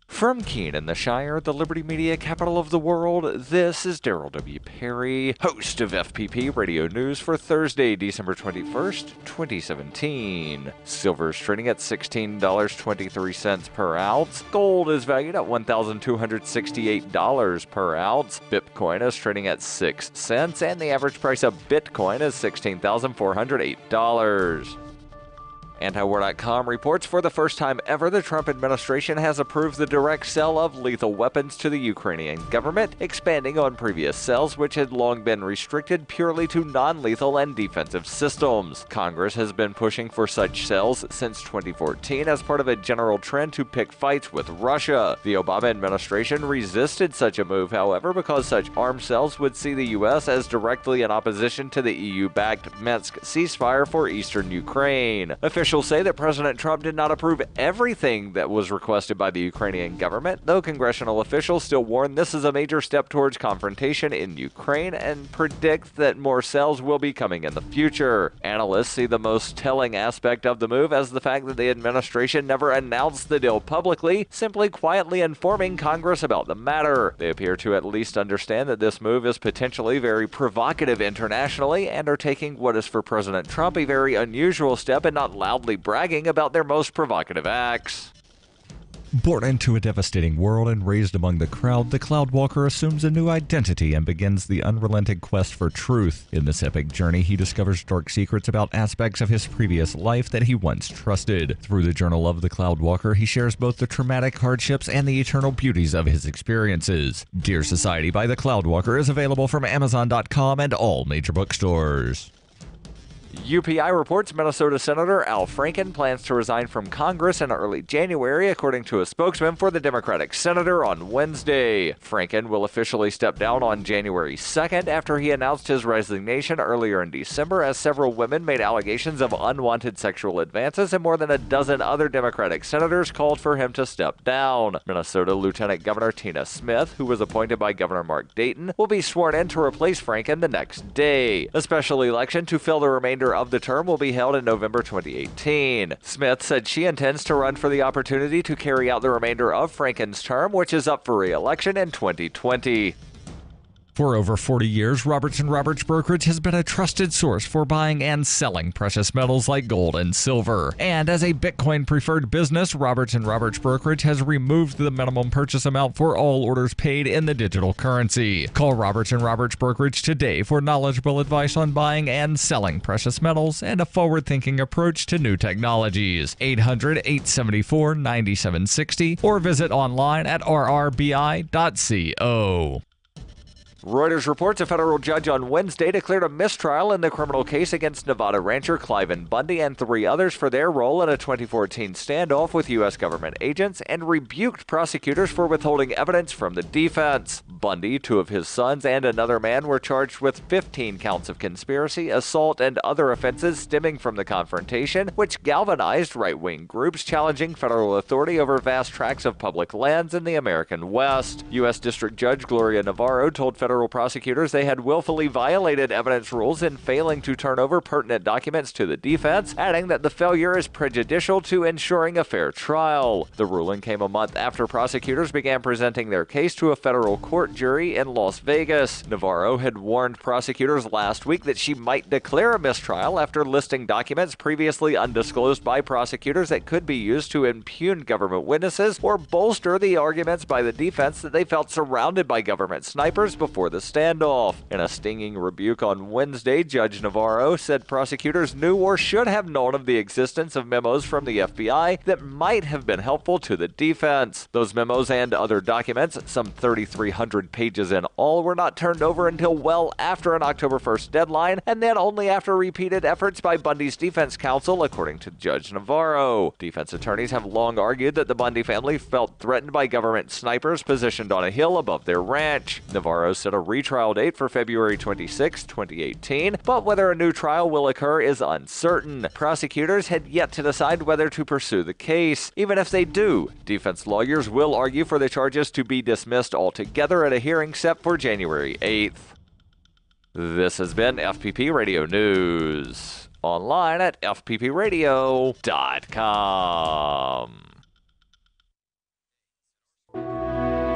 From Keene in the Shire, the Liberty Media capital of the world, this is Darryl W. Perry, host of FPP Radio News for Thursday, December 21st, 2017. Silver is trading at $16.23 per ounce. Gold is valued at $1,268 per ounce. Bitcoin is trading at 6 cents, and the average price of Bitcoin is $16,408. Antiwar.com reports for the first time ever the Trump administration has approved the direct sale of lethal weapons to the Ukrainian government, expanding on previous sales which had long been restricted purely to non-lethal and defensive systems. Congress has been pushing for such sales since 2014 as part of a general trend to pick fights with Russia. The Obama administration resisted such a move, however, because such arms sales would see the U.S. as directly in opposition to the EU-backed Minsk ceasefire for eastern Ukraine. Officials say that President Trump did not approve everything that was requested by the Ukrainian government, though congressional officials still warn this is a major step towards confrontation in Ukraine and predict that more sales will be coming in the future. Analysts see the most telling aspect of the move as the fact that the administration never announced the deal publicly, simply quietly informing Congress about the matter. They appear to at least understand that this move is potentially very provocative internationally and are taking what is for President Trump a very unusual step and not loudly bragging about their most provocative acts. Born into a devastating world and raised among the crowd, the Cloudwalker assumes a new identity and begins the unrelenting quest for truth. In this epic journey, he discovers dark secrets about aspects of his previous life that he once trusted. Through the Journal of the Cloudwalker, he shares both the traumatic hardships and the eternal beauties of his experiences. Dear Society by the Cloudwalker is available from Amazon.com and all major bookstores. UPI reports Minnesota Senator Al Franken plans to resign from Congress in early January, according to a spokesman for the Democratic senator on Wednesday. Franken will officially step down on January 2nd after he announced his resignation earlier in December, as several women made allegations of unwanted sexual advances and more than a dozen other Democratic senators called for him to step down. Minnesota Lieutenant Governor Tina Smith, who was appointed by Governor Mark Dayton, will be sworn in to replace Franken the next day. A special election to fill the remainder of the term will be held in November 2018. Smith said she intends to run for the opportunity to carry out the remainder of Franken's term, which is up for re-election in 2020. For over 40 years, Roberts & Roberts Brokerage has been a trusted source for buying and selling precious metals like gold and silver. And as a Bitcoin-preferred business, Roberts & Roberts Brokerage has removed the minimum purchase amount for all orders paid in the digital currency. Call Roberts & Roberts Brokerage today for knowledgeable advice on buying and selling precious metals and a forward-thinking approach to new technologies. 800-874-9760 or visit online at rrbi.co. Reuters reports a federal judge on Wednesday declared a mistrial in the criminal case against Nevada rancher Cliven Bundy and 3 others for their role in a 2014 standoff with U.S. government agents and rebuked prosecutors for withholding evidence from the defense. Bundy, 2 of his sons, and another man were charged with 15 counts of conspiracy, assault, and other offenses stemming from the confrontation, which galvanized right-wing groups challenging federal authority over vast tracts of public lands in the American West. U.S. District Judge Gloria Navarro told federal prosecutors they had willfully violated evidence rules in failing to turn over pertinent documents to the defense, adding that the failure is prejudicial to ensuring a fair trial. The ruling came a month after prosecutors began presenting their case to a federal court jury in Las Vegas. Navarro had warned prosecutors last week that she might declare a mistrial after listing documents previously undisclosed by prosecutors that could be used to impugn government witnesses or bolster the arguments by the defense that they felt surrounded by government snipers before the standoff. In a stinging rebuke on Wednesday, Judge Navarro said prosecutors knew or should have known of the existence of memos from the FBI that might have been helpful to the defense. Those memos and other documents, some 3,300 pages in all, were not turned over until well after an October 1st deadline, and then only after repeated efforts by Bundy's defense counsel, according to Judge Navarro. Defense attorneys have long argued that the Bundy family felt threatened by government snipers positioned on a hill above their ranch. Navarro set a retrial date for February 26, 2018, but whether a new trial will occur is uncertain. Prosecutors had yet to decide whether to pursue the case. Even if they do, defense lawyers will argue for the charges to be dismissed altogether at a hearing set for January 8th. This has been FPP Radio News. Online at fppradio.com.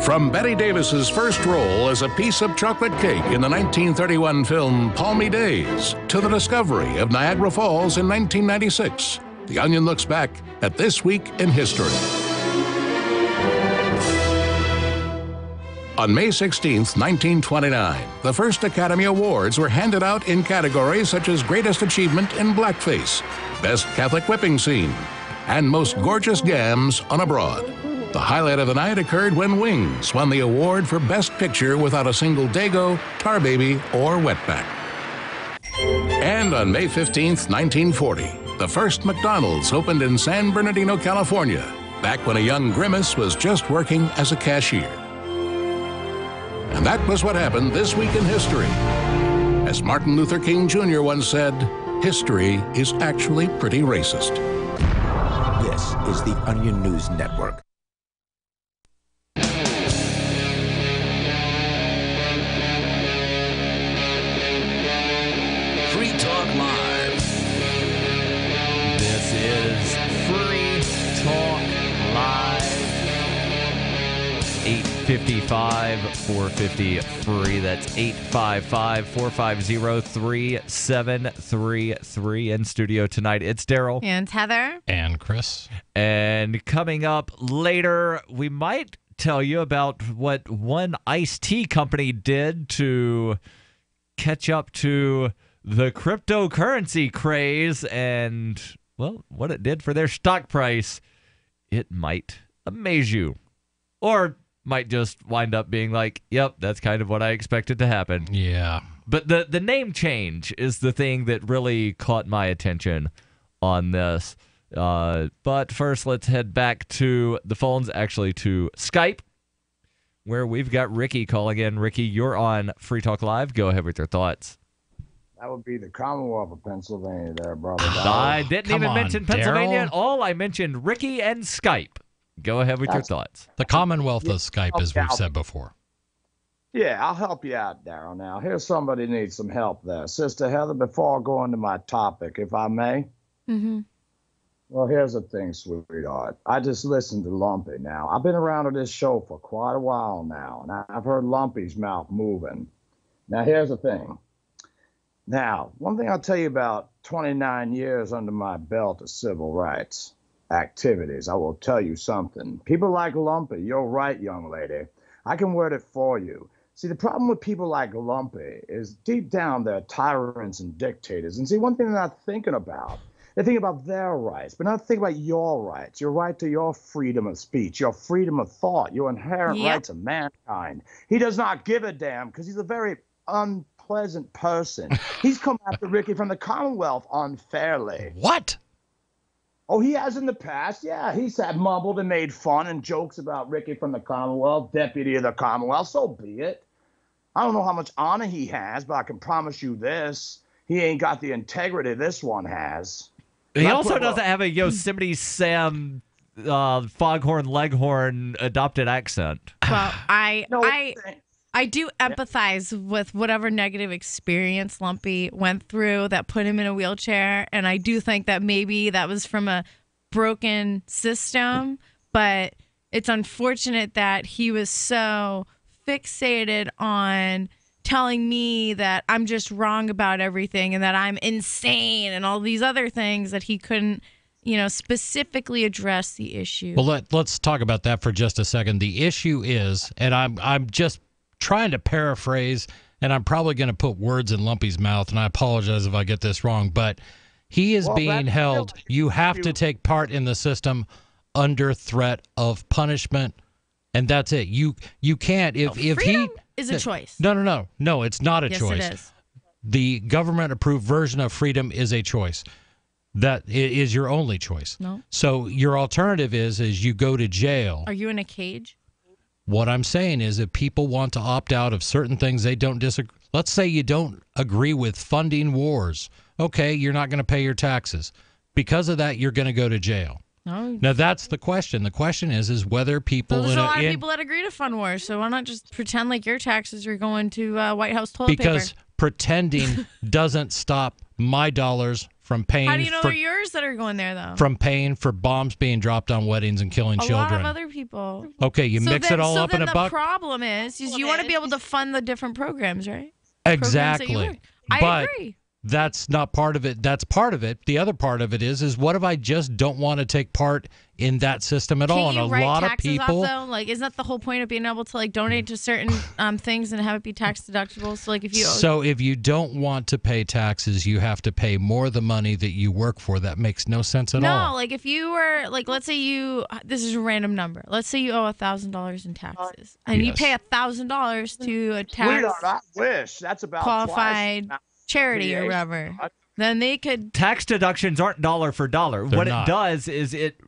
From Betty Davis's first role as a piece of chocolate cake in the 1931 film Palmy Days to the discovery of Niagara Falls in 1996, The Onion looks back at this week in history. On May 16, 1929, the first Academy Awards were handed out in categories such as Greatest Achievement in Blackface, Best Catholic Whipping Scene, and Most Gorgeous Gams on a Broad. The highlight of the night occurred when Wings won the award for Best Picture without a single Dago, Tar Baby, or Wetback. And on May 15, 1940, the first McDonald's opened in San Bernardino, California, back when a young Grimace was just working as a cashier. And that was what happened this week in history. As Martin Luther King Jr. once said, history is actually pretty racist. This is the Onion News Network. Free Talk Live. This is Free Talk Live. 855-450-FREE. That's 855-450-3733. In studio tonight, it's Darryl. And Heather. And Chris. And coming up later, we might tell you about what one iced tea company did to catch up to the cryptocurrency craze and, well, what it did for their stock price. It might amaze you. Or might just wind up being like, yep, that's kind of what I expected to happen. Yeah. But the name change is the thing that really caught my attention on this. But first, let's head back to the phones, actually to Skype, where we've got Ricky calling in. Ricky, you're on Free Talk Live. Go ahead with your thoughts. That would be the Commonwealth of Pennsylvania there, brother. I didn't even mention Pennsylvania at all. I mentioned Ricky and Skype. Go ahead with your thoughts. The Commonwealth of Skype, as we've said before. Yeah, I'll help you out, Darryl. Now, here's somebody who needs some help there. Sister Heather, before I go into my topic, if I may. Mm-hmm. Well, here's the thing, sweetheart. I just listened to Lumpy now. I've been around to this show for quite a while now, and I've heard Lumpy's mouth moving. Now, here's the thing. Now, one thing I'll tell you about 29 years under my belt of civil rights activities, I will tell you something. People like Lumpy, you're right, young lady. I can word it for you. See, the problem with people like Lumpy is deep down they're tyrants and dictators. And see, one thing they're not thinking about They think about their rights, but not think about your rights. Your right to your freedom of speech, your freedom of thought, your inherent rights of mankind. He does not give a damn because he's a very unpleasant person. He's come after Ricky from the Commonwealth unfairly. What? Oh, he has in the past. Yeah, he's had mumbled and made fun and jokes about Ricky from the Commonwealth, deputy of the Commonwealth. So be it. I don't know how much honor he has, but I can promise you this. He ain't got the integrity this one has. He also doesn't have a Yosemite Sam foghorn leghorn adopted accent. Well, I do empathize with whatever negative experience Lumpy went through that put him in a wheelchair, and I do think that maybe that was from a broken system, but it's unfortunate that he was so fixated on telling me that I'm just wrong about everything and that I'm insane and all these other things that he couldn't, specifically address the issue. Well, let's talk about that for just a second. The issue is, and I'm just trying to paraphrase, and I'm probably going to put words in Lumpy's mouth, and I apologize if I get this wrong, but he is being held. You have to take part in the system under threat of punishment, and that's it. You can't if freedom is a choice. No, it's not a choice. Yes, it is. The government-approved version of freedom is a choice. That is your only choice. No. So your alternative is you go to jail. Are you in a cage? What I'm saying is if people want to opt out of certain things they don't disagree. Let's say you don't agree with funding wars. Okay, you're not going to pay your taxes. Because of that, you're going to go to jail. No. Now, that's the question. The question is whether people... Well, there's a lot of people that agree to fund wars, so why not just pretend like your taxes are going to White House toilet paper? Because pretending doesn't stop my dollars from paying... How do you know they're yours that are going there, though? From paying for bombs being dropped on weddings and killing children. A lot of other people. Okay, you mix it all up in a buck. The problem is you want to be able to fund the different programs, right? Exactly. I agree. That's not part of it. That's part of it. The other part of it is what if I just don't want to take part in that system at all? Can't you and write lot of taxes people, off, though? Like, isn't that the whole point of being able to donate to certain things and have it be tax deductible? So if you don't want to pay taxes, you have to pay more of the money that you work for. That makes no sense at all. No, like if you were let's say this is a random number. Let's say you owe $1,000 in taxes, and you pay $1,000 to a tax. Sweetheart, I wish that's about qualified charity or whatever. Then they could. Tax deductions aren't dollar for dollar. They're what not. It does is it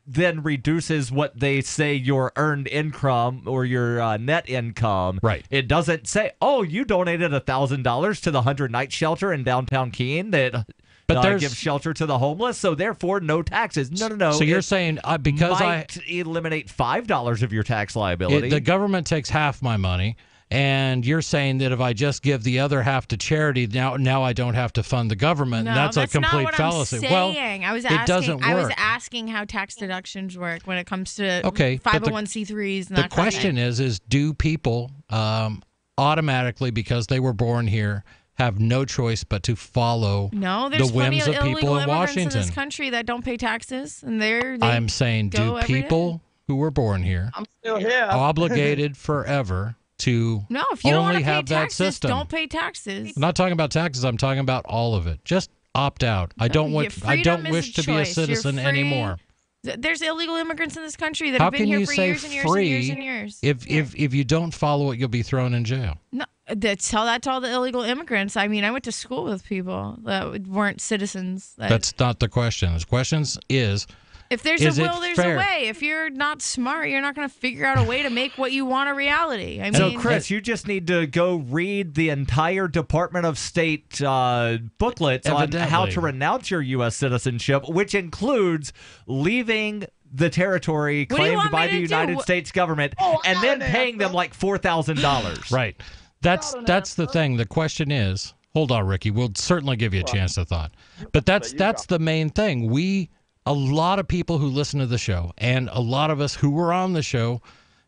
then reduces what they say your earned income or your net income. Right. It doesn't say, oh, you donated $1,000 to the 100 Night Shelter in downtown Keene that gives shelter to the homeless, so therefore no taxes. No. So you're saying because might eliminate $5 of your tax liability. The government takes half my money. And you're saying that if I just give the other half to charity, now I don't have to fund the government. No, that's a complete not what fallacy. I'm saying. Well, it doesn't work. I was asking how tax deductions work when it comes to 501c3s. And the question is do people automatically, because they were born here, have no choice but to follow the whims of people in Washington? In this country that don't pay taxes, and I'm saying, do people who were born here, I'm still here, obligated forever to if you don't want only to pay have that taxes, system? don't pay taxes. I'm not talking about taxes. I'm talking about all of it. Just opt out. I don't wish to be a citizen anymore. There's illegal immigrants in this country that have been here for years and years and years and years. If you don't follow it, you'll be thrown in jail. No, tell that to all the illegal immigrants. I mean, I went to school with people that weren't citizens. That's not the question. The question is, if there's a will, there's a way. If you're not smart, you're not going to figure out a way to make what you want a reality. So, Chris, you just need to go read the entire Department of State booklets on how to renounce your U.S. citizenship, which includes leaving the territory claimed by the United States government and then paying them like $4,000. Right. That's the thing. The question is, hold on, Ricky. We'll certainly give you a chance to thought. But that's the main thing. A lot of people who listen to the show and a lot of us who were on the show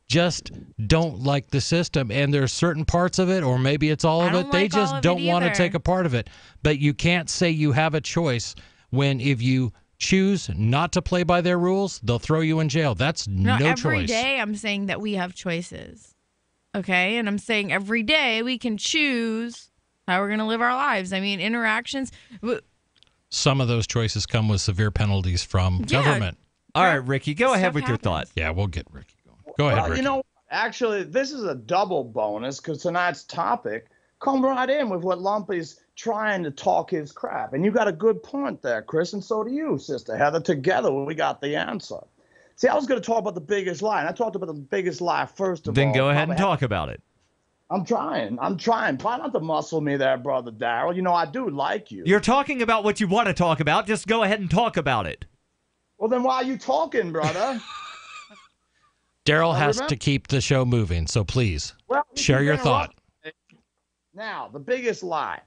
just don't like the system, and there's certain parts of it, or maybe it's all of it, they just don't want to take a part of it. But you can't say you have a choice when if you choose not to play by their rules, they'll throw you in jail. That's no choice. Every day I'm saying that we have choices, okay? And I'm saying every day we can choose how we're going to live our lives. I mean, interactions... some of those choices come with severe penalties from government. All right, Ricky, go ahead with your thought. Yeah, we'll get Ricky going. Go ahead, Ricky. You know, actually, this is a double bonus because tonight's topic come right in with what Lumpy's trying to talk his crap. And you got a good point there, Chris, and so do you, Sister Heather. Together, we got the answer. See, I was going to talk about the biggest lie, and I talked about the biggest lie first of all. Then go ahead and talk about it. I'm trying. Try not to muscle me there, Brother Darryl. You know, I do like you. You're talking about what you want to talk about. Just go ahead and talk about it. Well, then why are you talking, brother? Darryl has to keep the show moving, so please share your thought. Now, the biggest lie.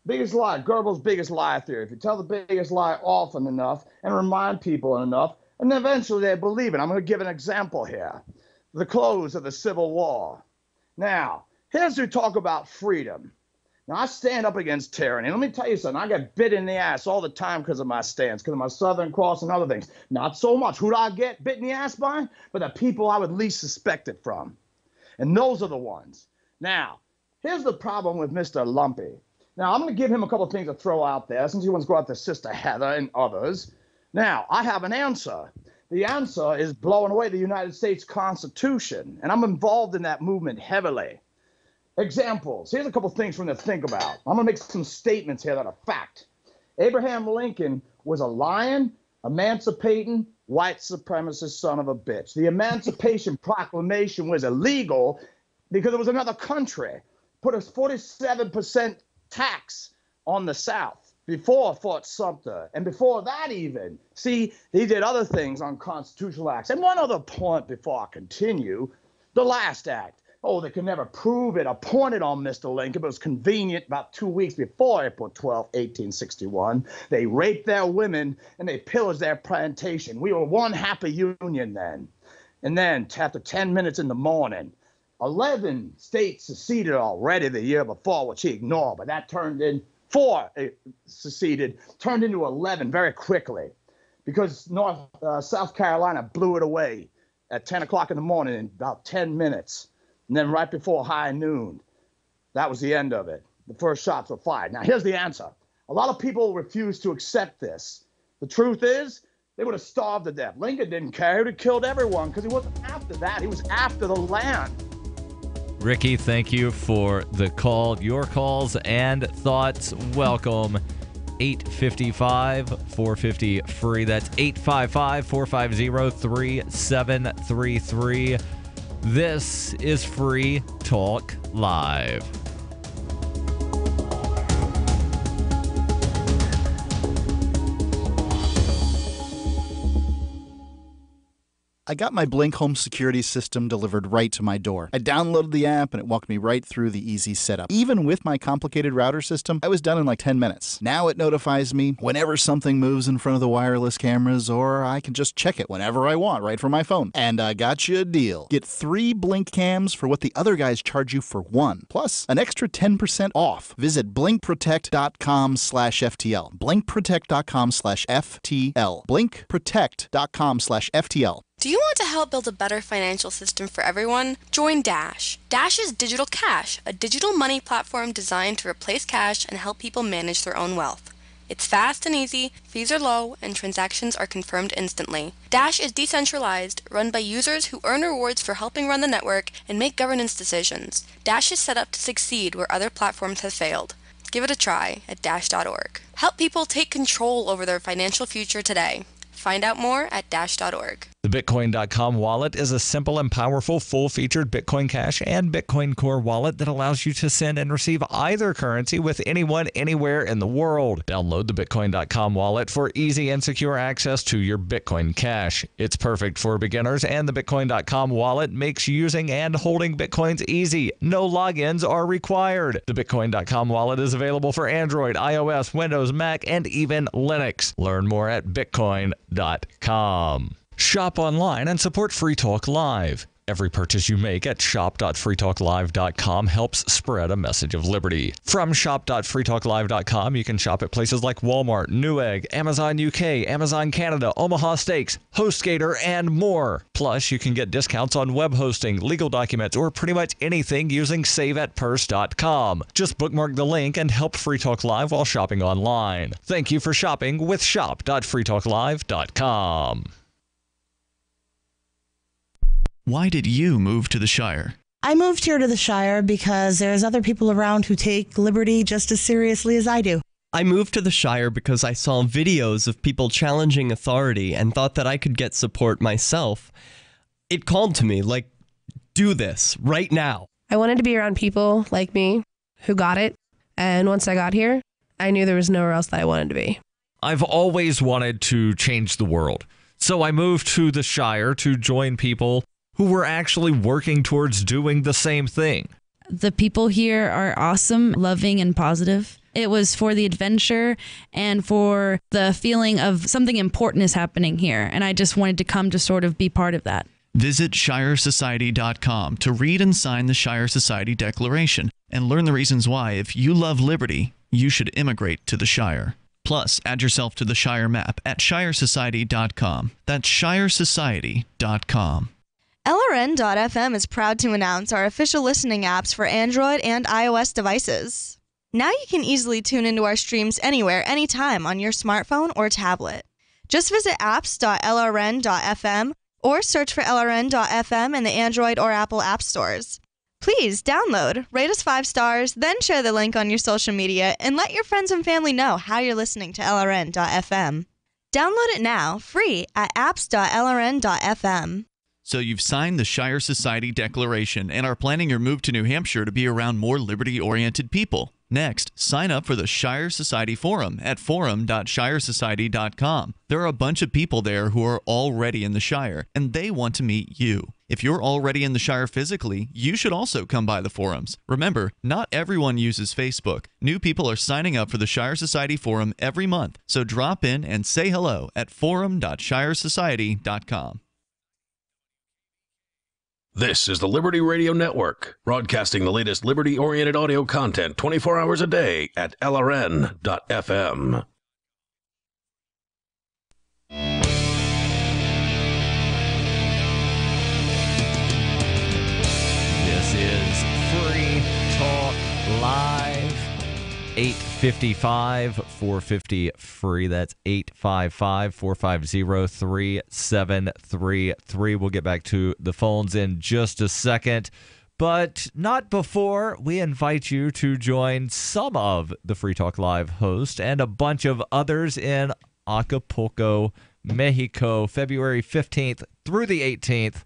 Goebbels' biggest lie theory. If you tell the biggest lie often enough and remind people enough, and then eventually they believe it. I'm going to give an example here. The close of the Civil War. Now, here's who talk about freedom. Now, I stand up against tyranny. Let me tell you something. I get bit in the ass all the time because of my stance, because of my Southern Cross and other things. Not so much. Who do I get bit in the ass by? But the people I would least suspect it from. And those are the ones. Now, here's the problem with Mr. Lumpy. Now, I'm going to give him a couple of things to throw out there, since he wants to go out to Sister Heather and others. Now, I have an answer. The answer is blowing away the United States Constitution, and I'm involved in that movement heavily. Examples. Here's a couple things for them to think about. I'm going to make some statements here that are fact. Abraham Lincoln was a lying, emancipating, white supremacist son of a bitch. The Emancipation Proclamation was illegal because it was another country. Put a 47% tax on the South before Fort Sumter. And before that even, see, he did other things on constitutional acts. And one other point before I continue, the last act. Oh, they could never prove it, appointed on Mr. Lincoln, but it was convenient about 2 weeks before April 12, 1861. They raped their women and they pillaged their plantation. We were one happy union then. And then, after 10 minutes in the morning, 11 states seceded already the year before, which he ignored, but that turned in 4 seceded, turned into 11 very quickly because South Carolina blew it away at 10 o'clock in the morning in about 10 minutes. And then right before high noon, that was the end of it. The first shots were fired. Now, here's the answer. A lot of people refuse to accept this. The truth is, they would have starved to death. Lincoln didn't care. He would have killed everyone because he wasn't after that. He was after the land. Ricky, thank you for the call. Your calls and thoughts, welcome. 855-450-FREE. That's 855-450-3733. This is Free Talk Live. I got my Blink home security system delivered right to my door. I downloaded the app and it walked me right through the easy setup. Even with my complicated router system, I was done in like 10 minutes. Now it notifies me whenever something moves in front of the wireless cameras, or I can just check it whenever I want right from my phone. And I got you a deal. Get 3 Blink cams for what the other guys charge you for 1, plus an extra 10% off. Visit blinkprotect.com/FTL. blinkprotect.com/FTL. blinkprotect.com/FTL. Do you want to help build a better financial system for everyone? Join Dash. Dash is Digital Cash, a digital money platform designed to replace cash and help people manage their own wealth. It's fast and easy, fees are low, and transactions are confirmed instantly. Dash is decentralized, run by users who earn rewards for helping run the network and make governance decisions. Dash is set up to succeed where other platforms have failed. Give it a try at dash.org. Help people take control over their financial future today. Find out more at dash.org. The Bitcoin.com wallet is a simple and powerful full-featured Bitcoin Cash and Bitcoin Core wallet that allows you to send and receive either currency with anyone, anywhere in the world. Download the Bitcoin.com wallet for easy and secure access to your Bitcoin Cash. It's perfect for beginners, and the Bitcoin.com wallet makes using and holding Bitcoins easy. No logins are required. The Bitcoin.com wallet is available for Android, iOS, Windows, Mac, and even Linux. Learn more at Bitcoin.com. Shop online and support Free Talk Live. Every purchase you make at shop.freetalklive.com helps spread a message of liberty. From shop.freetalklive.com, you can shop at places like Walmart, Newegg, Amazon UK, Amazon Canada, Omaha Steaks, HostGator, and more. Plus, you can get discounts on web hosting, legal documents, or pretty much anything using saveatpurse.com. Just bookmark the link and help Free Talk Live while shopping online. Thank you for shopping with shop.freetalklive.com. Why did you move to the Shire? I moved here to the Shire because there's other people around who take liberty just as seriously as I do. I moved to the Shire because I saw videos of people challenging authority and thought that I could get support myself. It called to me, like, do this right now. I wanted to be around people like me who got it. And once I got here, I knew there was nowhere else that I wanted to be. I've always wanted to change the world. So I moved to the Shire to join people who were actually working towards doing the same thing. The people here are awesome, loving, and positive. It was for the adventure and for the feeling of something important is happening here. And I just wanted to come to sort of be part of that. Visit ShireSociety.com to read and sign the Shire Society Declaration and learn the reasons why, if you love liberty, you should immigrate to the Shire. Plus, add yourself to the Shire map at ShireSociety.com. That's ShireSociety.com. LRN.FM is proud to announce our official listening apps for Android and iOS devices. Now you can easily tune into our streams anywhere, anytime on your smartphone or tablet. Just visit apps.lrn.fm or search for LRN.FM in the Android or Apple app stores. Please download, rate us 5 stars, then share the link on your social media and let your friends and family know how you're listening to LRN.FM. Download it now, free at apps.lrn.fm. So you've signed the Shire Society Declaration and are planning your move to New Hampshire to be around more liberty-oriented people. Next, sign up for the Shire Society Forum at forum.shiresociety.com. There are a bunch of people there who are already in the Shire, and they want to meet you. If you're already in the Shire physically, you should also come by the forums. Remember, not everyone uses Facebook. New people are signing up for the Shire Society Forum every month, so drop in and say hello at forum.shiresociety.com. This is the Liberty Radio Network, broadcasting the latest liberty-oriented audio content 24 hours a day at LRN.FM. This is Free Talk Live. 855-450-FREE. That's 855-450-3733. We'll get back to the phones in just a second, but not before we invite you to join some of the Free Talk Live hosts and a bunch of others in Acapulco, Mexico, February 15th through the 18th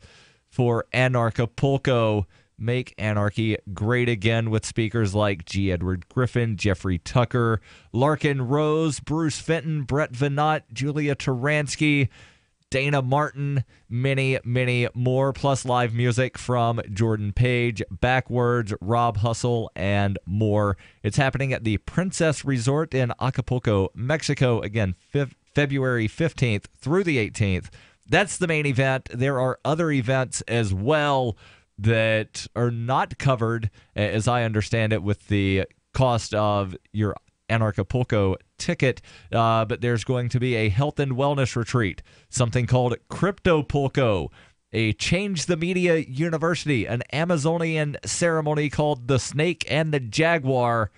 for Anarchapulco. Make Anarchy Great Again with speakers like G. Edward Griffin, Jeffrey Tucker, Larkin Rose, Bruce Fenton, Brett Venat, Julia Taransky, Dana Martin, many, many more, plus live music from Jordan Page, Backwards, Rob Hustle, and more. It's happening at the Princess Resort in Acapulco, Mexico. Again, February 15th through the 18th. That's the main event. There are other events as well that are not covered, as I understand it, with the cost of your Anarchapulco ticket, but there's going to be a health and wellness retreat, something called Cryptopulco, a Change the Media University, an Amazonian ceremony called the Snake and the Jaguar.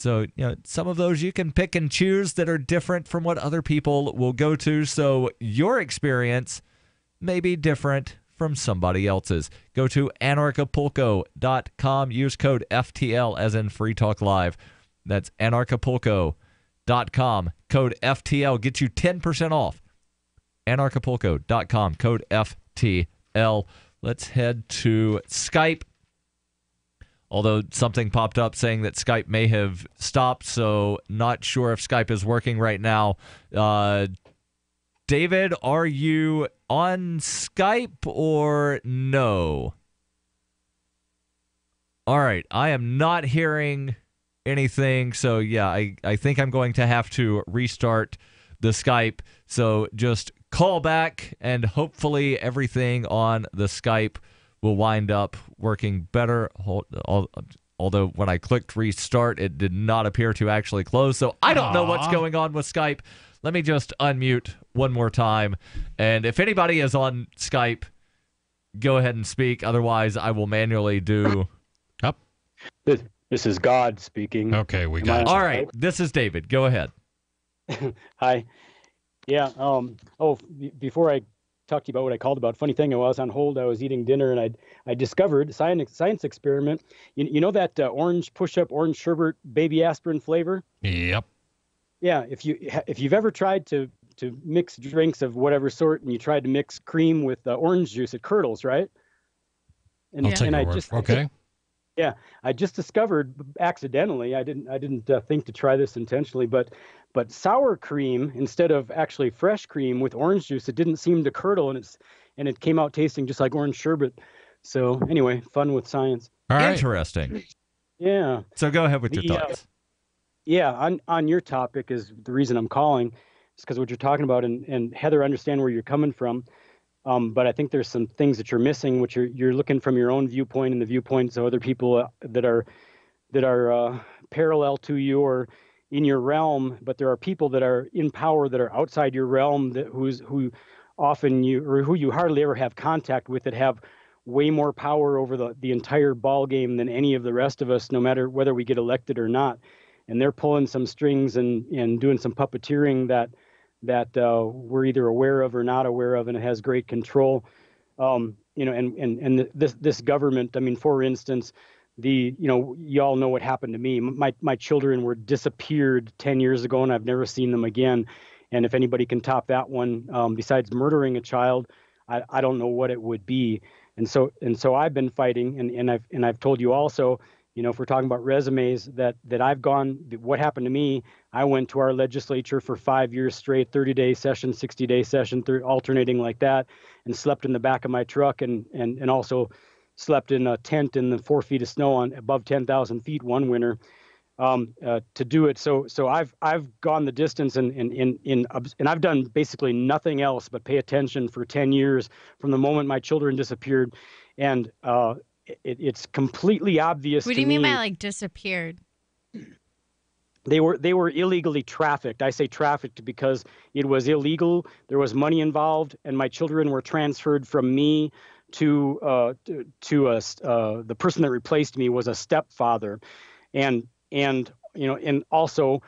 So, some of those you can pick and choose that are different from what other people will go to, so your experience may be different from somebody else's. Go to anarchapulco.com. Use code FTL as in Free Talk Live. That's anarchapulco.com. Code FTL gets you 10% off. Anarchapulco.com. Code FTL. Let's head to Skype. Although something popped up saying that Skype may have stopped, so not sure if Skype is working right now. David, are you on Skype or no? All right, I am not hearing anything, so yeah, I think I'm going to have to restart the Skype. So just call back, and hopefully everything on the Skype will wind up working better. Although when I clicked restart, it did not appear to actually close. So I don't know what's going on with Skype. Let me just unmute one more time. And if anybody is on Skype, go ahead and speak. Otherwise, I will manually do. Up. This is God speaking. Okay, we got you. All right, this is David. Go ahead. Hi. Yeah. Before I talk to you about what I called about, funny thing, I was on hold. I was eating dinner, and I discovered a science experiment. You know that orange push-up, orange sherbet, baby aspirin flavor? Yep. Yeah. If you've ever tried to mix drinks of whatever sort, and you tried to mix cream with orange juice, it curdles, right? And, I'll take your word. Okay. Yeah, I just discovered accidentally. I didn't think to try this intentionally, but sour cream instead of actually fresh cream with orange juice, it didn't seem to curdle, and it came out tasting just like orange sherbet. So anyway, fun with science. All right. Interesting. Yeah. So go ahead with your thoughts. Yeah, on your topic is the reason I'm calling, is because what you're talking about, and Heather, I understand where you're coming from. But I think there's some things that you're missing, which you're looking from your own viewpoint and the viewpoints of other people that are parallel to you or in your realm. But there are people that are in power that are outside your realm who you hardly ever have contact with, that have way more power over the entire ball game than any of the rest of us, no matter whether we get elected or not. And they're pulling some strings and doing some puppeteering that we're either aware of or not aware of, and it has great control. This government, I mean, for instance, y'all know what happened to me. My children were disappeared 10 years ago, and I've never seen them again. And if anybody can top that one, besides murdering a child, I don't know what it would be. And so I've been fighting, and I've told you also, if we're talking about resumes, that I've gone, what happened to me, I went to our legislature for 5 years straight, 30-day session, 60-day session, alternating like that, and slept in the back of my truck and also slept in a tent in the 4 feet of snow on above 10,000 feet one winter to do it. So I've gone the distance and I've done basically nothing else but pay attention for 10 years from the moment my children disappeared. And it's completely obvious. What do you mean by disappeared? They were illegally trafficked. I say trafficked because it was illegal. There was money involved, and my children were transferred from me to the person that replaced me was a stepfather, and also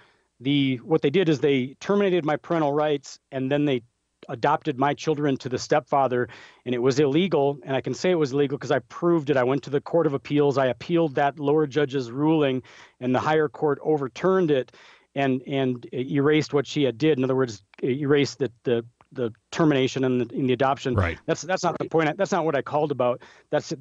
what they did is they terminated my parental rights, and then they adopted my children to the stepfather, and it was illegal. And I can say it was illegal because I proved it. I went to the Court of Appeals. I appealed that lower judge's ruling, and the higher court overturned it and erased what she had did. In other words, erased the termination and the adoption. Right. That's not the point. That's not what I called about. That's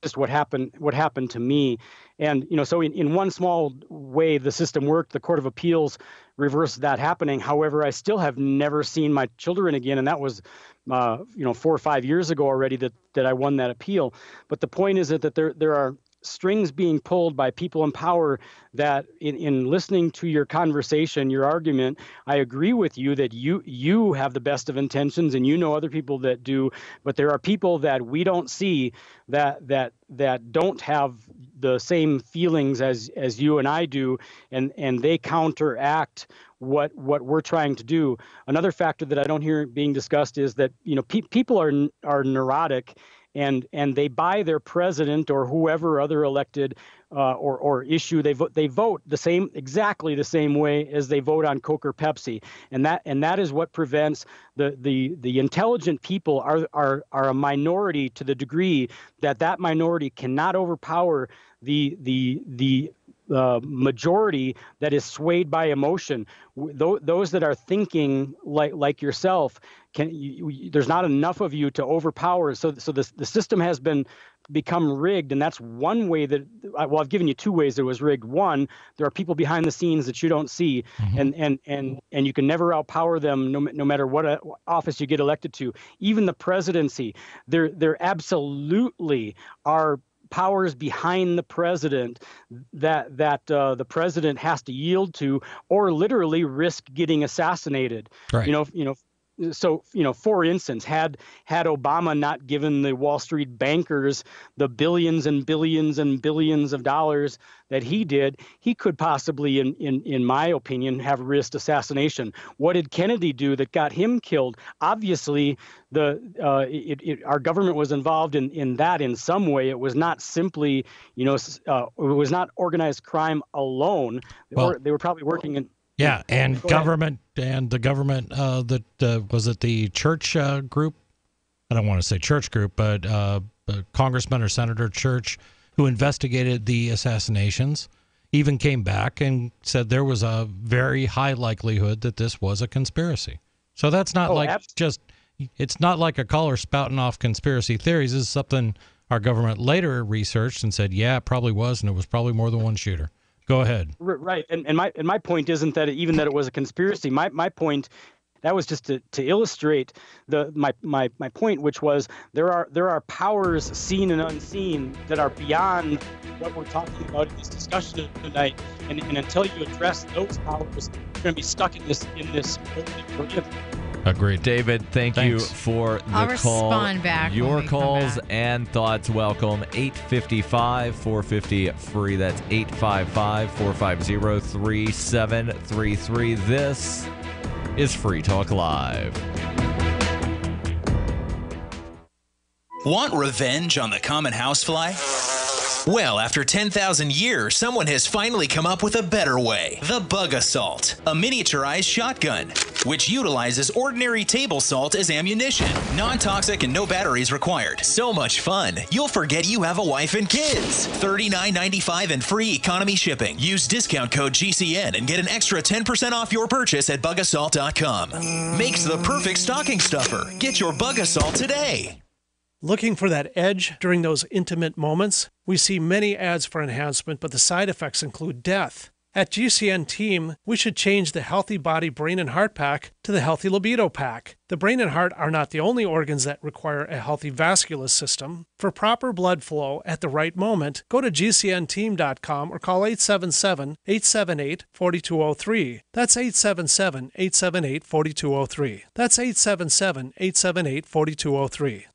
just what happened to me. And so in one small way the system worked. The Court of Appeals reversed that happening. However, I still have never seen my children again, and that was 4 or 5 years ago already that I won that appeal. But the point is that there are strings being pulled by people in power that in listening to your conversation, your argument, I agree with you that you have the best of intentions, and other people that do, but there are people that we don't see that don't have the same feelings as you and I do, and they counteract what we're trying to do. Another factor that I don't hear being discussed is that people are neurotic, and they buy their president or whoever other elected or issue. They vote exactly the same way as they vote on Coke or Pepsi, and that is what prevents the intelligent people are a minority to the degree that minority cannot overpower the majority that is swayed by emotion. Those that are thinking like yourself, there's not enough of you to overpower. So the system has become rigged, and that's one way that. I've given you two ways it was rigged. One, there are people behind the scenes that you don't see, and you can never outpower them, no matter what office you get elected to. Even the presidency, there absolutely are powers behind the president that the president has to yield to, or literally risk getting assassinated. Right. So, for instance, had Obama not given the Wall Street bankers the billions and billions and billions of dollars that he did, he could possibly, in my opinion, have risked assassination. What did Kennedy do that got him killed? Obviously, our government was involved in that in some way. It was not simply, it was not organized crime alone. They were probably working in. Yeah, and the government that was it the church group? I don't want to say church group, but Congressman or Senator Church, who investigated the assassinations, even came back and said there was a very high likelihood that this was a conspiracy. So that's not it's not like a caller spouting off conspiracy theories. This is something our government later researched and said, yeah, it probably was, and it was probably more than one shooter. Go ahead. Right, and my point isn't that it was a conspiracy. My point, that was just to illustrate my point, which was there are powers seen and unseen that are beyond what we're talking about in this discussion tonight, and until you address those powers, you're going to be stuck in this forever. Agreed. David, thanks you for the I'll call. Respond back. Your calls and thoughts welcome. 855-450-FREE. That's 855-450-3733. This is Free Talk Live. Want revenge on the common housefly? Well, after 10,000 years, someone has finally come up with a better way. The Bug Assault, a miniaturized shotgun, which utilizes ordinary table salt as ammunition. Non-toxic and no batteries required. So much fun, you'll forget you have a wife and kids. $39.95 and free economy shipping. Use discount code GCN and get an extra 10% off your purchase at bugassault.com. Makes the perfect stocking stuffer. Get your Bug Assault today. Looking for that edge during those intimate moments? We see many ads for enhancement, but the side effects include death. At GCN Team, we should change the Healthy Body, Brain, and Heart Pack to the Healthy Libido Pack. The brain and heart are not the only organs that require a healthy vascular system. For proper blood flow at the right moment, go to GCNteam.com or call 877-878-4203. That's 877-878-4203. That's 877-878-4203.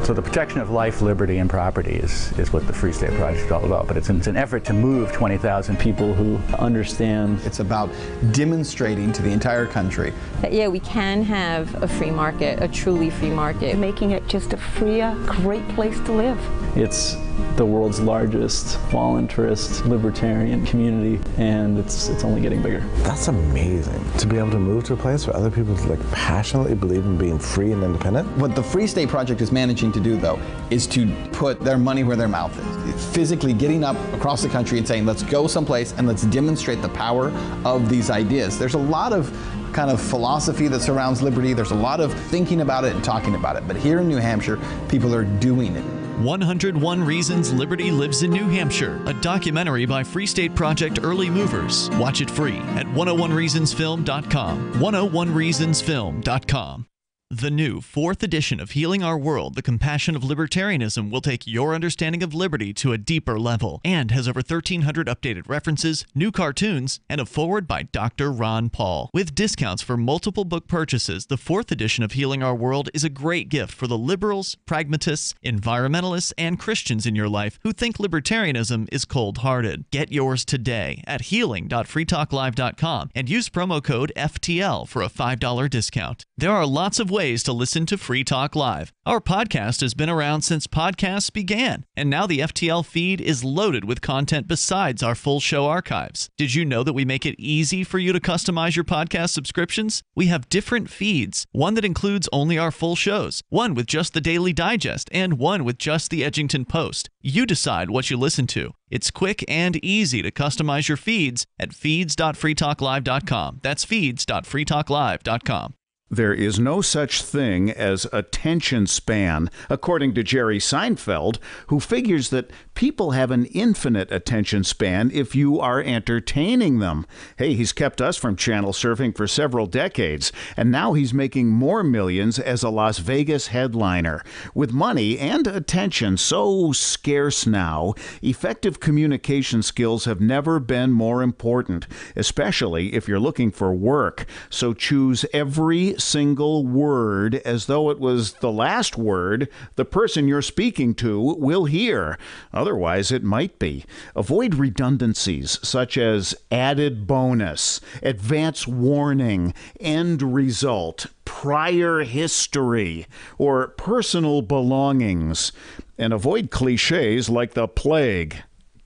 So the protection of life, liberty, and property is what the Free State Project is all about. But it's an effort to move 20,000 people who understand. It's about demonstrating to the entire country that, yeah, we can have a free market, a truly free market. Making it just a freer, great place to live. It's the world's largest voluntarist libertarian community, and it's only getting bigger. That's amazing, to be able to move to a place where other people passionately believe in being free and independent. What the Free State Project is managing to do, though, is to put their money where their mouth is. It's physically getting up across the country and saying, let's go someplace and let's demonstrate the power of these ideas. There's a lot of kind of philosophy that surrounds liberty. There's a lot of thinking about it and talking about it. But here in New Hampshire, people are doing it. 101 Reasons Liberty Lives in New Hampshire, a documentary by Free State Project early movers. Watch it free at 101reasonsfilm.com. 101reasonsfilm.com. The new 4th edition of Healing Our World, The Compassion of Libertarianism will take your understanding of liberty to a deeper level and has over 1,300 updated references, new cartoons, and a foreword by Dr. Ron Paul. With discounts for multiple book purchases, the 4th edition of Healing Our World is a great gift for the liberals, pragmatists, environmentalists, and Christians in your life who think libertarianism is cold-hearted. Get yours today at healing.freetalklive.com and use promo code FTL for a $5 discount. There are lots of ways to listen to Free Talk Live. Our podcast has been around since podcasts began, and now the FTL feed is loaded with content besides our full show archives. Did you know that we make it easy for you to customize your podcast subscriptions? We have different feeds, one that includes only our full shows, one with just the Daily Digest, and one with just the Edgington Post. You decide what you listen to. It's quick and easy to customize your feeds at feeds.freetalklive.com. That's feeds.freetalklive.com. There is no such thing as attention span, according to Jerry Seinfeld, who figures that people have an infinite attention span if you are entertaining them. Hey, he's kept us from channel surfing for several decades, and now he's making more millions as a Las Vegas headliner. With money and attention so scarce now, effective communication skills have never been more important, especially if you're looking for work. So choose every single word as though it was the last word the person you're speaking to will hear. Otherwise, it might be. Avoid redundancies such as added bonus, advance warning, end result, prior history, or personal belongings. And avoid cliches like the plague.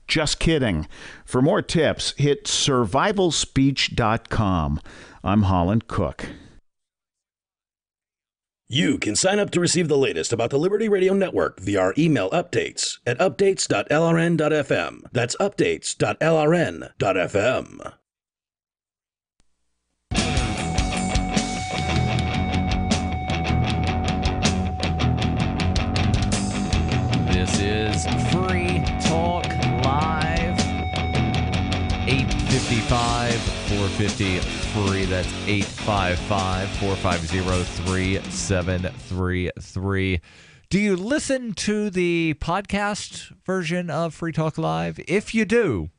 Just kidding. For more tips, hit survivalspeech.com. I'm Holland Cook. You can sign up to receive the latest about the Liberty Radio Network via our email updates at updates.lrn.fm. That's updates.lrn.fm. This is Free Talk Live. 855-450-FREE. That's 855-450-3733. Do you listen to the podcast version of Free Talk Live? If you do,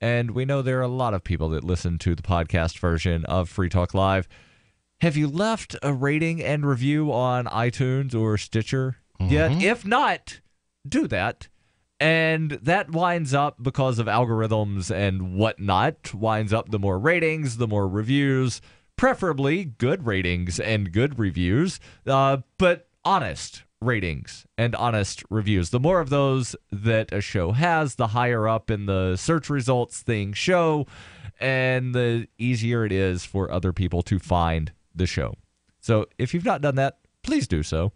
and we know there are a lot of people that listen to the podcast version of Free Talk Live, have you left a rating and review on iTunes or Stitcher yet? If not, do that. And that winds up, because of algorithms and whatnot, winds up the more ratings, the more reviews, preferably good ratings and good reviews, but honest ratings and honest reviews. The more of those that a show has, the higher up in the search results things show, and the easier it is for other people to find the show. So if you've not done that, please do so.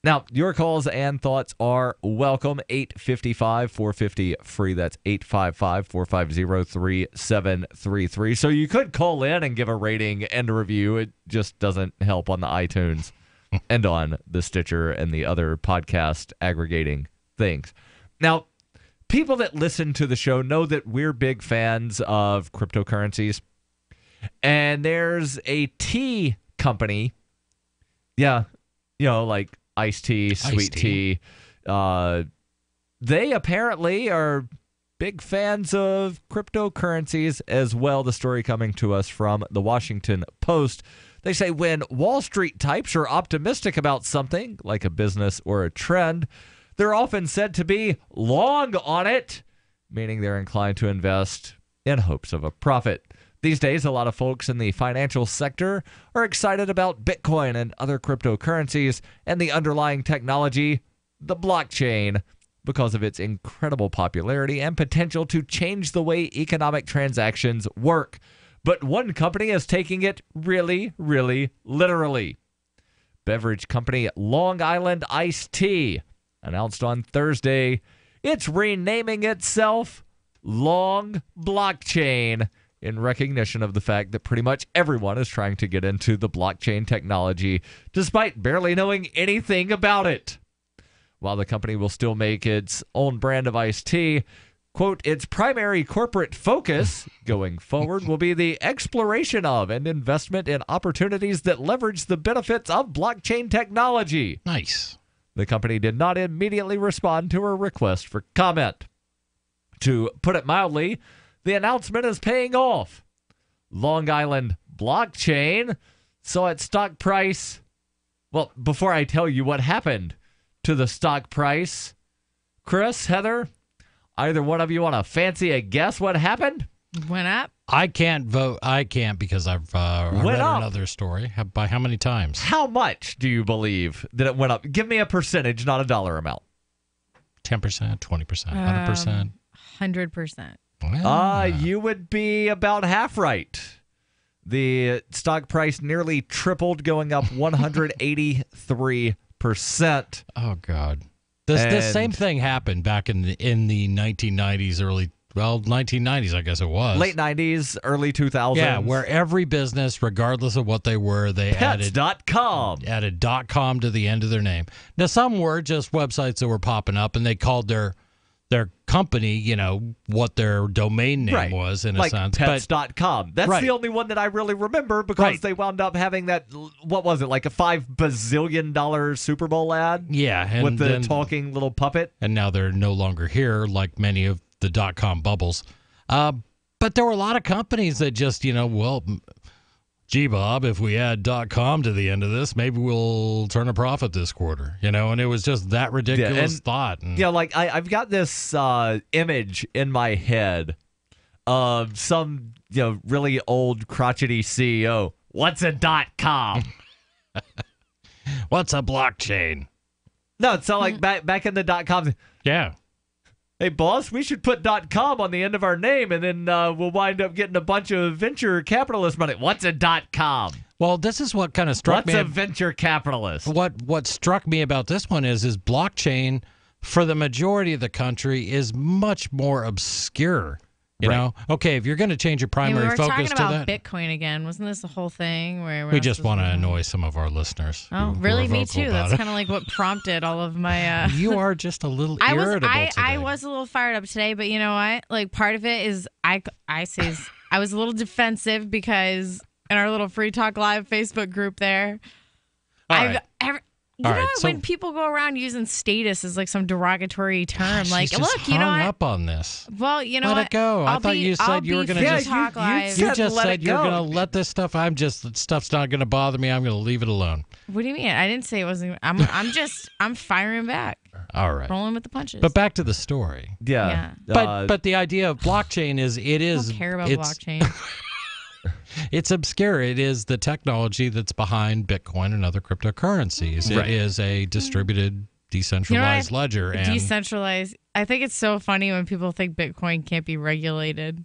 Now, your calls and thoughts are welcome. 855-450-FREE. That's 855-450-3733. So you could call in and give a rating and a review. It just doesn't help on the iTunes and on the Stitcher and the other podcast aggregating things. Now, people that listen to the show know that we're big fans of cryptocurrencies. And there's a tea company. Yeah, like iced tea, sweet tea. They apparently are big fans of cryptocurrencies as well. The story coming to us from the Washington Post. They say when Wall Street types are optimistic about something, like a business or a trend, they're often said to be long on it, meaning they're inclined to invest in hopes of a profit. These days, a lot of folks in the financial sector are excited about Bitcoin and other cryptocurrencies and the underlying technology, the blockchain, because of its incredible popularity and potential to change the way economic transactions work. But one company is taking it really, really literally. Beverage company Long Island Iced Tea announced on Thursday it's renaming itself Long Blockchain, in recognition of the fact that pretty much everyone is trying to get into the blockchain technology, despite barely knowing anything about it. While the company will still make its own brand of iced tea, quote, its primary corporate focus going forward will be the exploration of and investment in opportunities that leverage the benefits of blockchain technology. Nice. The company did not immediately respond to a request for comment. To put it mildly, the announcement is paying off. Long Island Blockchain saw its stock price. Well, before I tell you what happened to the stock price, Chris, Heather, either one of you want to fancy a guess what happened? Went up. I can't vote. I can't because I've read another story. By how many times? How much do you believe that it went up? Give me a percentage, not a dollar amount. 10%, 20%, 100%. 100%. You would be about half right. The stock price nearly tripled, going up 183%. Oh, God. This same thing happened back in the 1990s, early 1990s, I guess it was. Late 90s, early 2000s. Yeah, where every business, regardless of what they were, they Pets.com. added .com to the end of their name. Now, some were just websites that were popping up, and they called their company, what their domain name was, in a sense. Pets.com. That's the only one that I really remember because they wound up having that, what was it, like a $5 bazillion Super Bowl ad? Yeah. And with the talking little puppet. And now they're no longer here, like many of the .com bubbles. But there were a lot of companies that just, gee, Bob, if we add .com to the end of this, maybe we'll turn a profit this quarter, and it was just that ridiculous thought. And, I've got this image in my head of some, really old crotchety CEO. What's a .com? What's a blockchain? No, it's not like back in the .com. Yeah. Hey, boss, we should put .com on the end of our name, and then we'll wind up getting a bunch of venture capitalist money. What's a .com? Well, this is what kind of struck me. What's a venture capitalist? What struck me about this one is blockchain, for the majority of the country, is much more obscure. You know? Okay, if you're going to change your primary focus to that. We were talking about Bitcoin again. Wasn't this the whole thing? Where we just want to annoy some of our listeners. Oh, really? Me too. That's kind of like what prompted all of my... You are just a little irritable today. I was a little fired up today, but you know what? Like, part of it is I was a little defensive because in our little Free Talk Live Facebook group there, when people go around using status as like some derogatory term, like, look, you know what? Up on this. Well, you know what? Let it go. I thought you said you were going to just Talk Live. You just said you're going to let this stuff. Stuff's not going to bother me. I'm going to leave it alone. What do you mean? I didn't say it wasn't. I'm firing back. All right. Rolling with the punches. But back to the story. Yeah. But the idea of blockchain is I don't care about blockchain. It's obscure. It is the technology that's behind Bitcoin and other cryptocurrencies. It is a distributed, decentralized ledger. And decentralized. I think it's so funny when people think Bitcoin can't be regulated.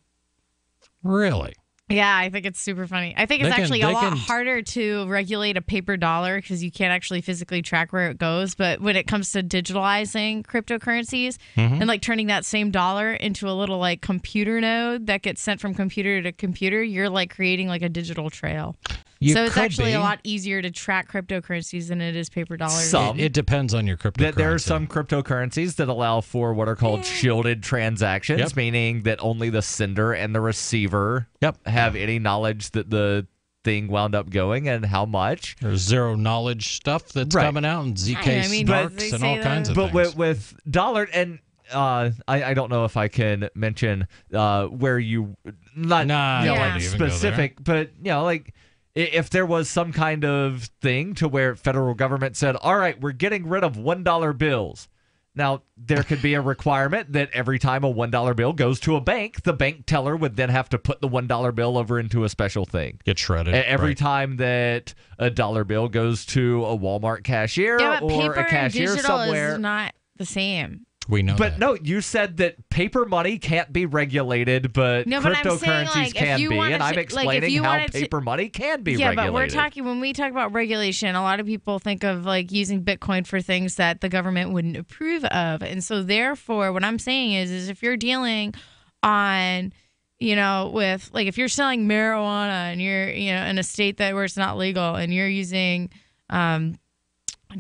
Really? Yeah, I think it's super funny. I think it's actually a lot harder to regulate a paper dollar because you can't actually physically track where it goes. But when it comes to digitalizing cryptocurrencies and like turning that same dollar into a little like computer node that gets sent from computer to computer, you're like creating like a digital trail. So it's actually a lot easier to track cryptocurrencies than it is paper dollars. It depends on your cryptocurrency. There are some cryptocurrencies that allow for what are called shielded transactions, meaning that only the sender and the receiver have any knowledge that the thing wound up going and how much. There's zero knowledge stuff that's coming out, and ZK Snarks and all kinds of things. But with dollar and I don't know if I can mention where you like specific, but like. If there was some kind of thing to where federal government said, all right, we're getting rid of $1 bills. Now, there could be a requirement that every time a $1 bill goes to a bank, the bank teller would then have to put the $1 bill over into a special thing. Get shredded. Every time that a dollar bill goes to a Walmart cashier or a cashier somewhere. Is not the same. We know but no, you said that paper money can't be regulated, but cryptocurrencies can be, and I'm explaining how paper money can be regulated. Yeah, but when we talk about regulation, a lot of people think of like using Bitcoin for things that the government wouldn't approve of. And so therefore, what I'm saying is if you're dealing on, with like if you're selling marijuana and you're, in a state where it's not legal and you're using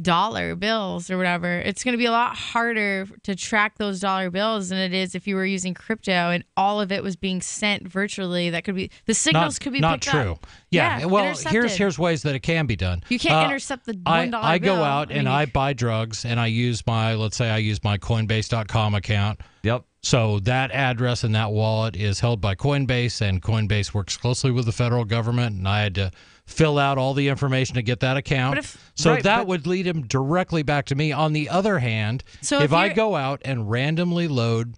dollar bills or whatever, it's going to be a lot harder to track those dollar bills than it is if you were using crypto and all of it was being sent virtually. That could be the signals could be not picked true. up. Yeah, well, here's ways that it can be done. You can't intercept the $1 bill. I go out and I buy drugs and I use my Coinbase.com account. Yep. So that address and that wallet is held by Coinbase, and Coinbase works closely with the federal government, and I had to fill out all the information to get that account. That would lead him directly back to me. On the other hand, if I go out and randomly load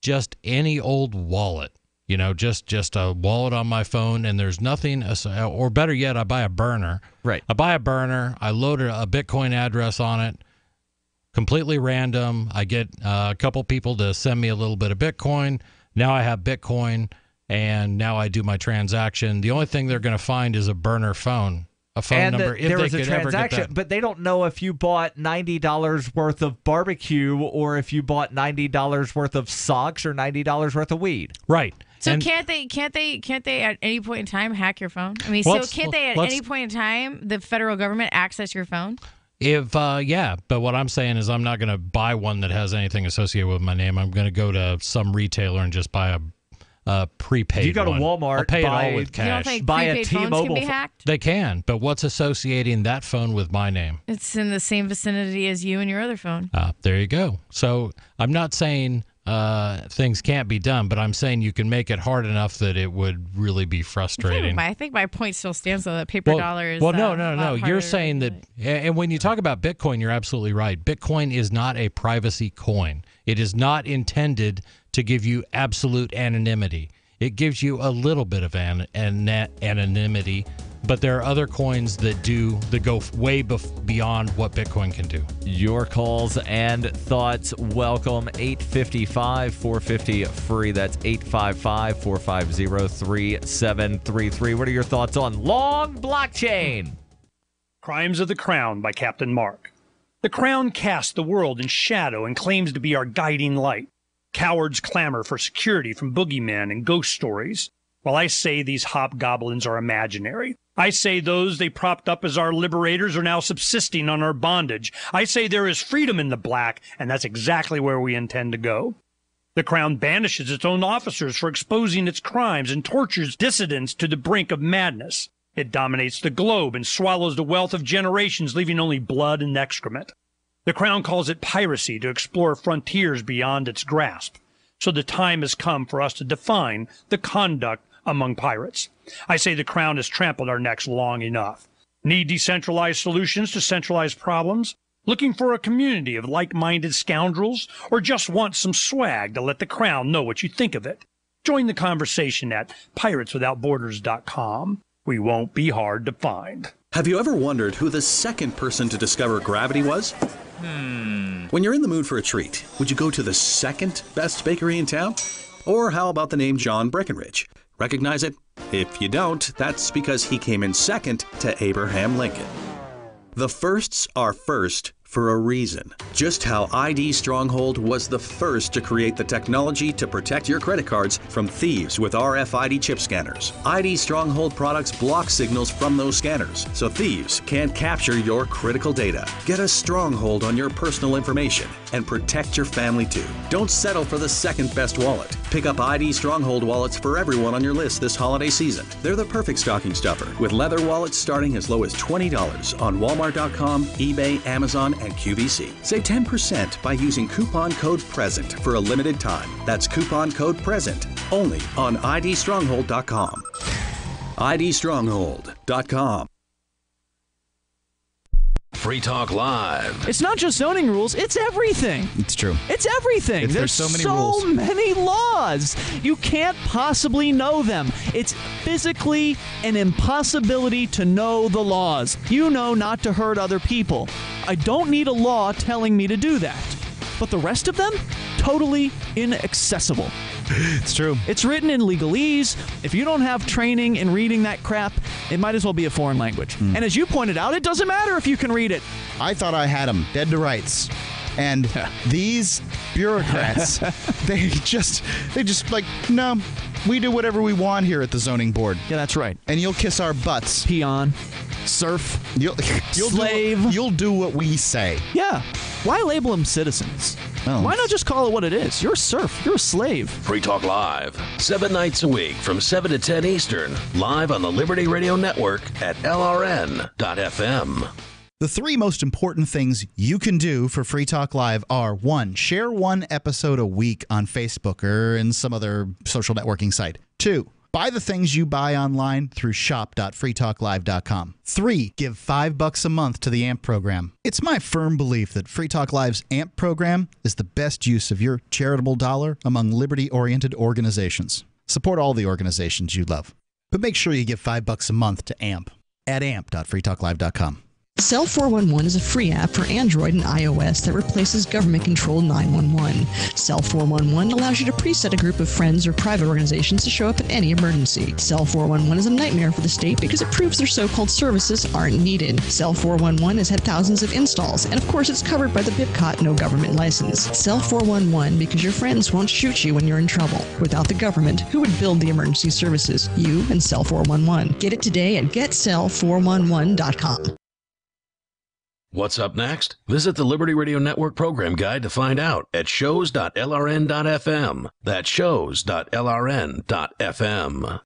just any old wallet, just a wallet on my phone, and there's nothing, or better yet, I buy a burner. Right. I buy a burner, I load a Bitcoin address on it, completely random. I get a couple people to send me a little bit of Bitcoin. Now I have Bitcoin, and now I do my transaction. The only thing they're going to find is a burner phone a phone number if there they was a could ever get transaction, that. but they don't know if you bought $90 worth of barbecue or if you bought $90 worth of socks or $90 worth of weed. Right. So can't they at any point in time hack your phone? I mean, so can't they at any point in time, the federal government, access your phone? If but what I'm saying is I'm not going to buy one that has anything associated with my name. I'm going to go to some retailer and just buy a prepaid. You go to one. Walmart, I'll pay it buy, all with cash. You don't think buy a prepaid phones T-Mobile can be hacked? They can, but what's associating that phone with my name? It's in the same vicinity as you and your other phone. There you go. So I'm not saying things can't be done, but I'm saying you can make it hard enough that it would really be frustrating. I think my point still stands, though, that paper dollar is. Well, no. You're saying that, and when you talk about Bitcoin, you're absolutely right. Bitcoin is not a privacy coin. It is not intended to give you absolute anonymity. It gives you a little bit of anonymity, but there are other coins that go way beyond what Bitcoin can do. Your calls and thoughts welcome. 855-450-FREE. That's 855-450-3733. What are your thoughts on long blockchain? Crimes of the Crown by Captain Mark. The Crown casts the world in shadow and claims to be our guiding light. Cowards clamor for security from boogeymen and ghost stories. While I say these hobgoblins are imaginary, I say those they propped up as our liberators are now subsisting on our bondage. I say there is freedom in the black, and that's exactly where we intend to go. The Crown banishes its own officers for exposing its crimes and tortures dissidents to the brink of madness. It dominates the globe and swallows the wealth of generations, leaving only blood and excrement. The Crown calls it piracy to explore frontiers beyond its grasp. So the time has come for us to define the conduct among pirates. I say the Crown has trampled our necks long enough. Need decentralized solutions to centralized problems? Looking for a community of like-minded scoundrels? Or just want some swag to let the Crown know what you think of it? Join the conversation at pirateswithoutborders.com. We won't be hard to find. Have you ever wondered who the second person to discover gravity was? When you're in the mood for a treat, would you go to the second best bakery in town? Or how about the name John Breckenridge? Recognize it? If you don't, that's because he came in second to Abraham Lincoln. The firsts are first for a reason. Just how ID Stronghold was the first to create the technology to protect your credit cards from thieves with RFID chip scanners. ID Stronghold products block signals from those scanners, so thieves can't capture your critical data. Get a stronghold on your personal information and protect your family too. Don't settle for the second best wallet. Pick up ID Stronghold wallets for everyone on your list this holiday season. They're the perfect stocking stuffer, with leather wallets starting as low as $20 on Walmart.com, eBay, Amazon, and QVC. Save 10% by using coupon code PRESENT for a limited time. That's coupon code PRESENT only on IDStronghold.com. IDStronghold.com. Free Talk Live. It's not just zoning rules, it's everything. It's true. It's everything. There's so many rules. Many laws. You can't possibly know them. It's physically an impossibility to know the laws. You know not to hurt other people. I don't need a law telling me to do that. But the rest of them? Totally inaccessible. It's true. It's written in legalese. If you don't have training in reading that crap, it might as well be a foreign language. And as you pointed out, it doesn't matter if you can read it. I thought I had them dead to rights. And these bureaucrats, they just like, no, we do whatever we want here at the zoning board. Yeah, that's right. And you'll kiss our butts. Peon, serf, slave. You'll do what we say. Yeah. Why label them citizens? Oh. Why not just call it what it is? You're a serf. You're a slave. Free Talk Live, 7 nights a week from 7 to 10 Eastern, live on the Liberty Radio Network at LRN.FM. The three most important things you can do for Free Talk Live are: 1, share one episode a week on Facebook or in some other social networking site. 2, buy the things you buy online through shop.freetalklive.com. 3, give $5 a month to the AMP program. It's my firm belief that Free Talk Live's AMP program is the best use of your charitable dollar among liberty-oriented organizations. Support all the organizations you love, but make sure you give $5 a month to AMP at amp.freetalklive.com. Cell 411 is a free app for Android and iOS that replaces government-controlled 911. Cell 411 allows you to preset a group of friends or private organizations to show up at any emergency. Cell 411 is a nightmare for the state because it proves their so-called services aren't needed. Cell 411 has had thousands of installs, and of course it's covered by the BIPCOT no government license. Cell 411 because your friends won't shoot you when you're in trouble. Without the government, who would build the emergency services? You and Cell 411. Get it today at getcell411.com. What's up next? Visit the Liberty Radio Network program guide to find out at shows.lrn.fm. That's shows.lrn.fm.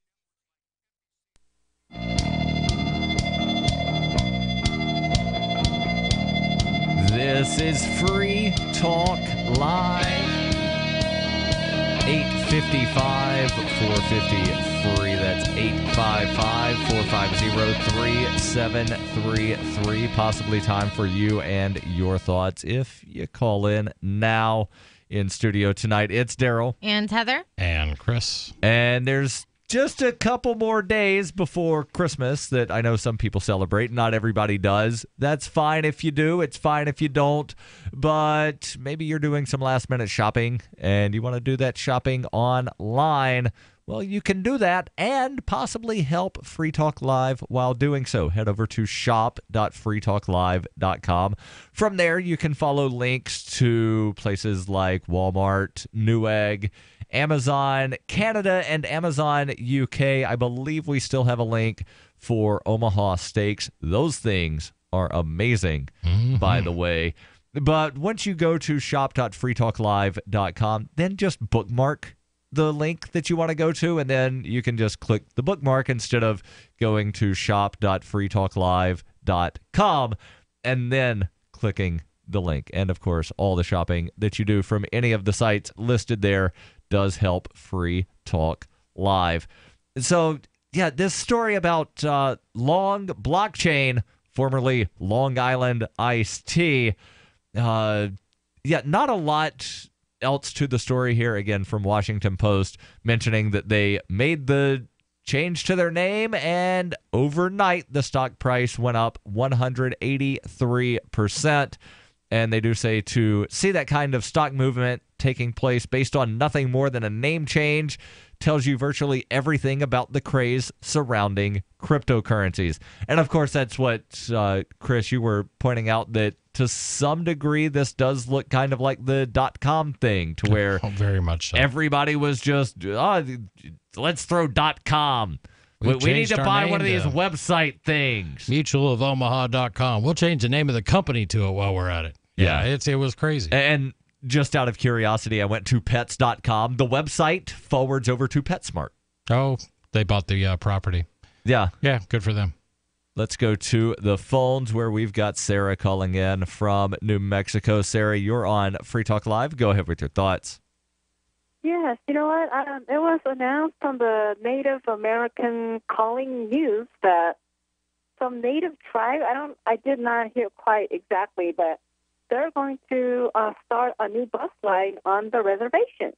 This is Free Talk Live. 855 450 free. That's 855-450-3733. Possibly time for you and your thoughts if you call in now. In studio tonight, it's Darryl. And Heather. And Chris. And there's just a couple more days before Christmas that I know some people celebrate. Not everybody does. That's fine if you do. It's fine if you don't. But maybe you're doing some last-minute shopping and you want to do that shopping online. Well, you can do that and possibly help Free Talk Live while doing so. Head over to shop.freetalklive.com. From there, you can follow links to places like Walmart, Newegg, Amazon Canada, and Amazon UK. I believe we still have a link for Omaha Steaks. Those things are amazing, by the way. But once you go to shop.freetalklive.com, then just bookmark the link that you want to go to, and then you can just click the bookmark instead of going to shop.freetalklive.com and then clicking the link. And, of course, all the shopping that you do from any of the sites listed there does help Free Talk Live. So, yeah, this story about Long Blockchain, formerly Long Island Iced Tea, not a lot else to the story here. Again, from Washington Post, mentioning that they made the change to their name, and overnight the stock price went up 183%. And they do say to see that kind of stock movement taking place based on nothing more than a name change tells you virtually everything about the craze surrounding cryptocurrencies. And of course, that's what, Chris, you were pointing out, that to some degree, this does look kind of like the .com thing, to where very much so. Everybody was just, let's throw .com. We need to buy one of these website things. Mutualofomaha.com. We'll change the name of the company to it while we're at it. Yeah, it was crazy. And just out of curiosity, I went to pets.com. The website forwards over to PetSmart. Oh, they bought the property. Yeah. Yeah, good for them. Let's go to the phones where we've got Sarah calling in from New Mexico. Sarah, you're on Free Talk Live. Go ahead with your thoughts. Yes, you know what? It was announced on the Native American Calling News that some Native tribe, I did not hear quite exactly, but they're going to start a new bus line on the reservation.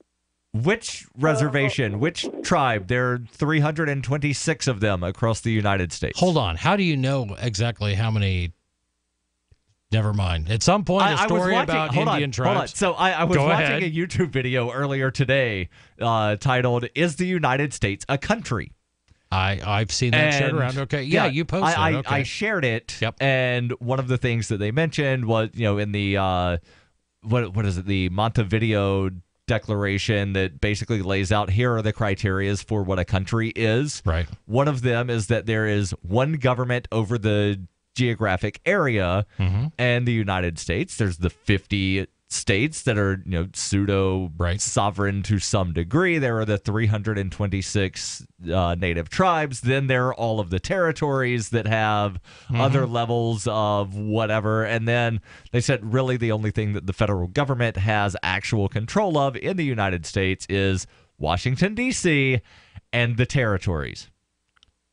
Which reservation? Which tribe? There are 326 of them across the United States. Hold on. How do you know exactly how many? Never mind. At some point, a story about Indian tribes. Hold on. So I was watching a YouTube video earlier today titled, "Is the United States a Country?" I've seen that shared around. Okay. Yeah, you posted it. Okay. I shared it. Yep. And one of the things that they mentioned was, in the, what is it, the Montevideo Declaration that basically lays out, here are the criterias for what a country is. Right. One of them is that there is one government over the geographic area, and the United States, there's the 50 states that are pseudo sovereign to some degree. There are the 326 native tribes. Then there are all of the territories that have other levels of whatever. And then they said really the only thing that the federal government has actual control of in the United States is Washington, D.C. and the territories.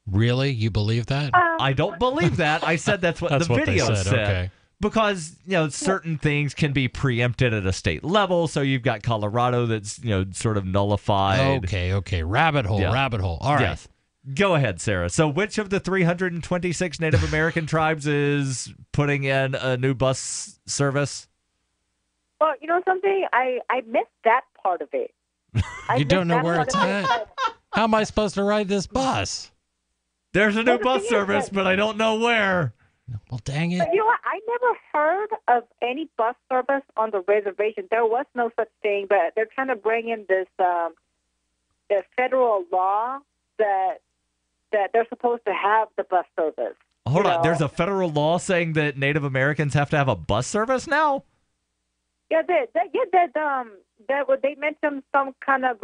Really? You believe that? I don't believe that. I said that's what the video said. Okay. Because, certain things can be preempted at a state level. So you've got Colorado that's, sort of nullified. Okay. Rabbit hole. All right. Yes. Go ahead, Sarah. So which of the 326 Native American tribes is putting in a new bus service? Well, you know something? I missed that part of it. You don't know where it's at? How am I supposed to ride this bus? There's a new bus service, but I don't know where. Well, dang it. But you know what? I never heard of any bus service on the reservation. There was no such thing, but they're trying to bring in this the federal law that they're supposed to have the bus service. Hold on. There's a federal law saying that Native Americans have to have a bus service now? Yeah, they mentioned some kind of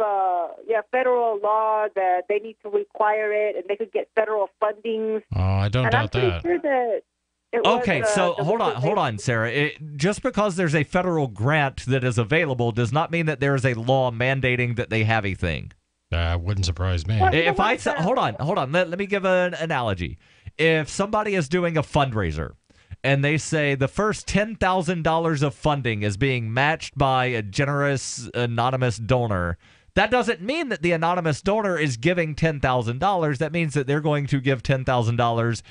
federal law that they need to require it, and they could get federal funding. Oh, I don't doubt that. I'm pretty sure that it Okay, was, so hold on, Sarah. Just because there's a federal grant that is available does not mean that there is a law mandating that they have a thing. Wouldn't surprise me. If I say, hold on, let me give an analogy. If somebody is doing a fundraiser and they say the first $10,000 of funding is being matched by a generous anonymous donor, that doesn't mean that the anonymous donor is giving $10,000. That means that they're going to give $10,000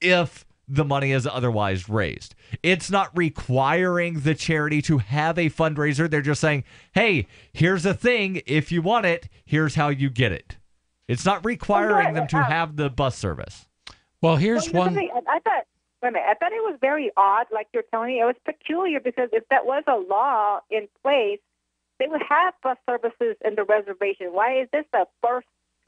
if the money is otherwise raised. It's not requiring the charity to have a fundraiser. They're just saying, hey, here's a thing. If you want it, here's how you get it. It's not requiring them to have the bus service. Well, here's one. I thought it was very odd, like you're telling me. It was peculiar because if that was a law in place, they would have bus services in the reservation. Why is this the first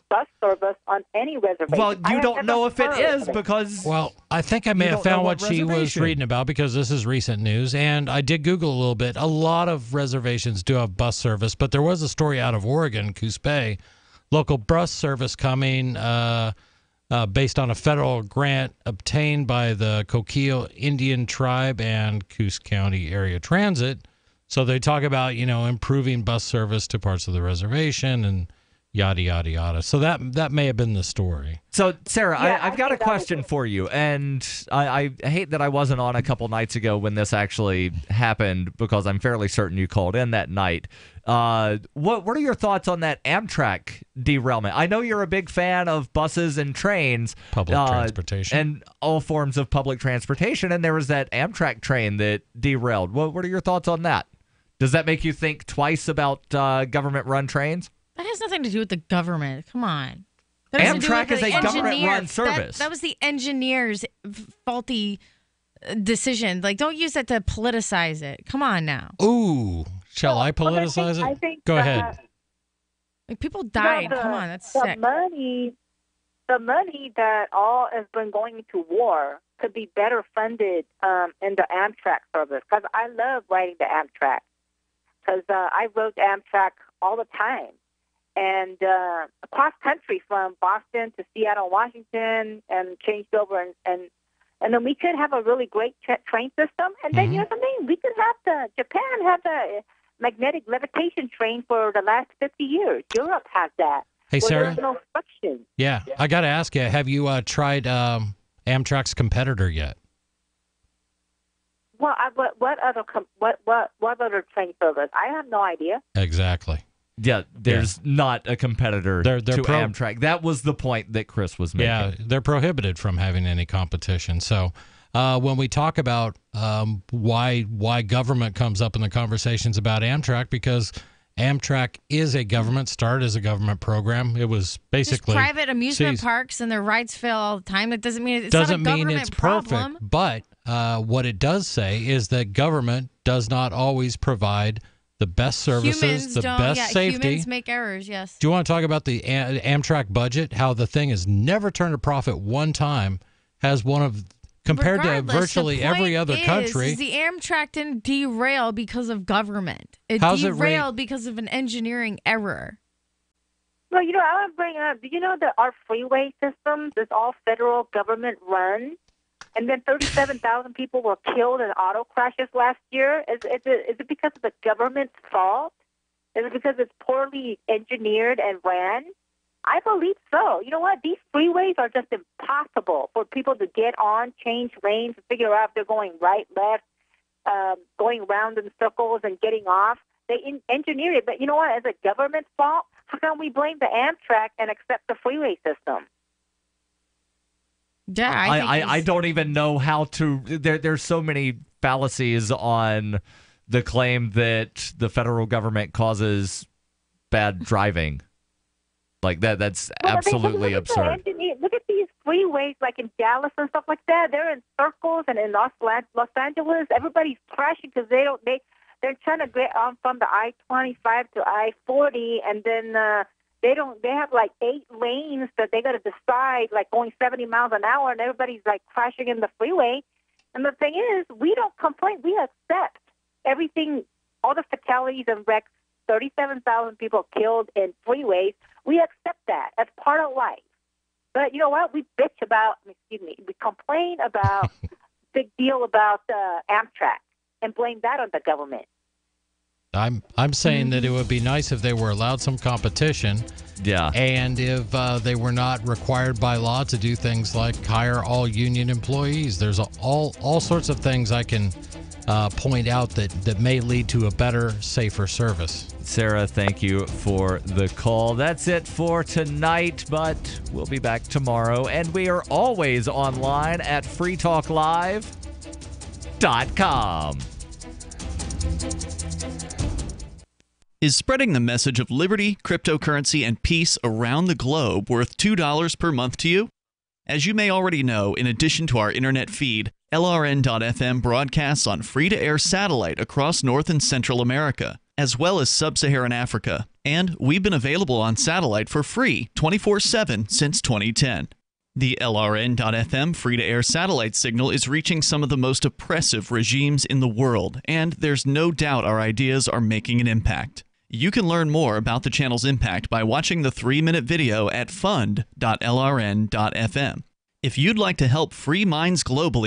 bus service on any reservation? Well, you don't know if it is because... Well, I think I may have found what she was reading about because this is recent news, and I did Google a little bit. A lot of reservations do have bus service, but there was a story out of Oregon, Coos Bay, local bus service coming based on a federal grant obtained by the Coquille Indian Tribe and Coos County Area Transit. So they talk about, improving bus service to parts of the reservation and yada, yada, yada. So that may have been the story. So, Sarah, I've got a question for you, and I hate that I wasn't on a couple nights ago when this actually happened because I'm fairly certain you called in that night. What are your thoughts on that Amtrak derailment? I know you're a big fan of buses and trains. Public transportation. And all forms of public transportation, and there was that Amtrak train that derailed. What are your thoughts on that? Does that make you think twice about government-run trains? That has nothing to do with the government. Come on. Amtrak is a government-run service. That was the engineer's faulty decision. Like, don't use that to politicize it. Come on now. Ooh, shall I politicize I it? think Go ahead. Like, people died. Come on, that's sick. The money that all has been going to war could be better funded in the Amtrak service. Because I love riding the Amtrak. Because I rode Amtrak all the time. And across country from Boston to Seattle, Washington, and changed over. And then we could have a really great train system. And then, you know something? We could have Japan have the magnetic levitation train for the last 50 years. Europe has that. Hey, Sarah. There's no friction. Yeah, I got to ask you, have you tried Amtrak's competitor yet? Well, what other train service? I have no idea. Exactly. Yeah, there's not a competitor to Amtrak. That was the point that Chris was making. Yeah, they're prohibited from having any competition. So when we talk about why government comes up in the conversations about Amtrak, because Amtrak is a government, started as a government program. It was basically just private amusement parks and their rides fail all the time. It doesn't mean it's not a government problem. Perfect. But what it does say is that government does not always provide the best services, the best safety. Humans make errors, yes. Do you want to talk about the Amtrak budget? How the thing has never turned a profit one time, has one of, compared to virtually every other country. The Amtrak didn't derail because of government. It derailed because of an engineering error. Well, I want to bring up, do you know that our freeway systems is all federal government run? And then 37,000 people were killed in auto crashes last year. Is it because of the government's fault? Is it because it's poorly engineered and ran? I believe so. You know what? These freeways are just impossible for people to get on, change lanes, and figure out if they're going right, left, going around in circles and getting off. They engineered it. But you know what? As a government's fault, how can we blame the Amtrak and accept the freeway system? Yeah, I don't even know how to. There's so many fallacies on the claim that the federal government causes bad driving. Like that's absolutely absurd. Look at these freeways, like in Dallas and stuff like that. They're in circles, and in Los Angeles, everybody's crashing because they're trying to get on from the I-25 to I-40, and then they have like 8 lanes that they got to decide, like going 70 miles an hour, and everybody's like crashing in the freeway. And the thing is, we don't complain. We accept everything, all the fatalities and wrecks, 37,000 people killed in freeways. We accept that as part of life. But you know what? We complain about big deal about Amtrak and blame that on the government. I'm saying that it would be nice if they were allowed some competition. Yeah. And if they were not required by law to do things like hire all union employees. There's all sorts of things I can point out that may lead to a better, safer service. Sarah, thank you for the call. That's it for tonight, but we'll be back tomorrow. And we are always online at freetalklive.com. Is spreading the message of liberty, cryptocurrency, and peace around the globe worth $2 per month to you? As you may already know, in addition to our internet feed, LRN.FM broadcasts on free-to-air satellite across North and Central America, as well as Sub-Saharan Africa. And we've been available on satellite for free 24/7 since 2010. The LRN.FM free-to-air satellite signal is reaching some of the most oppressive regimes in the world, and there's no doubt our ideas are making an impact. You can learn more about the channel's impact by watching the 3-minute video at fund.lrn.fm. If you'd like to help free minds globally,